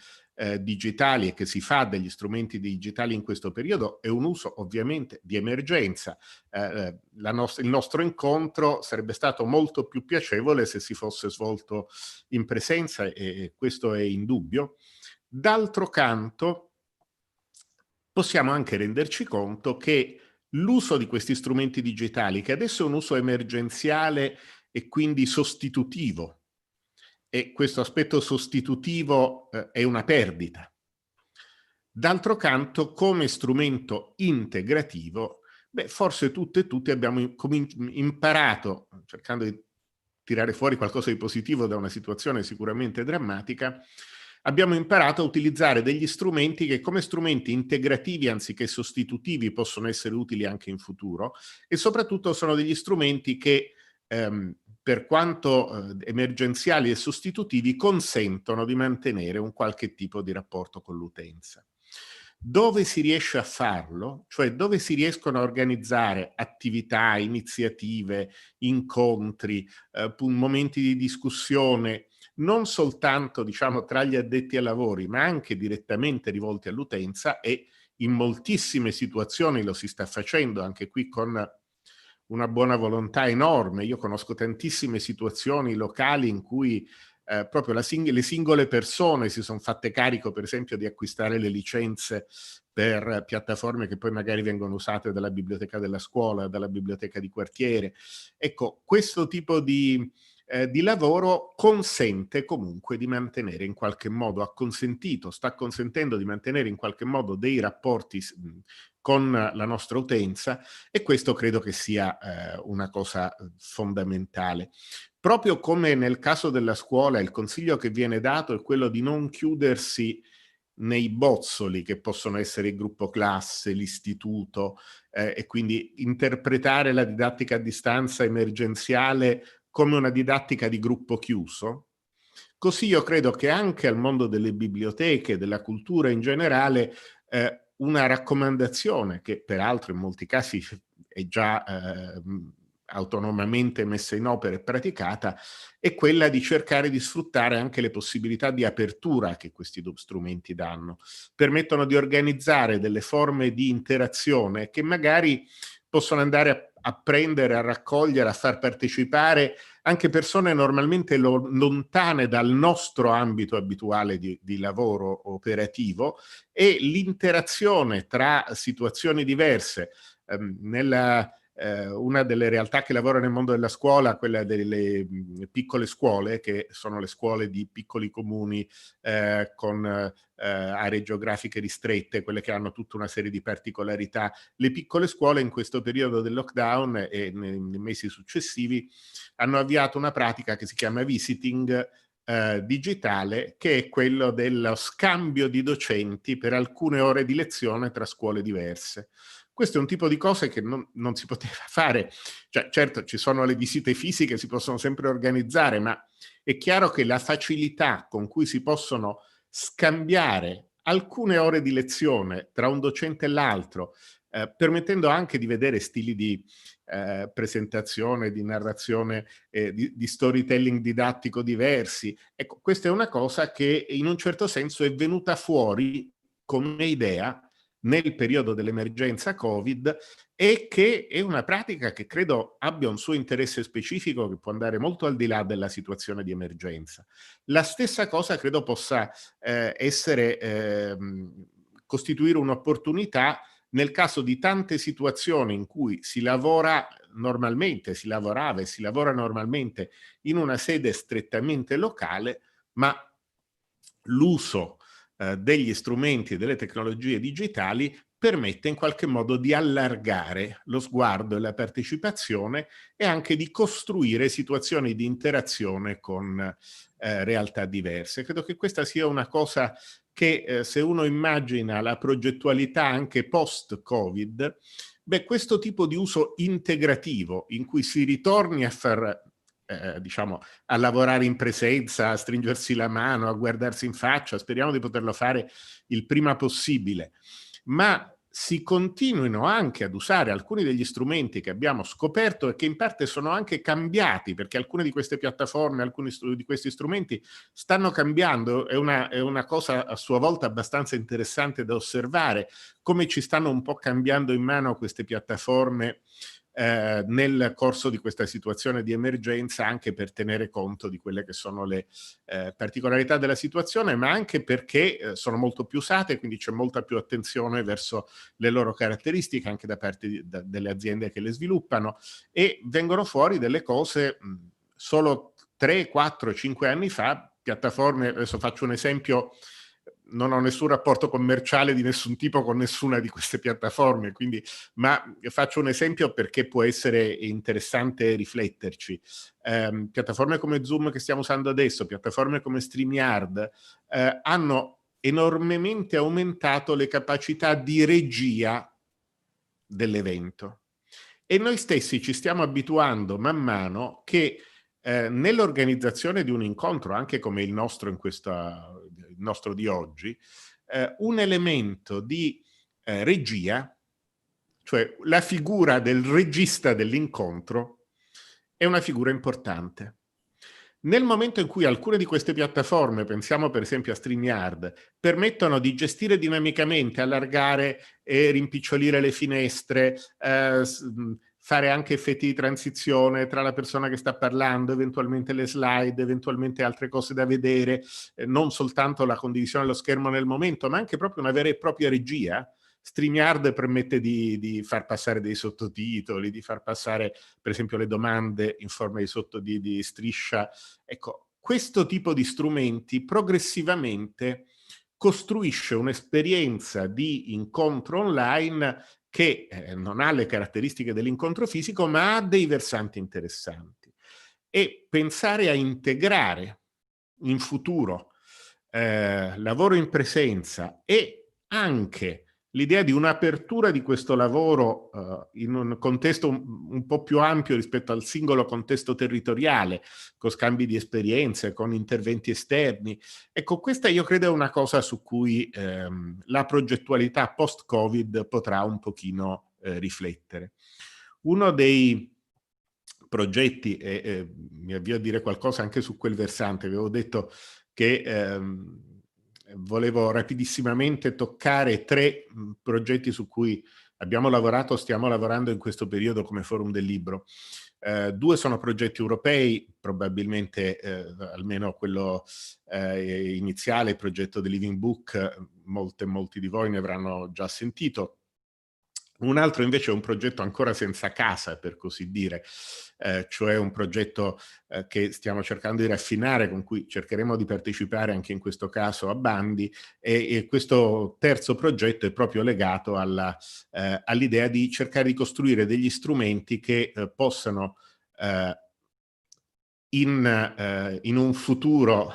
digitali e che si fa degli strumenti digitali in questo periodo è un uso ovviamente di emergenza. Il nostro incontro sarebbe stato molto più piacevole se si fosse svolto in presenza, e questo è indubbio. D'altro canto, possiamo anche renderci conto che l'uso di questi strumenti digitali, che adesso è un uso emergenziale e quindi sostitutivo, e questo aspetto sostitutivo è una perdita. D'altro canto, come strumento integrativo, forse tutte e tutti abbiamo imparato, cercando di tirare fuori qualcosa di positivo da una situazione sicuramente drammatica, abbiamo imparato a utilizzare degli strumenti che come strumenti integrativi anziché sostitutivi possono essere utili anche in futuro, e soprattutto sono degli strumenti che per quanto emergenziali e sostitutivi consentono di mantenere un qualche tipo di rapporto con l'utenza. Dove si riesce a farlo, cioè dove si riescono a organizzare attività, iniziative, incontri, momenti di discussione, non soltanto, diciamo, tra gli addetti ai lavori, ma anche direttamente rivolti all'utenza, e in moltissime situazioni lo si sta facendo, anche qui con una buona volontà enorme. Io conosco tantissime situazioni locali in cui proprio le singole persone si sono fatte carico, per esempio, di acquistare le licenze per piattaforme che poi magari vengono usate dalla biblioteca della scuola, dalla biblioteca di quartiere. Ecco, questo tipo di lavoro consente comunque di mantenere in qualche modo, sta consentendo di mantenere in qualche modo dei rapporti con la nostra utenza, e questo credo che sia una cosa fondamentale. Proprio come nel caso della scuola, il consiglio che viene dato è quello di non chiudersi nei bozzoli che possono essere il gruppo classe, l'istituto, e quindi interpretare la didattica a distanza emergenziale come una didattica di gruppo chiuso. Così io credo che anche al mondo delle biblioteche, della cultura in generale, una raccomandazione che peraltro in molti casi è già autonomamente messa in opera e praticata, è quella di cercare di sfruttare anche le possibilità di apertura che questi strumenti danno. Permettono di organizzare delle forme di interazione che magari possono andare a prendere, a raccogliere, a far partecipare anche persone normalmente lontane dal nostro ambito abituale di lavoro operativo, e l'interazione tra situazioni diverse. Una delle realtà che lavora nel mondo della scuola, quella delle piccole scuole, che sono le scuole di piccoli comuni con aree geografiche ristrette, quelle che hanno tutta una serie di particolarità. Le piccole scuole in questo periodo del lockdown e nei mesi successivi hanno avviato una pratica che si chiama visiting digitale, che è quello dello scambio di docenti per alcune ore di lezione tra scuole diverse. Questo è un tipo di cose che non si poteva fare. Cioè, certo, ci sono le visite fisiche, si possono sempre organizzare, ma è chiaro che la facilità con cui si possono scambiare alcune ore di lezione tra un docente e l'altro, permettendo anche di vedere stili di presentazione, di narrazione, di storytelling didattico diversi. Ecco, questa è una cosa che in un certo senso è venuta fuori come idea nel periodo dell'emergenza Covid, e che è una pratica che credo abbia un suo interesse specifico che può andare molto al di là della situazione di emergenza. La stessa cosa credo possa costituire un'opportunità nel caso di tante situazioni in cui si lavora normalmente, si lavorava e si lavora normalmente in una sede strettamente locale, ma l'uso degli strumenti e delle tecnologie digitali permette in qualche modo di allargare lo sguardo e la partecipazione, e anche di costruire situazioni di interazione con realtà diverse. Credo che questa sia una cosa che se uno immagina la progettualità anche post-Covid, beh, questo tipo di uso integrativo in cui si ritorni a far diciamo, a lavorare in presenza, a stringersi la mano, a guardarsi in faccia, speriamo di poterlo fare il prima possibile, ma si continuino anche ad usare alcuni degli strumenti che abbiamo scoperto e che in parte sono anche cambiati, perché alcune di queste piattaforme, alcuni di questi strumenti stanno cambiando. È una cosa a sua volta abbastanza interessante da osservare, come ci stanno un po' cambiando in mano queste piattaforme nel corso di questa situazione di emergenza, anche per tenere conto di quelle che sono le particolarità della situazione, ma anche perché sono molto più usate, quindi c'è molta più attenzione verso le loro caratteristiche anche da parte delle aziende che le sviluppano, e vengono fuori delle cose solo 3, 4, 5 anni fa, piattaforme, adesso faccio un esempio, non ho nessun rapporto commerciale di nessun tipo con nessuna di queste piattaforme, quindi, ma faccio un esempio perché può essere interessante rifletterci. Piattaforme come Zoom che stiamo usando adesso, piattaforme come StreamYard, hanno enormemente aumentato le capacità di regia dell'evento. E noi stessi ci stiamo abituando man mano che nell'organizzazione di un incontro, anche come il nostro il nostro di oggi, un elemento di regia, cioè la figura del regista dell'incontro, è una figura importante. Nel momento in cui alcune di queste piattaforme, pensiamo per esempio a StreamYard, permettono di gestire dinamicamente, allargare e rimpicciolire le finestre, fare anche effetti di transizione tra la persona che sta parlando, eventualmente le slide, eventualmente altre cose da vedere, non soltanto la condivisione dello schermo nel momento, ma anche proprio una vera e propria regia. StreamYard permette di far passare dei sottotitoli, di far passare per esempio le domande in forma di striscia. Ecco, questo tipo di strumenti progressivamente costruisce un'esperienza di incontro online che non ha le caratteristiche dell'incontro fisico, ma ha dei versanti interessanti. E pensare a integrare in futuro lavoro in presenza e anche l'idea di un'apertura di questo lavoro in un contesto un po' più ampio rispetto al singolo contesto territoriale, con scambi di esperienze, con interventi esterni. Ecco, questa io credo è una cosa su cui la progettualità post-Covid potrà un pochino riflettere. Uno dei progetti e mi avvio a dire qualcosa anche su quel versante. Avevo detto che volevo rapidissimamente toccare 3 progetti su cui abbiamo lavorato, stiamo lavorando in questo periodo come Forum del Libro. 2 sono progetti europei, probabilmente almeno quello iniziale, il progetto The Living Book, molti di voi ne avranno già sentito. Un altro invece è un progetto ancora senza casa, per così dire, cioè un progetto che stiamo cercando di raffinare, con cui cercheremo di partecipare anche in questo caso a bandi, e questo terzo progetto è proprio legato all'idea di cercare di costruire degli strumenti che possano in un futuro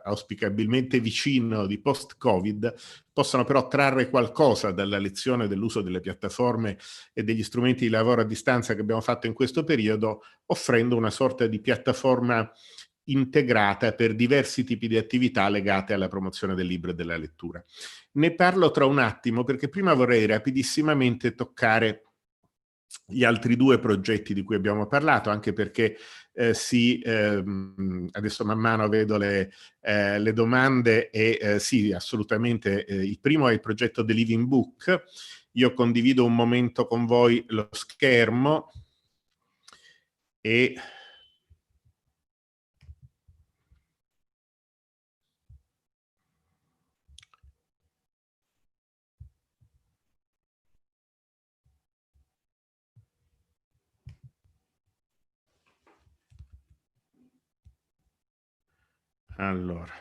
auspicabilmente vicino di post-Covid, possano però trarre qualcosa dalla lezione dell'uso delle piattaforme e degli strumenti di lavoro a distanza che abbiamo fatto in questo periodo, offrendo una sorta di piattaforma integrata per diversi tipi di attività legate alla promozione del libro e della lettura. Ne parlo tra un attimo, perché prima vorrei rapidissimamente toccare gli altri 2 progetti di cui abbiamo parlato, anche perché adesso man mano vedo le domande e sì, assolutamente. Il primo è il progetto The Living Book. Io condivido un momento con voi lo schermo e allora,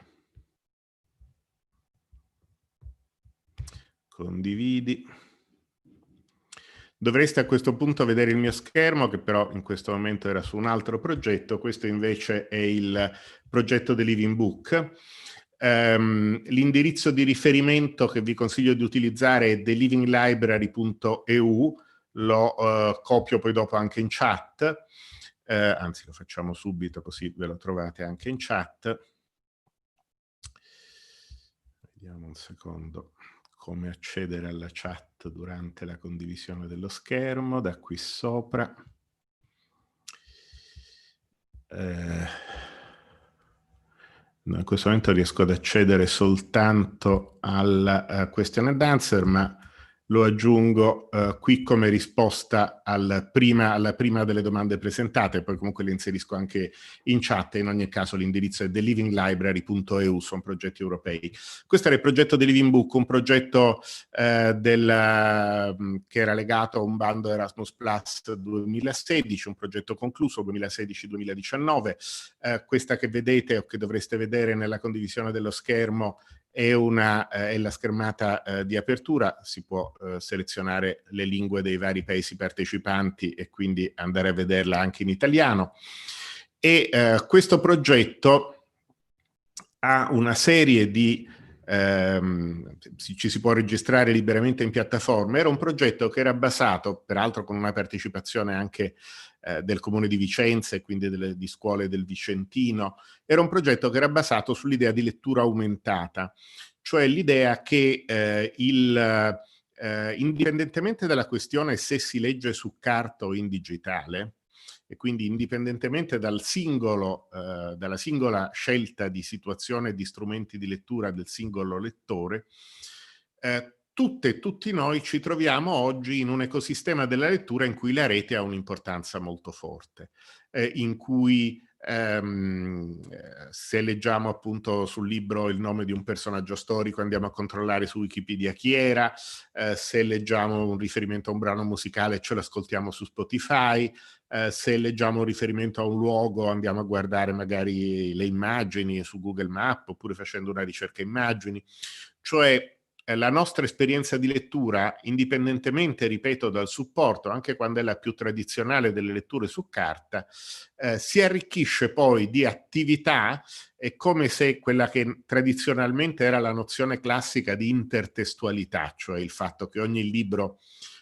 condividi. Dovreste a questo punto vedere il mio schermo, che però in questo momento era su un altro progetto. Questo invece è il progetto The Living Book. L'indirizzo di riferimento che vi consiglio di utilizzare è thelivinglibrary.eu, lo copio poi dopo anche in chat, anzi lo facciamo subito così ve lo trovate anche in chat. Vediamo un secondo come accedere alla chat durante la condivisione dello schermo, da qui sopra. In questo momento riesco ad accedere soltanto al question and answer, ma lo aggiungo qui come risposta alla prima delle domande presentate, poi comunque le inserisco anche in chat. In ogni caso l'indirizzo è thelivinglibrary.eu, sono progetti europei. Questo era il progetto The Living Book, un progetto che era legato a un bando Erasmus Plus 2016, un progetto concluso 2016-2019. Questa che vedete o che dovreste vedere nella condivisione dello schermo è la schermata di apertura. Si può selezionare le lingue dei vari paesi partecipanti e quindi andare a vederla anche in italiano. E questo progetto ha una serie di ci si può registrare liberamente in piattaforme. Era un progetto che era basato, peraltro con una partecipazione anche del Comune di Vicenza e quindi di scuole del Vicentino. Era un progetto che era basato sull'idea di lettura aumentata, cioè l'idea che indipendentemente dalla questione se si legge su carta o in digitale, e quindi indipendentemente dalla singola scelta di situazione e di strumenti di lettura del singolo lettore, tutte e tutti noi ci troviamo oggi in un ecosistema della lettura in cui la rete ha un'importanza molto forte, in cui se leggiamo appunto sul libro il nome di un personaggio storico andiamo a controllare su Wikipedia chi era, se leggiamo un riferimento a un brano musicale ce lo ascoltiamo su Spotify, se leggiamo un riferimento a un luogo andiamo a guardare magari le immagini su Google Maps oppure facendo una ricerca immagini. Cioè la nostra esperienza di lettura, indipendentemente, ripeto, dal supporto, anche quando è la più tradizionale delle letture su carta, si arricchisce poi di attività. È come se quella che tradizionalmente era la nozione classica di intertestualità, cioè il fatto che ogni libro,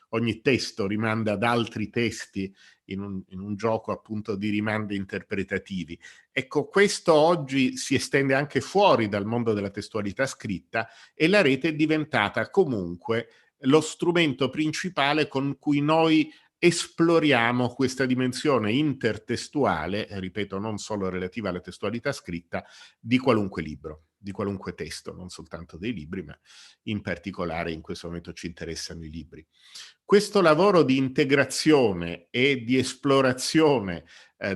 ogni testo rimanda ad altri testi in un gioco appunto di rimandi interpretativi. Ecco, questo oggi si estende anche fuori dal mondo della testualità scritta e la rete è diventata comunque lo strumento principale con cui noi esploriamo questa dimensione intertestuale, ripeto, non solo relativa alla testualità scritta, di qualunque libro, di qualunque testo, non soltanto dei libri, ma in particolare in questo momento ci interessano i libri. Questo lavoro di integrazione e di esplorazione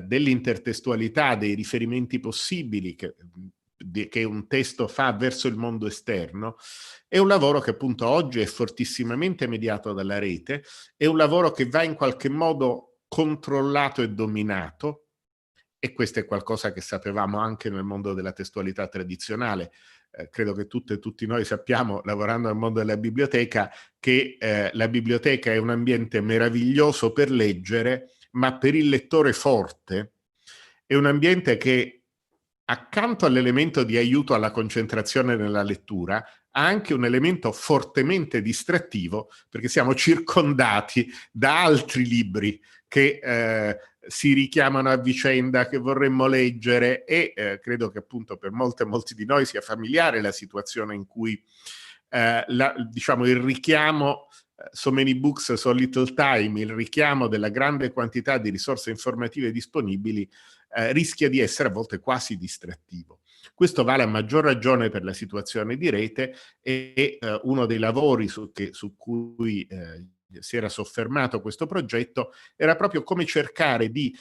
dell'intertestualità, dei riferimenti possibili che un testo fa verso il mondo esterno, è un lavoro che appunto oggi è fortissimamente mediato dalla rete, è un lavoro che va in qualche modo controllato e dominato, e questo è qualcosa che sapevamo anche nel mondo della testualità tradizionale. Credo che tutte e tutti noi sappiamo, lavorando nel mondo della biblioteca, che la biblioteca è un ambiente meraviglioso per leggere, ma per il lettore forte è un ambiente che, accanto all'elemento di aiuto alla concentrazione nella lettura, ha anche un elemento fortemente distrattivo, perché siamo circondati da altri libri che si richiamano a vicenda, che vorremmo leggere, e credo che appunto per molti di noi sia familiare la situazione in cui diciamo il richiamo so many books, so little time, il richiamo della grande quantità di risorse informative disponibili rischia di essere a volte quasi distrattivo. Questo vale a maggior ragione per la situazione di rete, e uno dei lavori su cui si era soffermato questo progetto era proprio come cercare di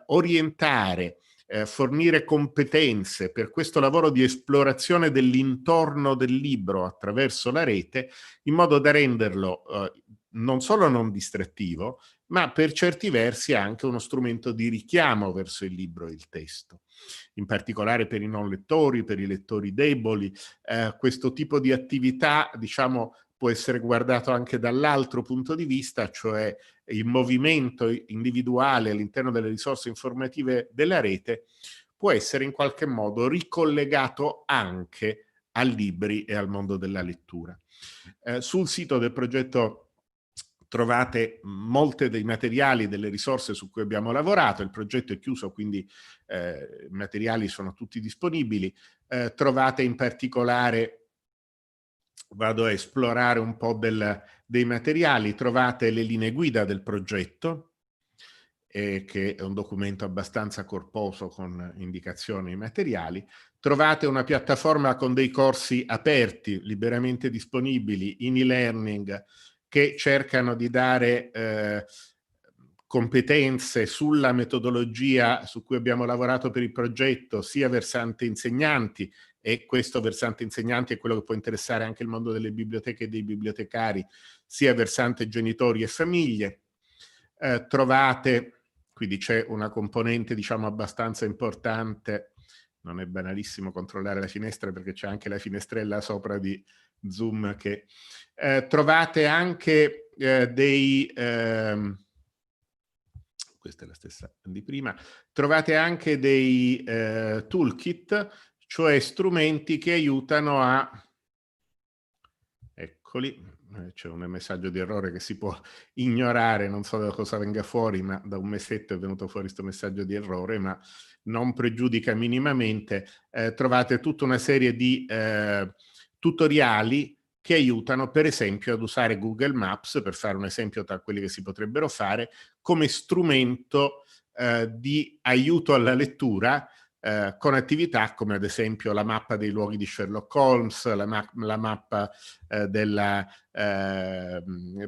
orientare, fornire competenze per questo lavoro di esplorazione dell'intorno del libro attraverso la rete, in modo da renderlo non solo non distrattivo, ma per certi versi anche uno strumento di richiamo verso il libro e il testo. In particolare per i non lettori, per i lettori deboli, questo tipo di attività, diciamo, può essere guardato anche dall'altro punto di vista, cioè il movimento individuale all'interno delle risorse informative della rete può essere in qualche modo ricollegato anche a libri e al mondo della lettura. Sul sito del progetto trovate molte dei materiali, delle risorse su cui abbiamo lavorato. Il progetto è chiuso, quindi i materiali sono tutti disponibili. Trovate in particolare, vado a esplorare un po' dei materiali, trovate le linee guida del progetto, che è un documento abbastanza corposo con indicazioni materiali. Trovate una piattaforma con dei corsi aperti, liberamente disponibili, in e-learning, che cercano di dare competenze sulla metodologia su cui abbiamo lavorato per il progetto, sia versante insegnanti, e questo versante insegnanti è quello che può interessare anche il mondo delle biblioteche e dei bibliotecari, sia versante genitori e famiglie. Trovate, quindi c'è una componente diciamo abbastanza importante, non è banalissimo controllare la finestra perché c'è anche la finestrella sopra di Zoom, che trovate anche questa è la stessa di prima, trovate anche dei toolkit, cioè strumenti che aiutano a, eccoli, c'è un messaggio di errore che si può ignorare, non so da cosa venga fuori, ma da un mesetto è venuto fuori questo messaggio di errore, ma non pregiudica minimamente. Trovate tutta una serie di tutoriali che aiutano per esempio ad usare Google Maps, per fare un esempio tra quelli che si potrebbero fare, come strumento di aiuto alla lettura, con attività come ad esempio la mappa dei luoghi di Sherlock Holmes, la mappa della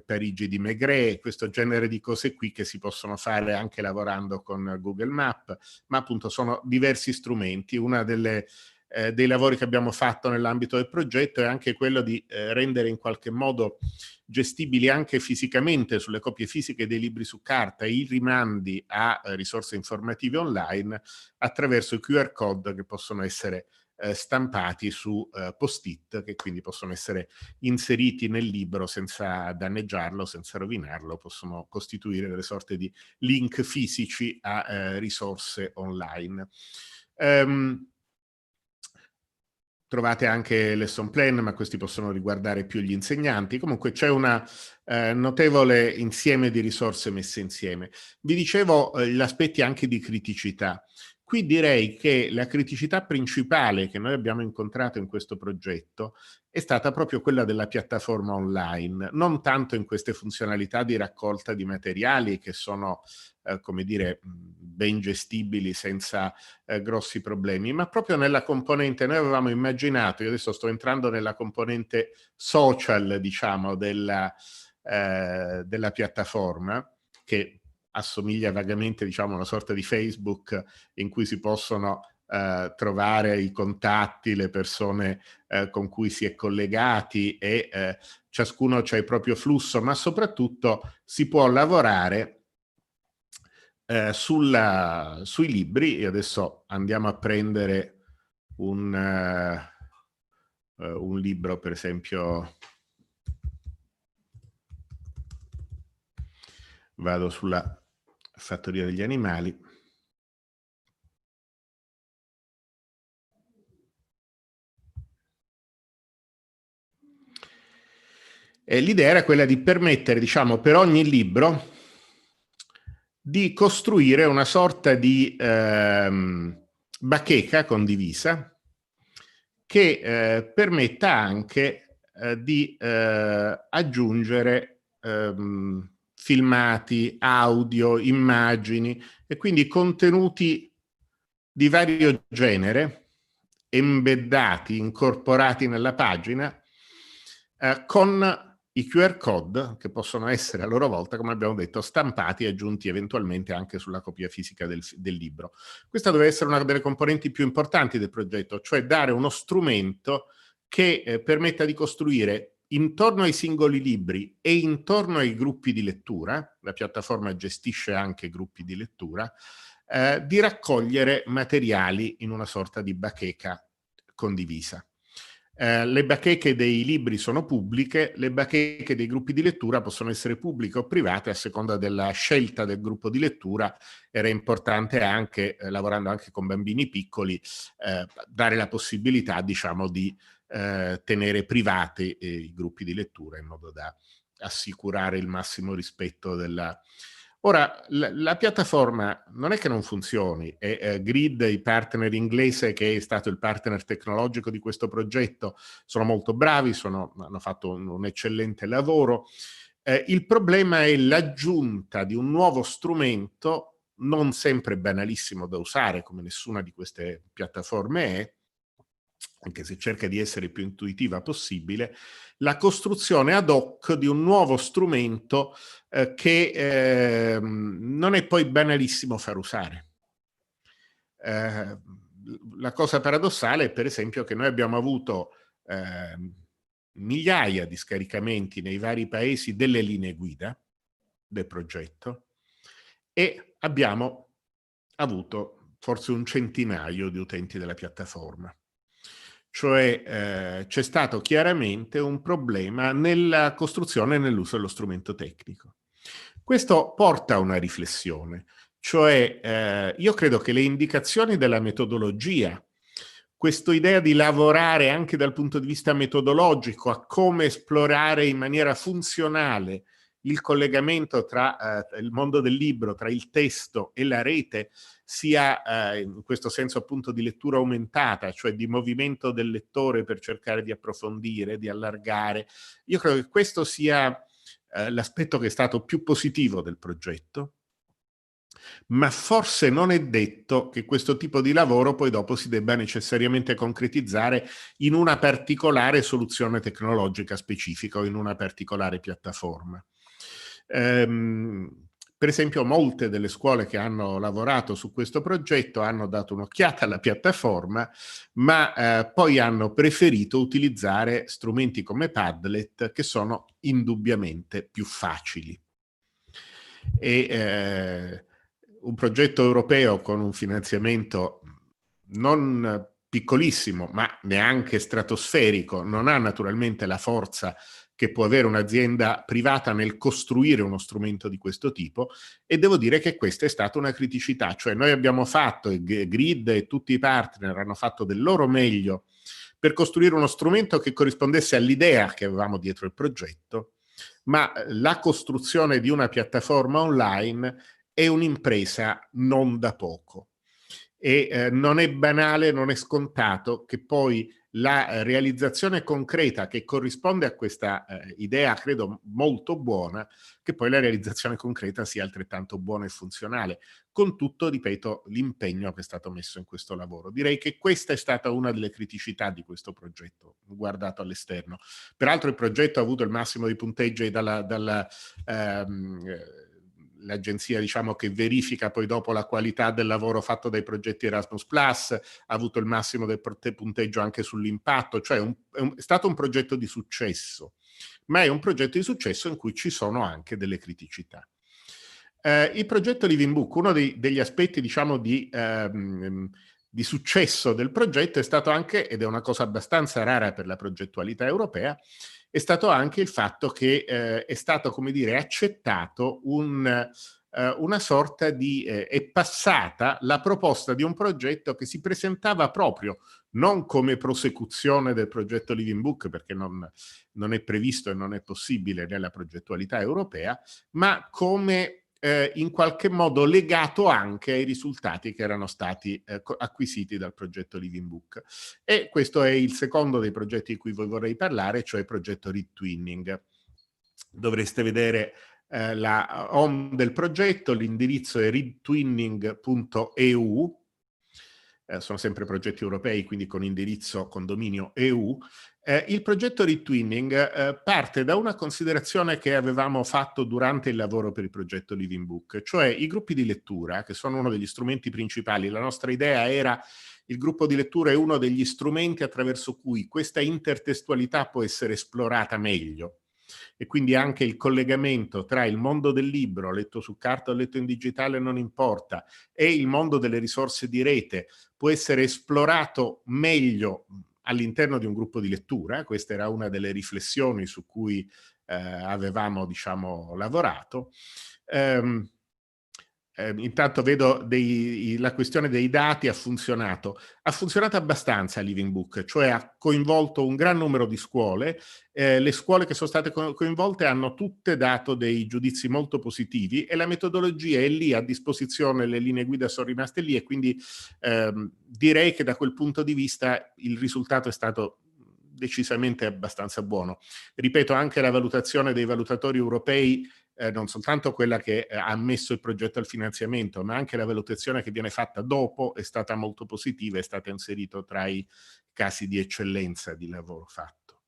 Parigi di Maigret, questo genere di cose qui che si possono fare anche lavorando con Google Maps, ma appunto sono diversi strumenti. Una dei lavori che abbiamo fatto nell'ambito del progetto è anche quello di rendere in qualche modo gestibili anche fisicamente sulle copie fisiche dei libri su carta i rimandi a risorse informative online attraverso i QR code che possono essere stampati su post-it, che quindi possono essere inseriti nel libro senza danneggiarlo, senza rovinarlo, possono costituire delle sorte di link fisici a risorse online. Trovate anche lesson plan, ma questi possono riguardare più gli insegnanti. Comunque c'è una notevole insieme di risorse messe insieme. Vi dicevo gli aspetti anche di criticità. Qui direi che la criticità principale che noi abbiamo incontrato in questo progetto è stata proprio quella della piattaforma online, non tanto in queste funzionalità di raccolta di materiali che sono, come dire, ben gestibili senza grossi problemi, ma proprio nella componente. Noi avevamo immaginato, io adesso sto entrando nella componente social, diciamo, della piattaforma, che assomiglia vagamente, diciamo, a una sorta di Facebook in cui si possono trovare i contatti, le persone con cui si è collegati e ciascuno c'ha il proprio flusso, ma soprattutto si può lavorare sui libri. E adesso andiamo a prendere un libro, per esempio, vado sulla Fattoria degli animali. L'idea era quella di permettere, diciamo, per ogni libro di costruire una sorta di bacheca condivisa che permetta anche di aggiungere filmati, audio, immagini e quindi contenuti di vario genere embeddati, incorporati nella pagina con i QR code che possono essere a loro volta, come abbiamo detto, stampati e aggiunti eventualmente anche sulla copia fisica del libro. Questa deve essere una delle componenti più importanti del progetto, cioè dare uno strumento che permetta di costruire intorno ai singoli libri e intorno ai gruppi di lettura, la piattaforma gestisce anche gruppi di lettura, di raccogliere materiali in una sorta di bacheca condivisa. Le bacheche dei libri sono pubbliche, le bacheche dei gruppi di lettura possono essere pubbliche o private a seconda della scelta del gruppo di lettura. Era importante anche, lavorando anche con bambini piccoli, dare la possibilità, diciamo, di tenere privati i gruppi di lettura in modo da assicurare il massimo rispetto della... Ora, la piattaforma non è che non funzioni, e Grid, il partner inglese che è stato il partner tecnologico di questo progetto, sono molto bravi, hanno fatto un eccellente lavoro. Il problema è l'aggiunta di un nuovo strumento, non sempre banalissimo da usare, come nessuna di queste piattaforme è, anche se cerca di essere più intuitiva possibile, la costruzione ad hoc di un nuovo strumento che non è poi banalissimo far usare. La cosa paradossale è, per esempio, che noi abbiamo avuto migliaia di scaricamenti nei vari paesi delle linee guida del progetto e abbiamo avuto forse un centinaio di utenti della piattaforma. Cioè c'è stato chiaramente un problema nella costruzione e nell'uso dello strumento tecnico. Questo porta a una riflessione, cioè io credo che le indicazioni della metodologia, questa idea di lavorare anche dal punto di vista metodologico a come esplorare in maniera funzionale il collegamento tra il mondo del libro, tra il testo e la rete, sia in questo senso appunto di lettura aumentata, cioè di movimento del lettore per cercare di approfondire, di allargare. Io credo che questo sia l'aspetto che è stato più positivo del progetto, ma forse non è detto che questo tipo di lavoro poi dopo si debba necessariamente concretizzare in una particolare soluzione tecnologica specifica o in una particolare piattaforma. Per esempio, molte delle scuole che hanno lavorato su questo progetto hanno dato un'occhiata alla piattaforma, ma poi hanno preferito utilizzare strumenti come Padlet, che sono indubbiamente più facili. E un progetto europeo con un finanziamento non piccolissimo, ma neanche stratosferico, non ha naturalmente la forza che può avere un'azienda privata nel costruire uno strumento di questo tipo, e devo dire che questa è stata una criticità, cioè noi abbiamo fatto, Grid e tutti i partner hanno fatto del loro meglio per costruire uno strumento che corrispondesse all'idea che avevamo dietro il progetto, ma la costruzione di una piattaforma online è un'impresa non da poco. E non è banale, non è scontato che poi la realizzazione concreta che corrisponde a questa idea, credo molto buona, che poi la realizzazione concreta sia altrettanto buona e funzionale, con tutto, ripeto, l'impegno che è stato messo in questo lavoro. Direi che questa è stata una delle criticità di questo progetto, guardato all'esterno. Peraltro il progetto ha avuto il massimo di punteggi l'agenzia, diciamo, che verifica poi dopo la qualità del lavoro fatto dai progetti Erasmus+, ha avuto il massimo del punteggio anche sull'impatto, cioè è stato un progetto di successo, ma è un progetto di successo in cui ci sono anche delle criticità. Il progetto Living Book, uno degli aspetti, diciamo, di successo del progetto è stato anche, ed è una cosa abbastanza rara per la progettualità europea, è stato anche il fatto che è stato, come dire, accettato una sorta di... è passata la proposta di un progetto che si presentava proprio non come prosecuzione del progetto Living Book, perché non è previsto e non è possibile nella progettualità europea, ma come in qualche modo legato anche ai risultati che erano stati acquisiti dal progetto Living Book. E questo è il secondo dei progetti di cui vi vorrei parlare, cioè il progetto ReadTwinning. Dovreste vedere la home del progetto, l'indirizzo è readtwinning.eu, sono sempre progetti europei, quindi con indirizzo, con dominio EU. Il progetto ReadTwinning parte da una considerazione che avevamo fatto durante il lavoro per il progetto Living Book, cioè i gruppi di lettura, che sono uno degli strumenti principali. La nostra idea era: il gruppo di lettura è uno degli strumenti attraverso cui questa intertestualità può essere esplorata meglio, e quindi anche il collegamento tra il mondo del libro, letto su carta o letto in digitale non importa, e il mondo delle risorse di rete può essere esplorato meglio all'interno di un gruppo di lettura. Questa era una delle riflessioni su cui avevamo, diciamo, lavorato. Intanto vedo la questione dei dati ha funzionato abbastanza a Living Book, cioè ha coinvolto un gran numero di scuole. Le scuole che sono state coinvolte hanno tutte dato dei giudizi molto positivi e la metodologia è lì a disposizione, le linee guida sono rimaste lì, e quindi direi che da quel punto di vista il risultato è stato decisamente abbastanza buono. Ripeto, anche la valutazione dei valutatori europei, non soltanto quella che ha ammesso il progetto al finanziamento, ma anche la valutazione che viene fatta dopo è stata molto positiva, è stata inserito tra i casi di eccellenza di lavoro fatto.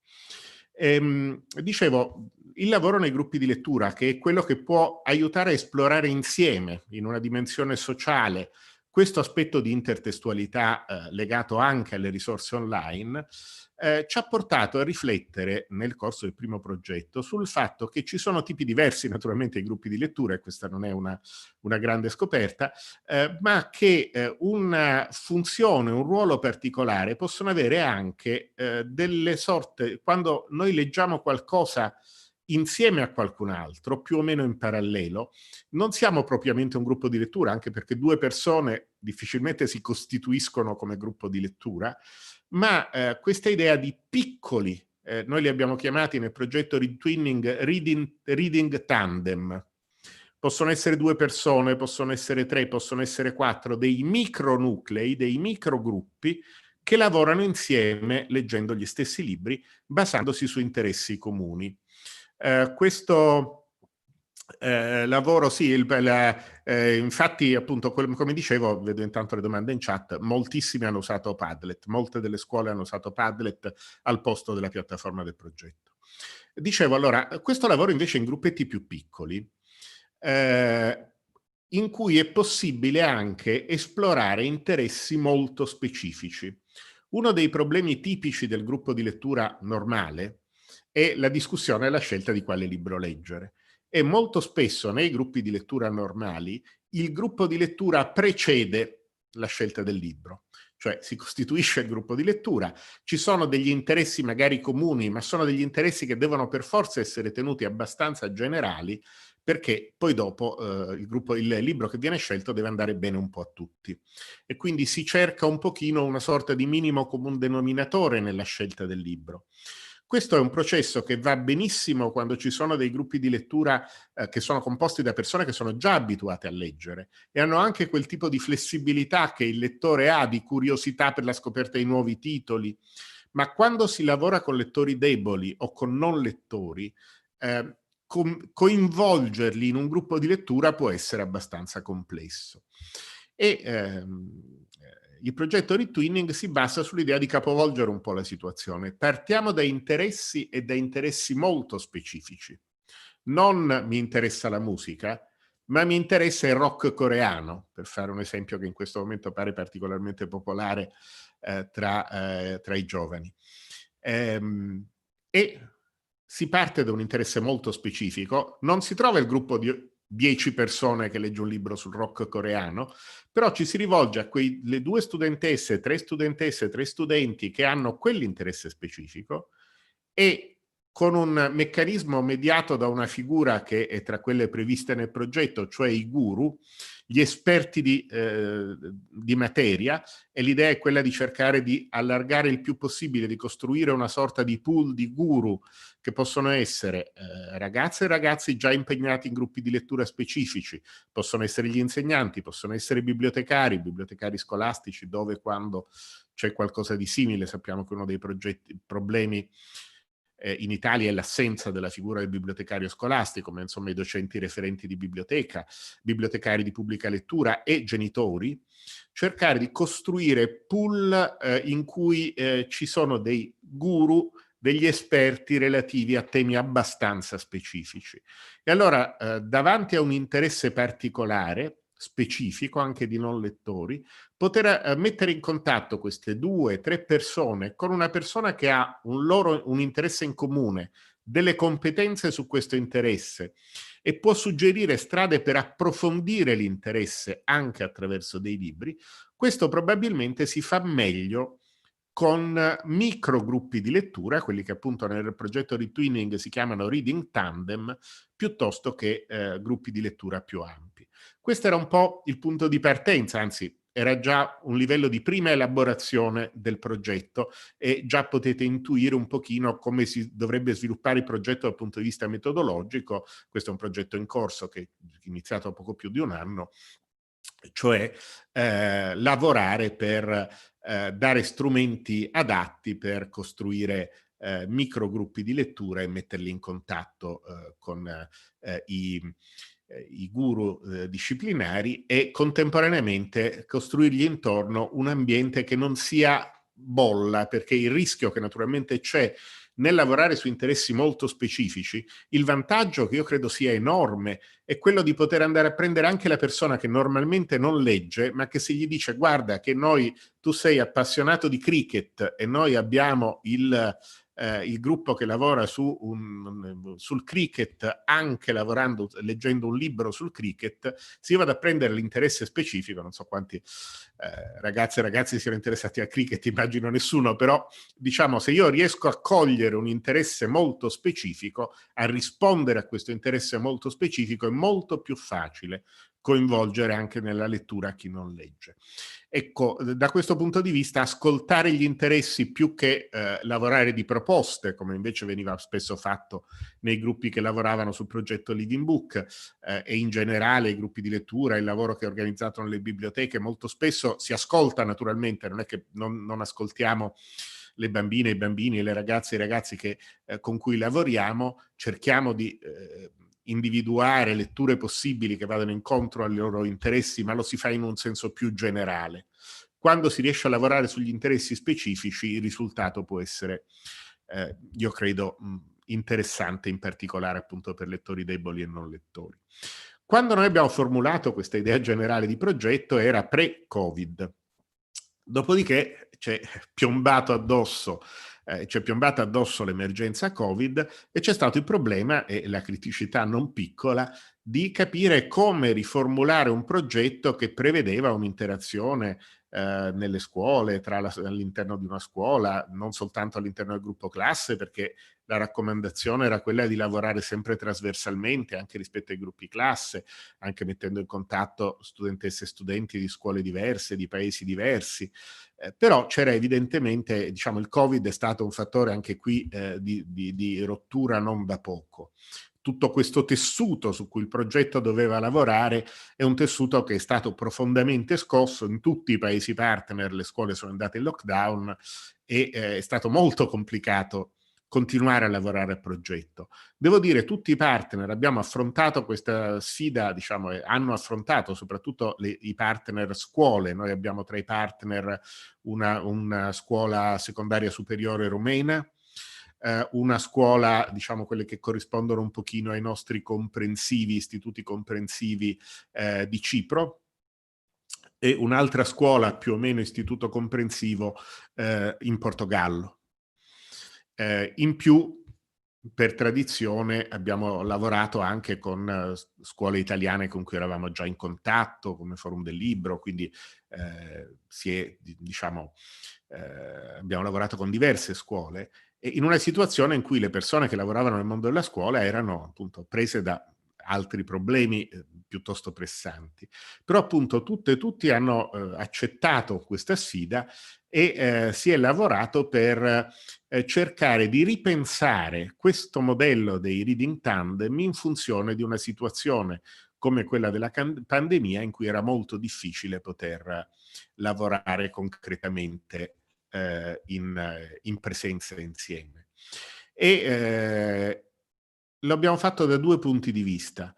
Dicevo, il lavoro nei gruppi di lettura, che è quello che può aiutare a esplorare insieme, in una dimensione sociale, questo aspetto di intertestualità legato anche alle risorse online, ci ha portato a riflettere nel corso del primo progetto sul fatto che ci sono tipi diversi naturalmente di gruppi di lettura, e questa non è una grande scoperta, ma che una funzione, un ruolo particolare possono avere anche delle sorte, quando noi leggiamo qualcosa insieme a qualcun altro, più o meno in parallelo. Non siamo propriamente un gruppo di lettura, anche perché due persone difficilmente si costituiscono come gruppo di lettura, ma questa idea di piccoli, noi li abbiamo chiamati nel progetto ReadTwinning reading tandem. Possono essere due persone, possono essere tre, possono essere quattro, dei micronuclei, dei microgruppi che lavorano insieme leggendo gli stessi libri, basandosi su interessi comuni. Questo lavoro, sì, infatti, appunto, come dicevo, vedo intanto le domande in chat, moltissimi hanno usato Padlet, molte delle scuole hanno usato Padlet al posto della piattaforma del progetto. Dicevo, allora, questo lavoro invece in gruppetti più piccoli, in cui è possibile anche esplorare interessi molto specifici. Uno dei problemi tipici del gruppo di lettura normale è la discussione e la scelta di quale libro leggere. E molto spesso nei gruppi di lettura normali il gruppo di lettura precede la scelta del libro. Cioè si costituisce il gruppo di lettura, ci sono degli interessi magari comuni, ma sono degli interessi che devono per forza essere tenuti abbastanza generali, perché poi dopo il libro che viene scelto deve andare bene un po' a tutti. E quindi si cerca un pochino una sorta di minimo comune denominatore nella scelta del libro. Questo è un processo che va benissimo quando ci sono dei gruppi di lettura che sono composti da persone che sono già abituate a leggere e hanno anche quel tipo di flessibilità che il lettore ha, di curiosità per la scoperta di nuovi titoli, ma quando si lavora con lettori deboli o con non lettori, coinvolgerli in un gruppo di lettura può essere abbastanza complesso. E il progetto Retwinning si basa sull'idea di capovolgere un po' la situazione. Partiamo da interessi e da interessi molto specifici. Non mi interessa la musica, ma mi interessa il rock coreano, per fare un esempio che in questo momento pare particolarmente popolare tra i giovani. E si parte da un interesse molto specifico, non si trova il gruppo di 10 persone che legge un libro sul rock coreano, però ci si rivolge a quelle 2 studentesse, 3 studenti che hanno quell'interesse specifico e con un meccanismo mediato da una figura che è tra quelle previste nel progetto, cioè i guru, gli esperti di materia, e l'idea è quella di cercare di allargare il più possibile, di costruire una sorta di pool di guru che possono essere ragazze e ragazzi già impegnati in gruppi di lettura specifici, possono essere gli insegnanti, possono essere bibliotecari scolastici, dove quando c'è qualcosa di simile sappiamo che uno dei problemi in Italia è l'assenza della figura del bibliotecario scolastico, ma insomma i docenti referenti di biblioteca, bibliotecari di pubblica lettura e genitori, cercare di costruire pool in cui ci sono dei guru, degli esperti relativi a temi abbastanza specifici. E allora, davanti a un interesse particolare, specifico, anche di non lettori, poter mettere in contatto queste 2 o 3 persone con una persona che ha un interesse in comune, delle competenze su questo interesse e può suggerire strade per approfondire l'interesse anche attraverso dei libri, questo probabilmente si fa meglio con microgruppi di lettura, quelli che appunto nel progetto Retwinning si chiamano Reading Tandem, piuttosto che gruppi di lettura più ampi. Questo era un po' il punto di partenza, anzi era già un livello di prima elaborazione del progetto e già potete intuire un pochino come si dovrebbe sviluppare il progetto dal punto di vista metodologico. Questo è un progetto in corso che è iniziato a poco più di un anno, cioè lavorare per dare strumenti adatti per costruire microgruppi di lettura e metterli in contatto con i guru disciplinari e contemporaneamente costruirgli intorno un ambiente che non sia bolla, perché il rischio che naturalmente c'è nel lavorare su interessi molto specifici, il vantaggio che io credo sia enorme è quello di poter andare a prendere anche la persona che normalmente non legge, ma che se gli dice guarda che tu sei appassionato di cricket e noi abbiamo il gruppo che lavora sul cricket, anche leggendo un libro sul cricket, si vada a prendere l'interesse specifico. Non so quanti ragazze e ragazzi siano interessati al cricket, immagino nessuno, però diciamo se io riesco a cogliere un interesse molto specifico, a rispondere a questo interesse molto specifico, è molto più facile coinvolgere anche nella lettura chi non legge. Ecco, da questo punto di vista ascoltare gli interessi più che lavorare di proposte, come invece veniva spesso fatto nei gruppi che lavoravano sul progetto Living Book e in generale i gruppi di lettura, il lavoro che è organizzato nelle biblioteche, molto spesso si ascolta naturalmente, non è che non ascoltiamo le bambine, i bambini, le ragazze e i ragazzi con cui lavoriamo, cerchiamo di individuare letture possibili che vadano incontro ai loro interessi, ma lo si fa in un senso più generale. Quando si riesce a lavorare sugli interessi specifici, il risultato può essere, io credo, interessante, in particolare appunto per lettori deboli e non lettori. Quando noi abbiamo formulato questa idea generale di progetto era pre-Covid. Dopodiché c'è piombata addosso l'emergenza Covid e c'è stato il problema e la criticità non piccola di capire come riformulare un progetto che prevedeva un'interazione nelle scuole, all'interno di una scuola, non soltanto all'interno del gruppo classe, perché la raccomandazione era quella di lavorare sempre trasversalmente, anche rispetto ai gruppi classe, anche mettendo in contatto studentesse e studenti di scuole diverse, di paesi diversi. Però c'era evidentemente, diciamo, il Covid è stato un fattore anche qui di rottura non da poco. Tutto questo tessuto su cui il progetto doveva lavorare è un tessuto che è stato profondamente scosso in tutti i paesi partner, le scuole sono andate in lockdown e è stato molto complicato continuare a lavorare al progetto. Devo dire, tutti i partner abbiamo affrontato questa sfida, diciamo, hanno affrontato soprattutto i partner scuole. Noi abbiamo tra i partner una scuola secondaria superiore rumena, una scuola, diciamo quelle che corrispondono un pochino ai nostri comprensivi, istituti comprensivi di Cipro, e un'altra scuola più o meno istituto comprensivo in Portogallo. In più, per tradizione, abbiamo lavorato anche con scuole italiane con cui eravamo già in contatto, come Forum del Libro, quindi abbiamo lavorato con diverse scuole, e in una situazione in cui le persone che lavoravano nel mondo della scuola erano appunto prese da altri problemi piuttosto pressanti. Però appunto tutte e tutti hanno accettato questa sfida e si è lavorato per cercare di ripensare questo modello dei reading tandem in funzione di una situazione come quella della pandemia, in cui era molto difficile poter lavorare concretamente in presenza insieme. E lo abbiamo fatto da due punti di vista,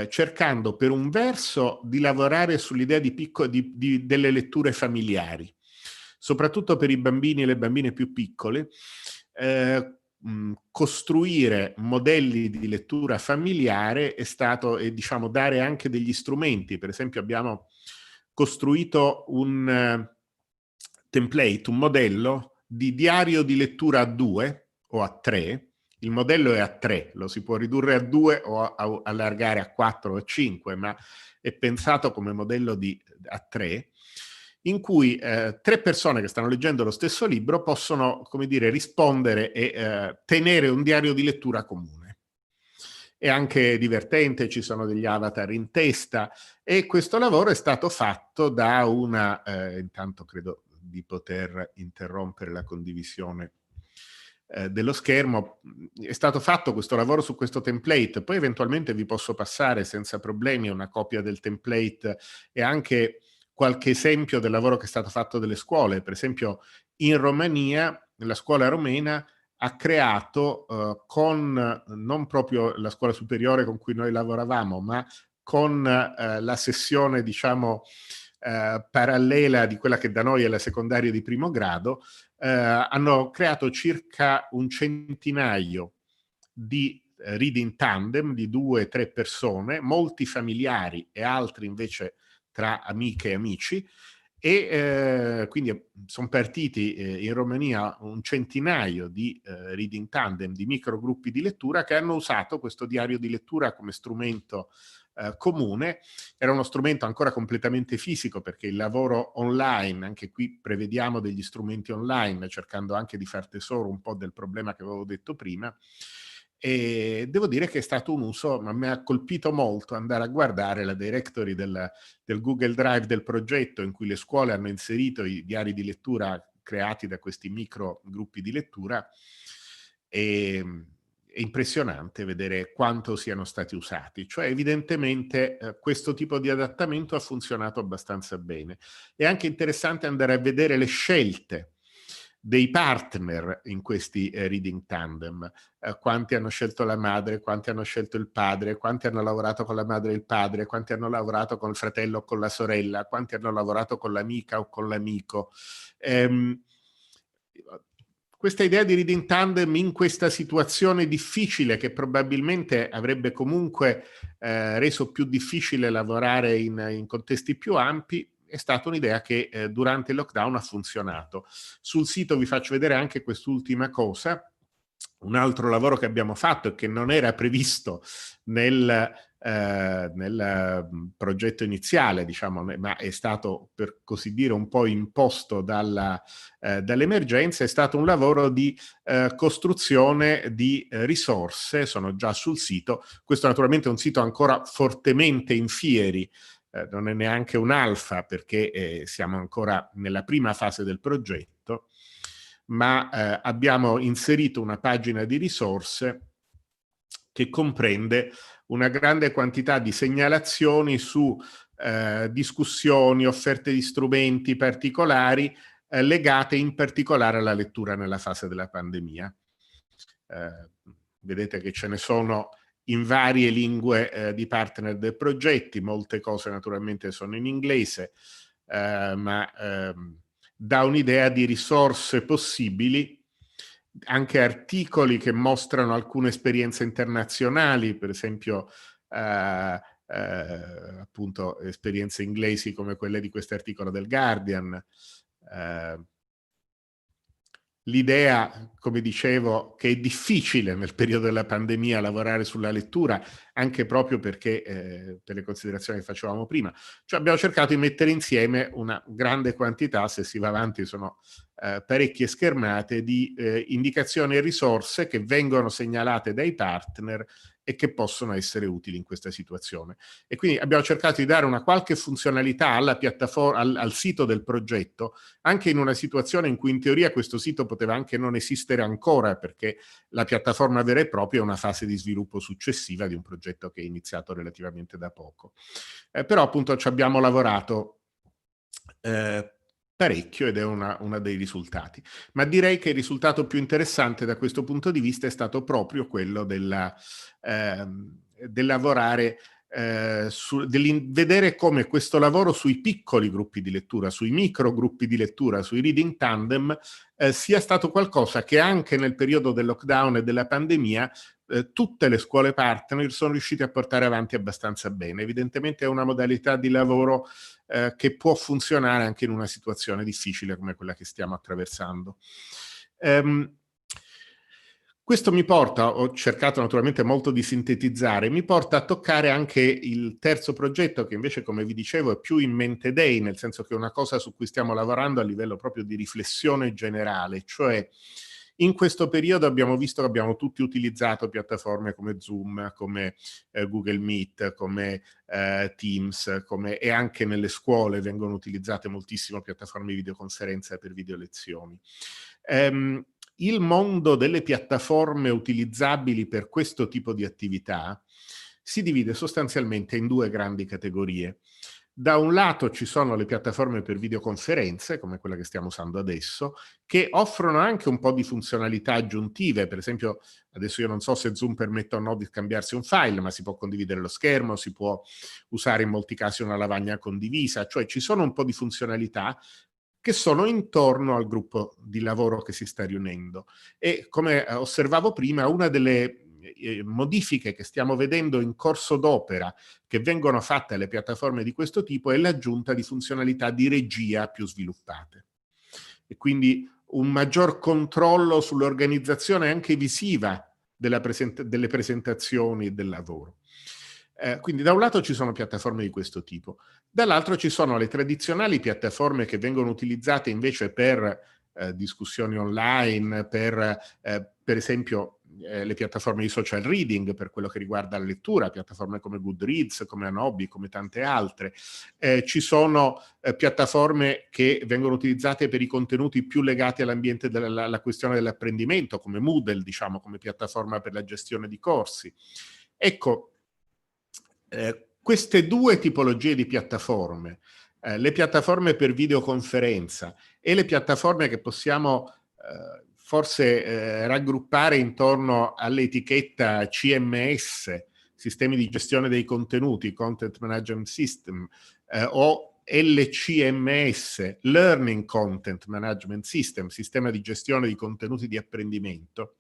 cercando per un verso di lavorare sull'idea delle letture familiari, soprattutto per i bambini e le bambine più piccole, costruire modelli di lettura familiare è stato, diciamo, dare anche degli strumenti. Per esempio abbiamo costruito un template, un modello di diario di lettura a 2 o a 3. Il modello è a 3, lo si può ridurre a 2 o allargare a 4 o a 5, ma è pensato come modello a 3, in cui 3 persone che stanno leggendo lo stesso libro possono, come dire, rispondere e tenere un diario di lettura comune. È anche divertente, ci sono degli avatar in testa, e questo lavoro è stato fatto da intanto credo di poter interrompere la condivisione dello schermo. È stato fatto questo lavoro su questo template, poi eventualmente vi posso passare senza problemi una copia del template e anche qualche esempio del lavoro che è stato fatto dalle scuole. Per esempio in Romania, la scuola romena ha creato non proprio la scuola superiore con cui noi lavoravamo, ma con la sessione, diciamo, parallela di quella che da noi è la secondaria di primo grado, hanno creato circa un centinaio di reading tandem di 2 o 3 persone, molti familiari e altri invece tra amiche e amici, e quindi sono partiti in Romania un centinaio di reading tandem, di microgruppi di lettura, che hanno usato questo diario di lettura come strumento comune. Era uno strumento ancora completamente fisico, perché il lavoro online, anche qui prevediamo degli strumenti online, cercando anche di far tesoro un po' del problema che avevo detto prima, e devo dire che è stato un uso, ma mi ha colpito molto andare a guardare la directory del Google Drive del progetto, in cui le scuole hanno inserito i diari di lettura creati da questi micro gruppi di lettura. È impressionante vedere quanto siano stati usati, cioè evidentemente questo tipo di adattamento ha funzionato abbastanza bene. È anche interessante andare a vedere le scelte dei partner in questi reading tandem, quanti hanno scelto la madre, quanti hanno scelto il padre, quanti hanno lavorato con la madre e il padre, quanti hanno lavorato con il fratello o con la sorella, quanti hanno lavorato con l'amica o con l'amico. Questa idea di reading tandem in questa situazione difficile, che probabilmente avrebbe comunque reso più difficile lavorare in contesti più ampi, è stata un'idea che durante il lockdown ha funzionato. Sul sito vi faccio vedere anche quest'ultima cosa, un altro lavoro che abbiamo fatto e che non era previsto nel progetto iniziale, diciamo, ma è stato, per così dire, un po' imposto dall'emergenza, è stato un lavoro di costruzione di risorse, sono già sul sito. Questo naturalmente è un sito ancora fortemente in fieri, non è neanche un alfa perché siamo ancora nella prima fase del progetto, ma abbiamo inserito una pagina di risorse che comprende una grande quantità di segnalazioni su discussioni, offerte di strumenti particolari legate in particolare alla lettura nella fase della pandemia. Vedete che ce ne sono in varie lingue di partner dei progetti, molte cose naturalmente sono in inglese, ma dà un'idea di risorse possibili, anche articoli che mostrano alcune esperienze internazionali, per esempio appunto esperienze inglesi come quelle di questo articolo del Guardian. L'idea, come dicevo, che è difficile nel periodo della pandemia lavorare sulla lettura, anche proprio perché, per le considerazioni che facevamo prima, cioè abbiamo cercato di mettere insieme una grande quantità, se si va avanti sono parecchie schermate, di indicazioni e risorse che vengono segnalate dai partner e che possono essere utili in questa situazione. E quindi abbiamo cercato di dare una qualche funzionalità alla piattaforma, al sito del progetto, anche in una situazione in cui in teoria questo sito poteva anche non esistere ancora, perché la piattaforma vera e propria è una fase di sviluppo successiva di un progetto che è iniziato relativamente da poco. Però appunto ci abbiamo lavorato parecchio ed è uno dei risultati. Ma direi che il risultato più interessante da questo punto di vista è stato proprio quello del lavorare, vedere come questo lavoro sui piccoli gruppi di lettura, sui micro gruppi di lettura, sui reading tandem, sia stato qualcosa che anche nel periodo del lockdown e della pandemia tutte le scuole partner sono riuscite a portare avanti abbastanza bene. Evidentemente è una modalità di lavoro che può funzionare anche in una situazione difficile come quella che stiamo attraversando. Questo mi porta, ho cercato naturalmente molto di sintetizzare, mi porta a toccare anche il terzo progetto che invece, come vi dicevo, è più in mente dei, nel senso che è una cosa su cui stiamo lavorando a livello proprio di riflessione generale, cioè in questo periodo abbiamo visto che abbiamo tutti utilizzato piattaforme come Zoom, come Google Meet, come Teams, e anche nelle scuole vengono utilizzate moltissimo piattaforme di videoconferenza per videolezioni. Il mondo delle piattaforme utilizzabili per questo tipo di attività si divide sostanzialmente in due grandi categorie. Da un lato ci sono le piattaforme per videoconferenze, come quella che stiamo usando adesso, che offrono anche un po' di funzionalità aggiuntive. Per esempio, adesso io non so se Zoom permette o no di scambiarsi un file, ma si può condividere lo schermo, si può usare in molti casi una lavagna condivisa, cioè ci sono un po' di funzionalità che sono intorno al gruppo di lavoro che si sta riunendo. E come osservavo prima, una delle modifiche che stiamo vedendo in corso d'opera che vengono fatte alle piattaforme di questo tipo è l'aggiunta di funzionalità di regia più sviluppate. E quindi un maggior controllo sull'organizzazione anche visiva delle presentazioni e del lavoro. Quindi da un lato ci sono piattaforme di questo tipo, dall'altro ci sono le tradizionali piattaforme che vengono utilizzate invece per discussioni online, per esempio le piattaforme di social reading per quello che riguarda la lettura, piattaforme come Goodreads, come Anobi, come tante altre. Ci sono piattaforme che vengono utilizzate per i contenuti più legati all'ambiente della questione dell'apprendimento, come Moodle, diciamo, come piattaforma per la gestione di corsi. Ecco, queste due tipologie di piattaforme, le piattaforme per videoconferenza e le piattaforme che possiamo forse raggruppare intorno all'etichetta CMS, sistemi di gestione dei contenuti, Content Management System, o LCMS, Learning Content Management System, sistema di gestione di contenuti di apprendimento.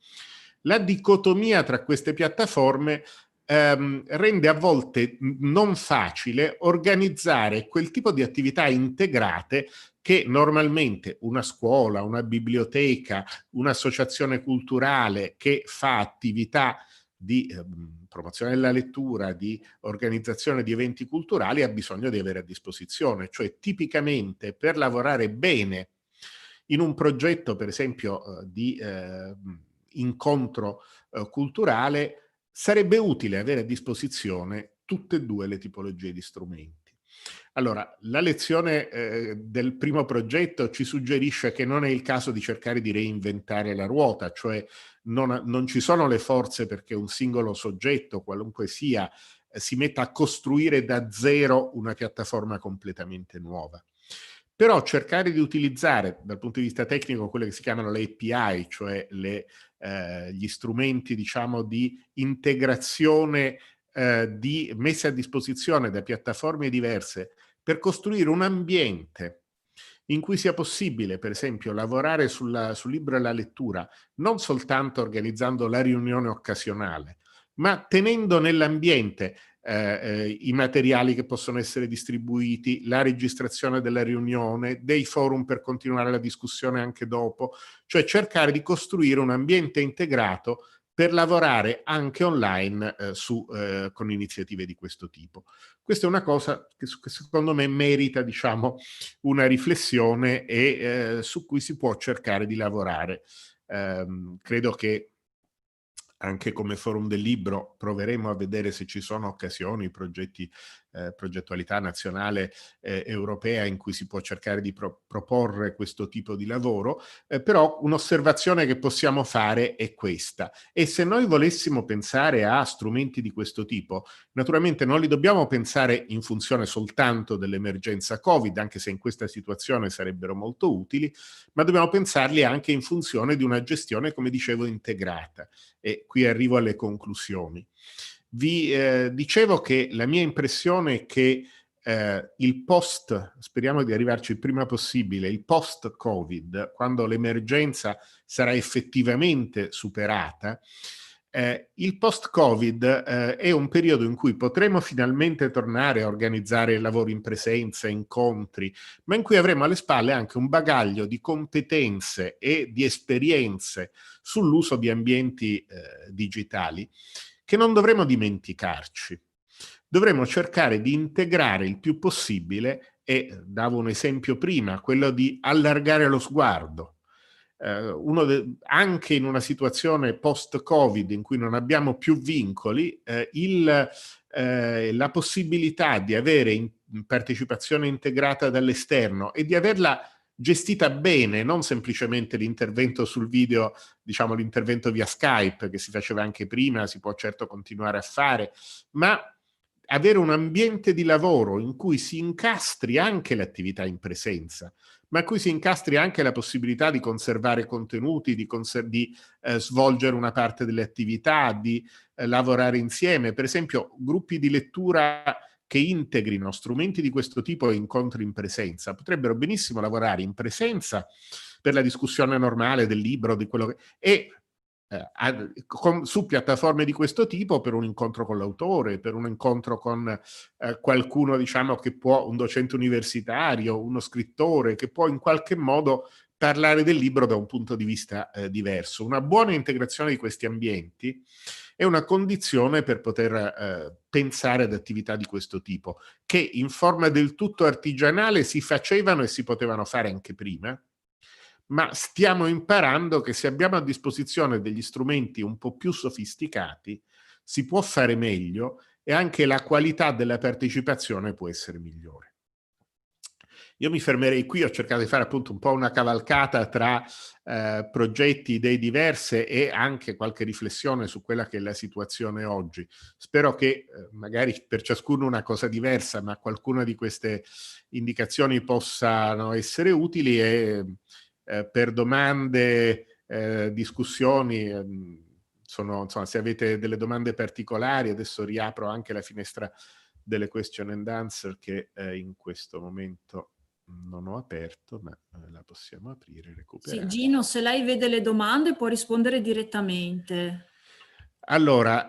La dicotomia tra queste piattaforme rende a volte non facile organizzare quel tipo di attività integrate che normalmente una scuola, una biblioteca, un'associazione culturale che fa attività di promozione della lettura, di organizzazione di eventi culturali ha bisogno di avere a disposizione. Cioè tipicamente per lavorare bene in un progetto, per esempio, di incontro culturale, sarebbe utile avere a disposizione tutte e due le tipologie di strumenti. Allora, la lezione del primo progetto ci suggerisce che non è il caso di cercare di reinventare la ruota, cioè non ci sono le forze perché un singolo soggetto, qualunque sia, si metta a costruire da zero una piattaforma completamente nuova. Però cercare di utilizzare dal punto di vista tecnico quelle che si chiamano le API, cioè gli strumenti, diciamo, di integrazione di messa a disposizione da piattaforme diverse per costruire un ambiente in cui sia possibile, per esempio, lavorare sul libro e la lettura, non soltanto organizzando la riunione occasionale, ma tenendo nell'ambiente i materiali che possono essere distribuiti, la registrazione della riunione, dei forum per continuare la discussione anche dopo, cioè cercare di costruire un ambiente integrato per lavorare anche online con iniziative di questo tipo. Questa è una cosa che secondo me merita, diciamo, una riflessione e su cui si può cercare di lavorare. Credo che anche come Forum del Libro proveremo a vedere se ci sono occasioni, progetti, progettualità nazionale europea in cui si può cercare di proporre questo tipo di lavoro, però un'osservazione che possiamo fare è questa. E se noi volessimo pensare a strumenti di questo tipo, naturalmente non li dobbiamo pensare in funzione soltanto dell'emergenza Covid, anche se in questa situazione sarebbero molto utili, ma dobbiamo pensarli anche in funzione di una gestione, come dicevo, integrata. E qui arrivo alle conclusioni. Vi dicevo che la mia impressione è che il post, speriamo di arrivarci il prima possibile, il post-Covid, quando l'emergenza sarà effettivamente superata, il post-Covid è un periodo in cui potremo finalmente tornare a organizzare lavori in presenza, incontri, ma in cui avremo alle spalle anche un bagaglio di competenze e di esperienze sull'uso di ambienti digitali che non dovremo dimenticarci. Dovremo cercare di integrare il più possibile e davo un esempio prima, quello di allargare lo sguardo. Anche in una situazione post-Covid in cui non abbiamo più vincoli, la possibilità di avere partecipazione integrata dall'esterno e di averla gestita bene, non semplicemente l'intervento sul video, diciamo l'intervento via Skype che si faceva anche prima, si può certo continuare a fare, ma avere un ambiente di lavoro in cui si incastri anche l'attività in presenza, ma a cui si incastri anche la possibilità di conservare contenuti, di svolgere una parte delle attività, di lavorare insieme. Per esempio, gruppi di lettura che integrino strumenti di questo tipo e incontri in presenza potrebbero benissimo lavorare in presenza per la discussione normale del libro, di quello che... su piattaforme di questo tipo per un incontro con l'autore, per un incontro con qualcuno, diciamo, che può, un docente universitario, uno scrittore, che può in qualche modo parlare del libro da un punto di vista diverso. Una buona integrazione di questi ambienti è una condizione per poter pensare ad attività di questo tipo, che in forma del tutto artigianale si facevano e si potevano fare anche prima, ma stiamo imparando che se abbiamo a disposizione degli strumenti un po' più sofisticati si può fare meglio e anche la qualità della partecipazione può essere migliore. Io mi fermerei qui, ho cercato di fare appunto un po' una cavalcata tra progetti, idee diverse e anche qualche riflessione su quella che è la situazione oggi. Spero che magari per ciascuno una cosa diversa, ma qualcuna di queste indicazioni possano essere utili e per domande, discussioni, insomma, se avete delle domande particolari, adesso riapro anche la finestra delle question and answer che in questo momento non ho aperto, ma la possiamo aprire, recuperare. Sì, Gino, se lei vede le domande può rispondere direttamente. Allora,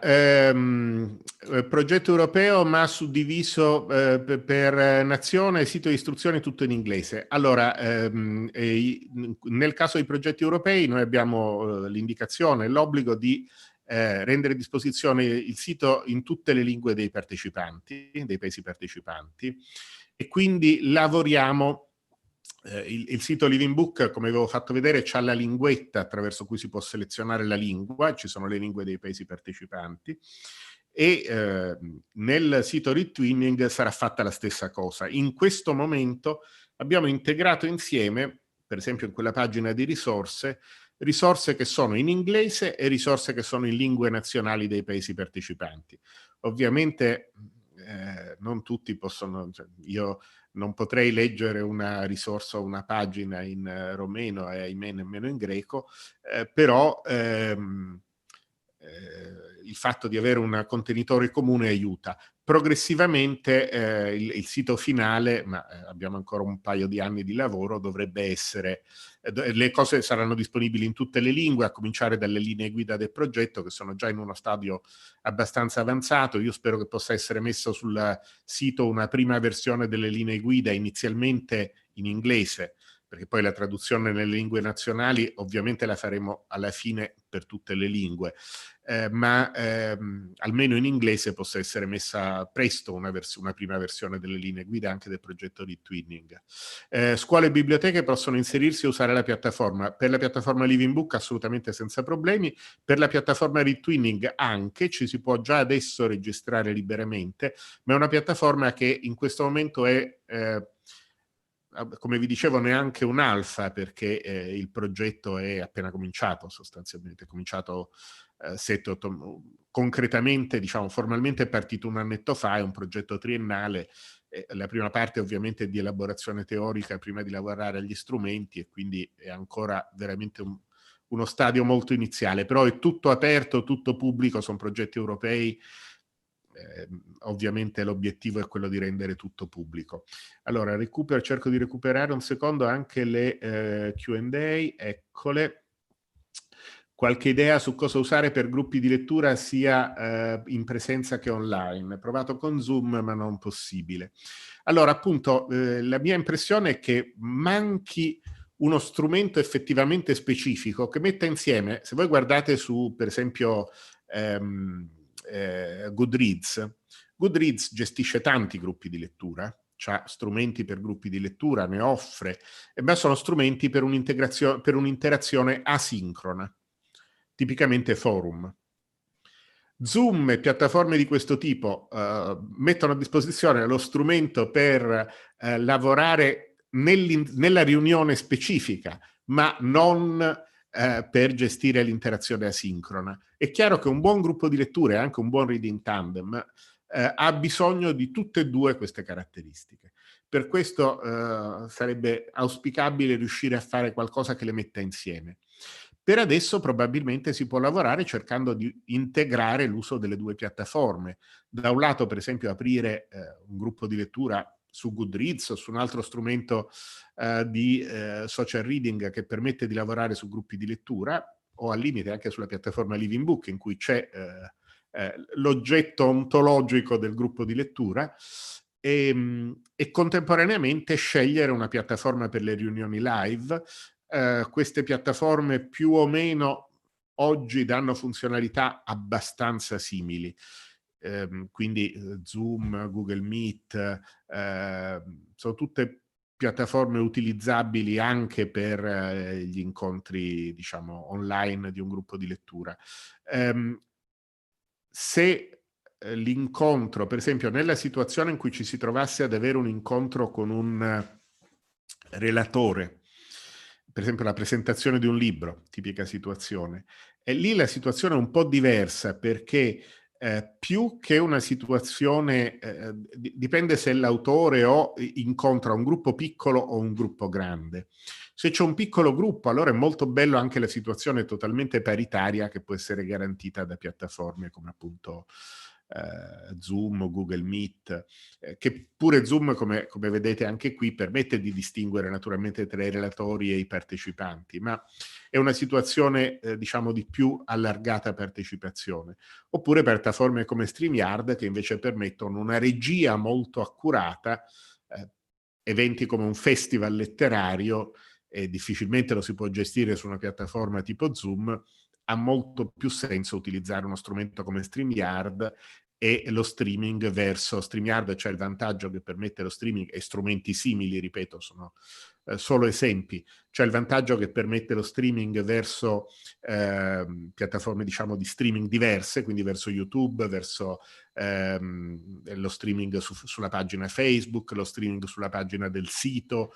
progetto europeo ma suddiviso per nazione, sito di istruzione tutto in inglese. Allora, nel caso dei progetti europei noi abbiamo l'indicazione, l'obbligo di rendere a disposizione il sito in tutte le lingue dei partecipanti, dei paesi partecipanti, e quindi lavoriamo. Il sito Living Book, come avevo fatto vedere, c'ha la linguetta attraverso cui si può selezionare la lingua, ci sono le lingue dei paesi partecipanti, e nel sito Retwinning sarà fatta la stessa cosa. In questo momento abbiamo integrato insieme, per esempio in quella pagina di risorse che sono in inglese e risorse che sono in lingue nazionali dei paesi partecipanti. Ovviamente non tutti possono, cioè, io non potrei leggere una risorsa o una pagina in romeno e ahimè nemmeno in greco, però il fatto di avere un contenitore comune aiuta. Progressivamente il sito finale, ma abbiamo ancora un paio di anni di lavoro, dovrebbe essere, le cose saranno disponibili in tutte le lingue, a cominciare dalle linee guida del progetto, che sono già in uno stadio abbastanza avanzato. Io spero che possa essere messo sul sito una prima versione delle linee guida, inizialmente in inglese, perché poi la traduzione nelle lingue nazionali ovviamente la faremo alla fine per tutte le lingue, ma almeno in inglese possa essere messa presto una prima versione delle linee guida anche del progetto Retwinning. Scuole e biblioteche possono inserirsi e usare la piattaforma. Per la piattaforma Living Book assolutamente senza problemi, per la piattaforma Retwinning anche, ci si può già adesso registrare liberamente, ma è una piattaforma che in questo momento è come vi dicevo, neanche un alfa, perché il progetto è appena cominciato, sostanzialmente è cominciato 7-8, concretamente, diciamo, formalmente è partito un annetto fa, è un progetto triennale. La prima parte ovviamente è di elaborazione teorica prima di lavorare agli strumenti, e quindi è ancora veramente uno stadio molto iniziale, però è tutto aperto, tutto pubblico, sono progetti europei. Ovviamente l'obiettivo è quello di rendere tutto pubblico. Allora, cerco di recuperare un secondo anche le Q&A, eccole. Qualche idea su cosa usare per gruppi di lettura sia in presenza che online? Provato con Zoom, ma non possibile. Allora, appunto, la mia impressione è che manchi uno strumento effettivamente specifico che metta insieme, se voi guardate su, per esempio, Goodreads gestisce tanti gruppi di lettura, c'ha strumenti per gruppi di lettura, ne offre, ma sono strumenti per un'interazione asincrona, tipicamente forum. Zoom e piattaforme di questo tipo mettono a disposizione lo strumento per lavorare nella riunione specifica, ma non per gestire l'interazione asincrona. È chiaro che un buon gruppo di lettura e anche un buon reading tandem ha bisogno di tutte e due queste caratteristiche. Per questo sarebbe auspicabile riuscire a fare qualcosa che le metta insieme. Per adesso probabilmente si può lavorare cercando di integrare l'uso delle due piattaforme. Da un lato, per esempio, aprire un gruppo di lettura su Goodreads o su un altro strumento di social reading che permette di lavorare su gruppi di lettura, o al limite anche sulla piattaforma Living Book, in cui c'è l'oggetto ontologico del gruppo di lettura, e contemporaneamente scegliere una piattaforma per le riunioni live. Queste piattaforme più o meno oggi danno funzionalità abbastanza simili. Quindi Zoom, Google Meet, sono tutte piattaforme utilizzabili anche per gli incontri, diciamo, online di un gruppo di lettura. Se l'incontro, per esempio, nella situazione in cui ci si trovasse ad avere un incontro con un relatore, per esempio la presentazione di un libro, tipica situazione, e lì la situazione è un po' diversa, perché più che una situazione, dipende se l'autore incontra un gruppo piccolo o un gruppo grande. Se c'è un piccolo gruppo, allora è molto bello anche la situazione totalmente paritaria che può essere garantita da piattaforme come appunto Zoom o Google Meet, che pure Zoom, come vedete anche qui, permette di distinguere naturalmente tra i relatori e i partecipanti, ma è una situazione diciamo di più allargata partecipazione. Oppure piattaforme come StreamYard, che invece permettono una regia molto accurata, eventi come un festival letterario, difficilmente lo si può gestire su una piattaforma tipo Zoom, ha molto più senso utilizzare uno strumento come StreamYard e lo streaming verso StreamYard, cioè il vantaggio che permette lo streaming, e strumenti simili, ripeto, sono solo esempi, cioè il vantaggio che permette lo streaming verso piattaforme, diciamo, di streaming diverse, quindi verso YouTube, verso lo streaming sulla pagina Facebook, lo streaming sulla pagina del sito,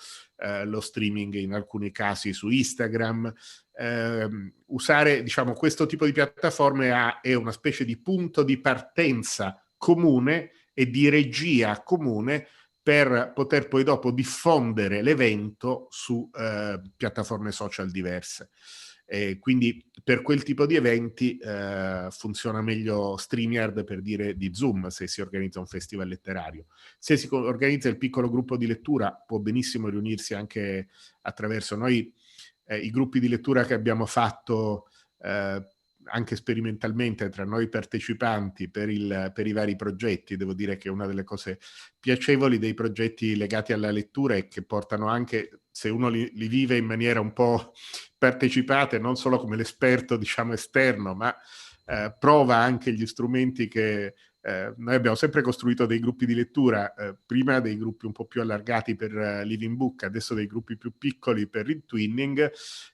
lo streaming in alcuni casi su Instagram. Usare, diciamo, questo tipo di piattaforme è una specie di punto di partenza comune e di regia comune per poter poi dopo diffondere l'evento su piattaforme social diverse. Quindi per quel tipo di eventi funziona meglio StreamYard, per dire, di Zoom, se si organizza un festival letterario. Se si organizza il piccolo gruppo di lettura, può benissimo riunirsi anche attraverso noi. I gruppi di lettura che abbiamo fatto anche sperimentalmente tra noi partecipanti per i vari progetti, devo dire che una delle cose piacevoli dei progetti legati alla lettura è che portano anche, se uno li vive in maniera un po' partecipata, non solo come l'esperto, diciamo, esterno, ma prova anche gli strumenti che noi abbiamo sempre costruito dei gruppi di lettura, prima dei gruppi un po' più allargati per Living Book, adesso dei gruppi più piccoli per il Twinning,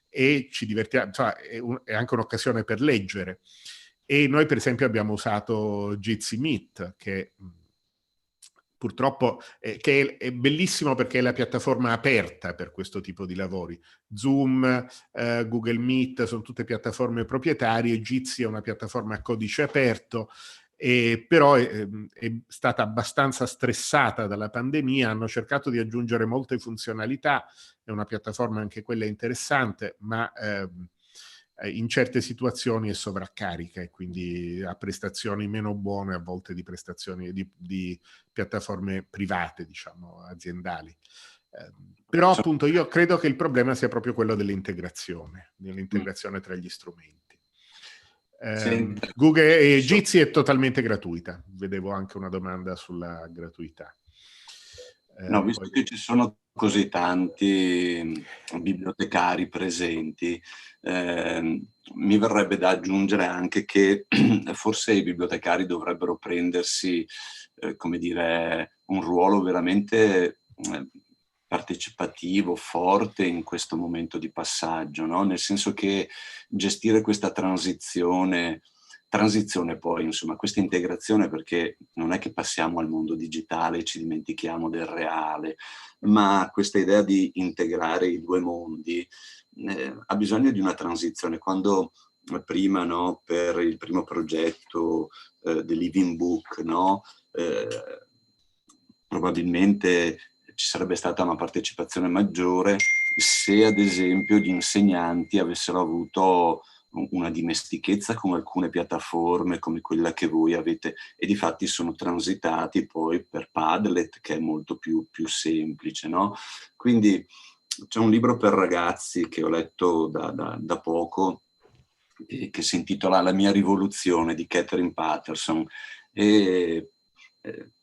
e ci divertiamo, insomma, è anche un'occasione per leggere. E noi per esempio abbiamo usato Jitsi Meet, che purtroppo che è bellissimo perché è la piattaforma aperta per questo tipo di lavori. Zoom, Google Meet sono tutte piattaforme proprietarie, Jitsi è una piattaforma a codice aperto, però è stata abbastanza stressata dalla pandemia, hanno cercato di aggiungere molte funzionalità, è una piattaforma anche quella interessante, ma in certe situazioni è sovraccarica e quindi ha prestazioni meno buone a volte di prestazioni di piattaforme private, diciamo, aziendali. Però appunto io credo che il problema sia proprio quello dell'integrazione tra gli strumenti. Google e Jitsi è totalmente gratuita. Vedevo anche una domanda sulla gratuità. No, visto che ci sono così tanti bibliotecari presenti, mi verrebbe da aggiungere anche che forse i bibliotecari dovrebbero prendersi, come dire, un ruolo veramente partecipativo, forte in questo momento di passaggio, no? Nel senso che gestire questa transizione poi, insomma, questa integrazione, perché non è che passiamo al mondo digitale e ci dimentichiamo del reale, ma questa idea di integrare i due mondi ha bisogno di una transizione. Quando prima, no, per il primo progetto The Living Book, no, probabilmente ci sarebbe stata una partecipazione maggiore se ad esempio gli insegnanti avessero avuto una dimestichezza con alcune piattaforme come quella che voi avete, e difatti sono transitati poi per Padlet, che è molto più semplice, no? Quindi c'è un libro per ragazzi che ho letto da poco, che si intitola La mia rivoluzione, di Catherine Patterson, e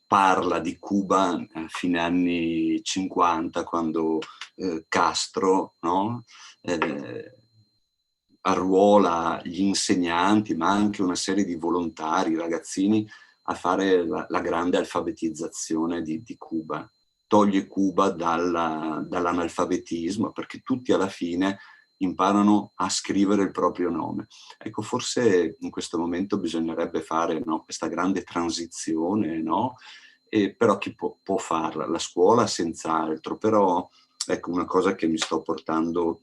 parla di Cuba a fine anni 50, quando Castro, no? Arruola gli insegnanti, ma anche una serie di volontari, ragazzini, a fare la grande alfabetizzazione di Cuba. Toglie Cuba dall'analfabetismo, perché tutti alla fine imparano a scrivere il proprio nome. Ecco, forse in questo momento bisognerebbe fare, no, questa grande transizione, no? Però chi può farla? La scuola senz'altro, però ecco, una cosa che mi sto portando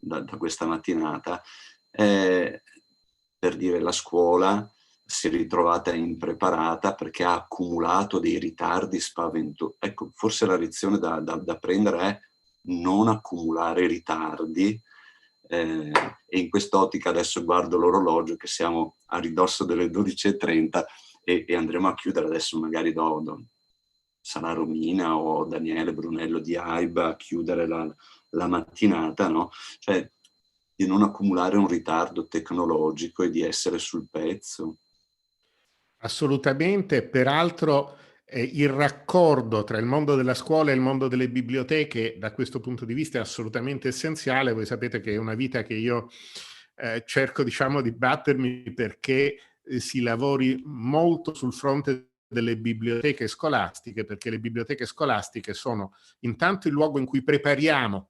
da questa mattinata è, per dire, la scuola si è ritrovata impreparata perché ha accumulato dei ritardi spaventosi. Ecco, forse la lezione da prendere è non accumulare ritardi, e in quest'ottica adesso guardo l'orologio che siamo a ridosso delle 12:30 e andremo a chiudere adesso, magari sarà Romina o Daniele Brunello di AIBA a chiudere la mattinata, no? Cioè di non accumulare un ritardo tecnologico e di essere sul pezzo. Assolutamente, peraltro il raccordo tra il mondo della scuola e il mondo delle biblioteche da questo punto di vista è assolutamente essenziale. Voi sapete che è una vita che io cerco, diciamo, di battermi perché si lavori molto sul fronte delle biblioteche scolastiche, perché le biblioteche scolastiche sono intanto il luogo in cui prepariamo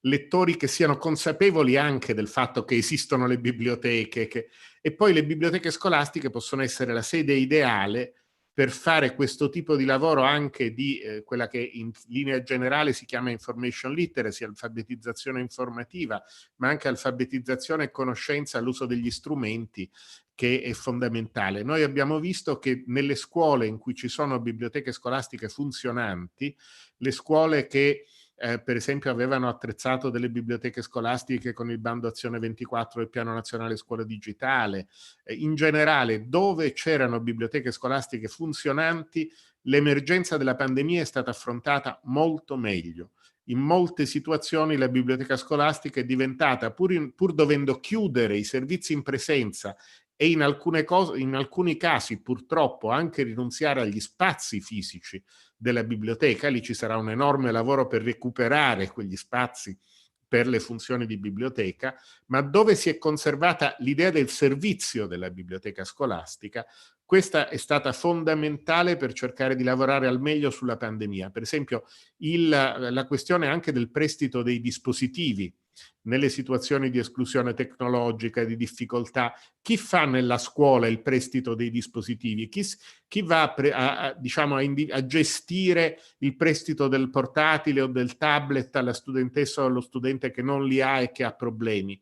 lettori che siano consapevoli anche del fatto che esistono le biblioteche, e poi le biblioteche scolastiche possono essere la sede ideale per fare questo tipo di lavoro anche di quella che in linea generale si chiama information literacy, alfabetizzazione informativa, ma anche alfabetizzazione e conoscenza all'uso degli strumenti, che è fondamentale. Noi abbiamo visto che nelle scuole in cui ci sono biblioteche scolastiche funzionanti, le scuole che per esempio avevano attrezzato delle biblioteche scolastiche con il bando Azione 24 del Piano Nazionale Scuola Digitale, in generale dove c'erano biblioteche scolastiche funzionanti, l'emergenza della pandemia è stata affrontata molto meglio. In molte situazioni la biblioteca scolastica è diventata, pur dovendo chiudere i servizi in presenza e in alcuni casi purtroppo anche rinunziare agli spazi fisici della biblioteca, lì ci sarà un enorme lavoro per recuperare quegli spazi per le funzioni di biblioteca, ma dove si è conservata l'idea del servizio della biblioteca scolastica, questa è stata fondamentale per cercare di lavorare al meglio sulla pandemia. Per esempio la questione anche del prestito dei dispositivi nelle situazioni di esclusione tecnologica e di difficoltà. Chi fa nella scuola il prestito dei dispositivi? Chi va a gestire il prestito del portatile o del tablet alla studentessa o allo studente che non li ha e che ha problemi?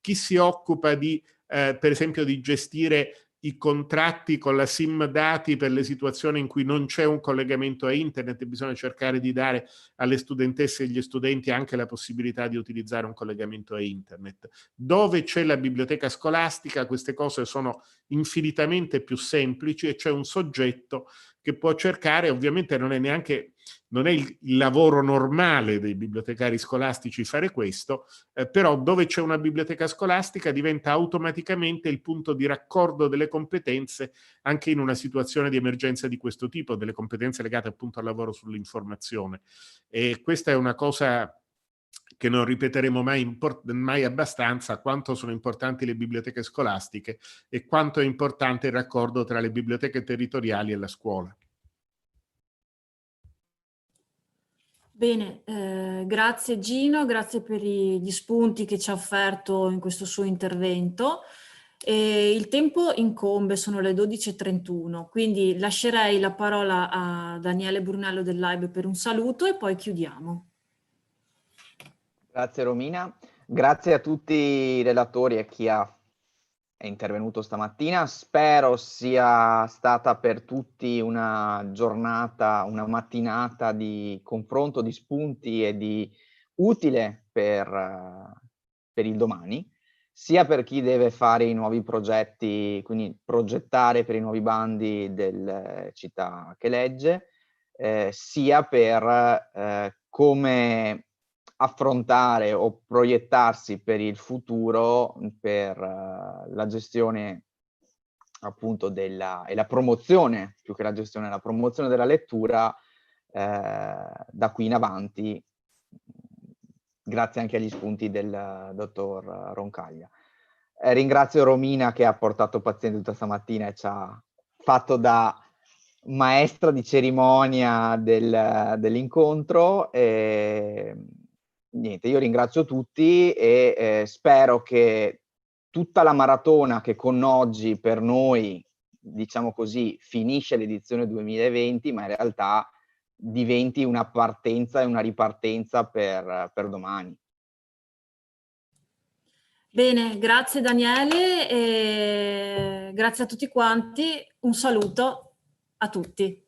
Chi si occupa per esempio di gestire i contratti con la SIM dati per le situazioni in cui non c'è un collegamento a internet e bisogna cercare di dare alle studentesse e agli studenti anche la possibilità di utilizzare un collegamento a internet. Dove c'è la biblioteca scolastica queste cose sono infinitamente più semplici e c'è un soggetto che può cercare, ovviamente non è il lavoro normale dei bibliotecari scolastici fare questo, però dove c'è una biblioteca scolastica diventa automaticamente il punto di raccordo delle competenze anche in una situazione di emergenza di questo tipo, delle competenze legate appunto al lavoro sull'informazione. E questa è una cosa che non ripeteremo mai abbastanza, quanto sono importanti le biblioteche scolastiche e quanto è importante il raccordo tra le biblioteche territoriali e la scuola. Bene, grazie Gino, grazie per gli spunti che ci ha offerto in questo suo intervento. Il tempo incombe, sono le 12:31, quindi lascerei la parola a Daniele Brunello del Live per un saluto e poi chiudiamo. Grazie Romina, grazie a tutti i relatori e a chi è intervenuto stamattina. Spero sia stata per tutti una giornata, una mattinata di confronto, di spunti e di utile per il domani, sia per chi deve fare i nuovi progetti, quindi progettare per i nuovi bandi del Città che Legge, sia per come affrontare o proiettarsi per il futuro per la gestione appunto e la promozione, più che la gestione, la promozione della lettura da qui in avanti, grazie anche agli spunti del dottor Roncaglia. Ringrazio Romina che ha portato pazienza tutta stamattina e ci ha fatto da maestra di cerimonia dell'incontro. Niente, io ringrazio tutti e spero che tutta la maratona che con oggi per noi, diciamo così, finisce l'edizione 2020, ma in realtà diventi una partenza e una ripartenza per domani. Bene, grazie Daniele e grazie a tutti quanti. Un saluto a tutti.